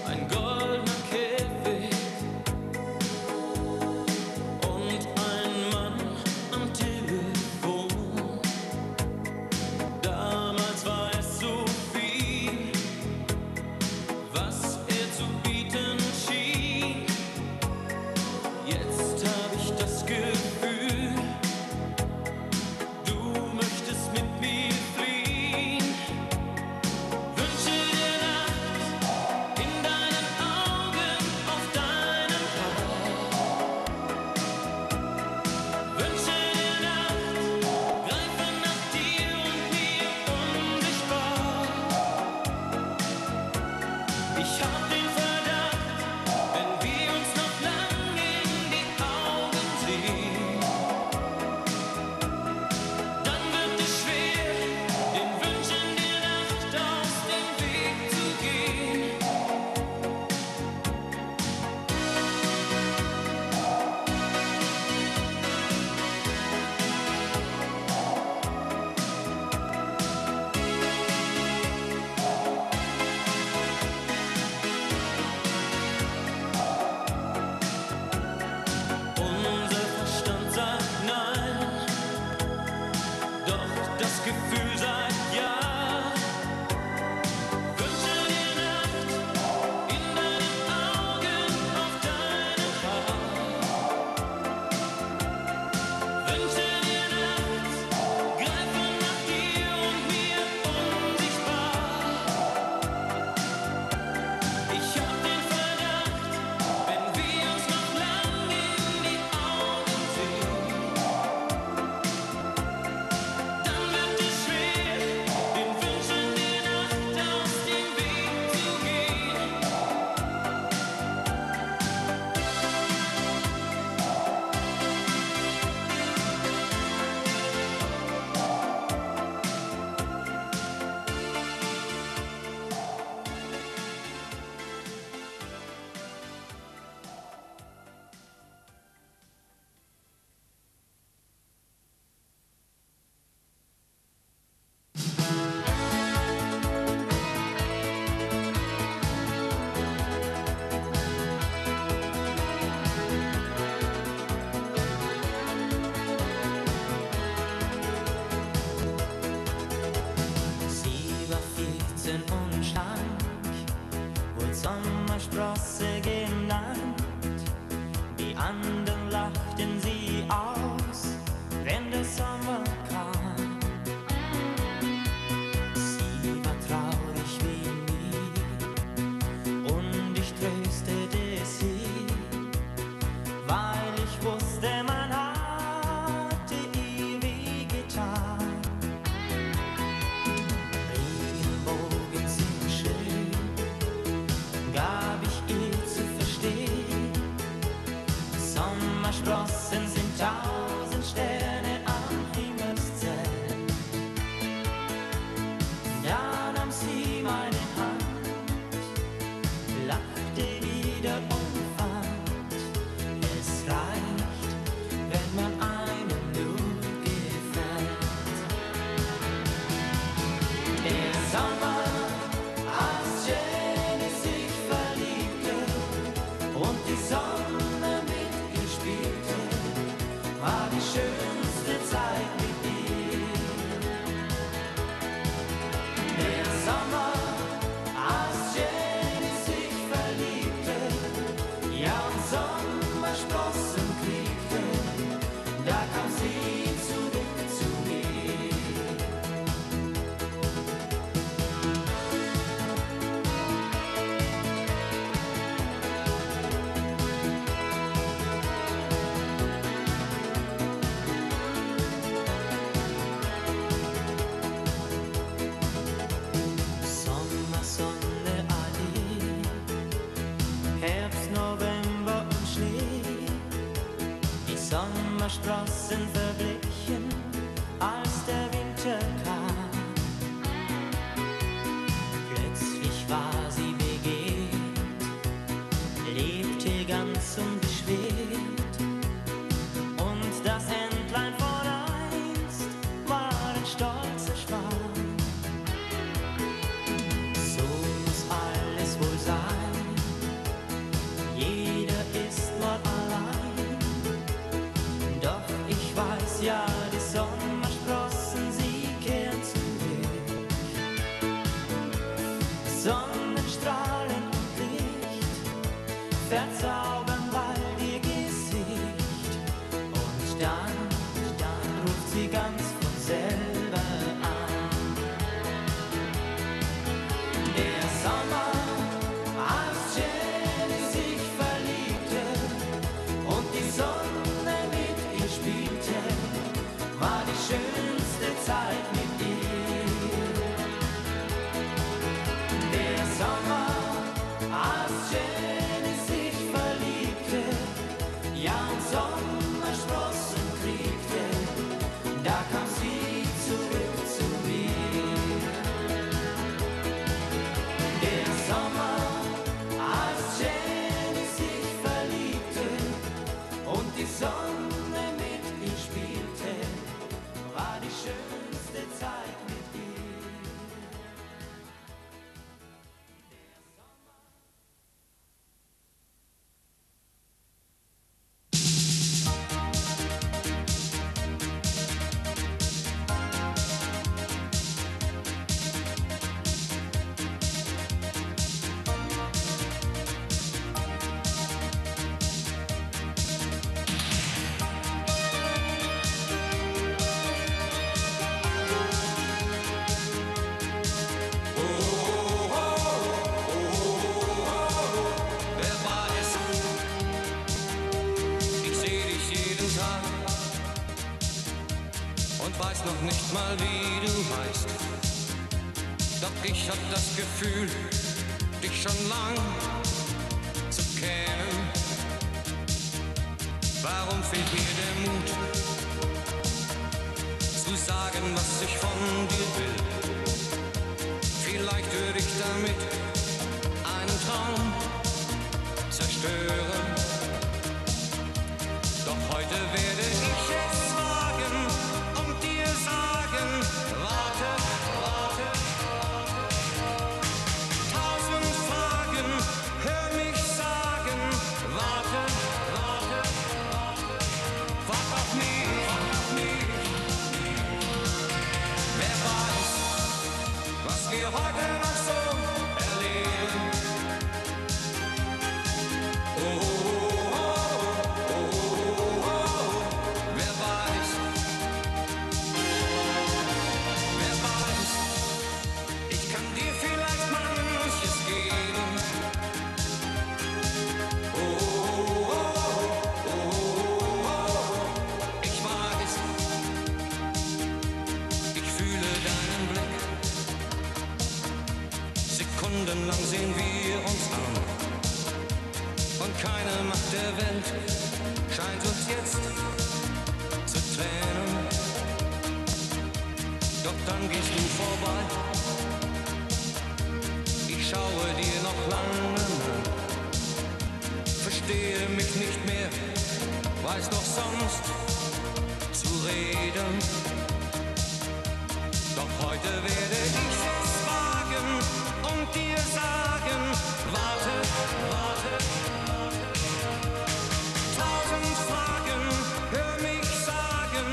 Ein goldener Käfig und ein Land. Die anderen lachten sie aus, wenn der Sommer kam. Sie war traurig wie nie und ich tröstete sie, weil ich wusste, man hatte ihr wehgetan. Regenbogen sind schön, gab ich ihr zu verstehen. Sommersprossen sind 1000 Sterne am Himmelszelt. Da nahm sie meine Hand, lachte wieder und fand, es reicht, wenn man einem nur gefällt. Der Sommer, als Jenny sich verliebte und die Sonne mit ihr spielte, war die schönste Zeit mit ihr. Der Sommer, als Jenny sich verliebte, ja und Sommersprossen kriegte, da kam sie zurück zu mir. Sommersonne, Ade, Herbst, November und Schnee. Die Sommersprossen verblichen, als der Winter kam. Plötzlich war sie begehrt, lebte ganz unbeschwert. Und das Entlein von einst war ein stolzer Schwan. So muss alles wohl sein, jeder ist mal allein. Doch ich weiß ja, die Sommersprossen, sie kehren zurück. Sonnenstrahlen und Licht verzaubern bald ihr Gesicht. Und dann ruft sie ganz von selber an. Der Sommer, als Jenny sich verliebte und die Sonne mit ihr spielte, war die schönste Zeit mit ihr. Der Sommer, als Jenny sich verliebte, ja und Sommersprossen kriegte, da kam sie zurück zu mir. Der Sommer, als Jenny sich verliebte und die Sonne mit ihr spielte, war die schönste Zeit mit ihr. Wer war es? Ich seh dich jeden Tag und weiß noch nicht mal, wie du heißt. Doch ich hab das Gefühl, dich schon lang zu kennen. Warum fehlt mir der Mut, zu sagen, was ich von dir will? Vielleicht würde ich damit einen Traum zerstören. Doch heute werde ich es wagen und dir sagen, warte, warte, warte. 1000 Fragen, hör mich sagen, warte, warte, warte. Wart auf mich, wart auf mich. Wer weiß, was wir heute noch so keine Macht der Welt scheint uns jetzt zu trennen. Doch dann gehst du vorbei, ich schaue dir noch lange nach, verstehe mich nicht mehr, weiß doch sonst zu reden. Doch heute werde ich es wagen und dir sagen, warte, warte. 1000 Fragen, hör mich sagen,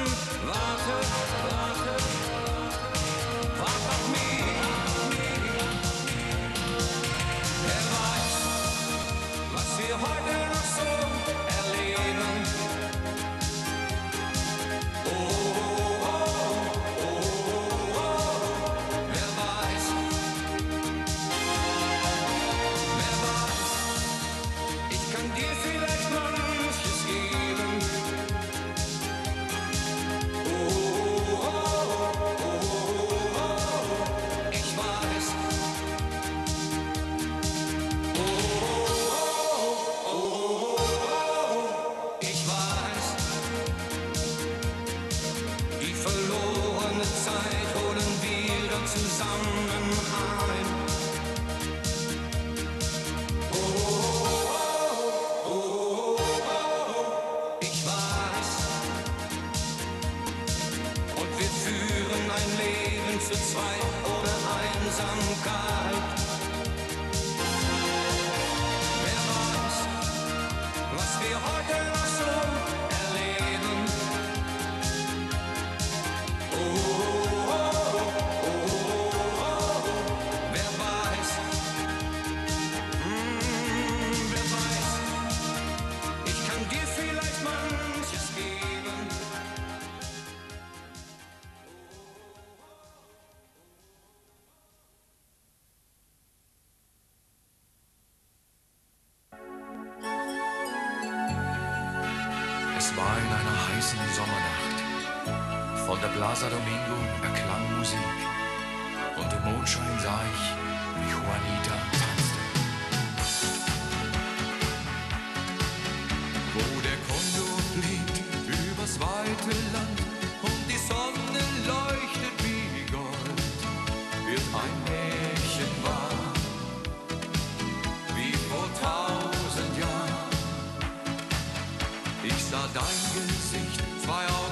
warte, warte. Wart auf mich. Wer weiß, was wir heute noch so erleben. Es war in einer heißen Sommernacht. Von der Plaza Domingo erklang Musik. Und im Mondschein sah ich, wie Juanita tanzte. Wo der Kondor fliegt übers weite Land und die Sonne leuchtet wie Gold, wird ein Märchen wahr, wie vor 1000 Jahren. Ich sah dein Gesicht, 2 Augen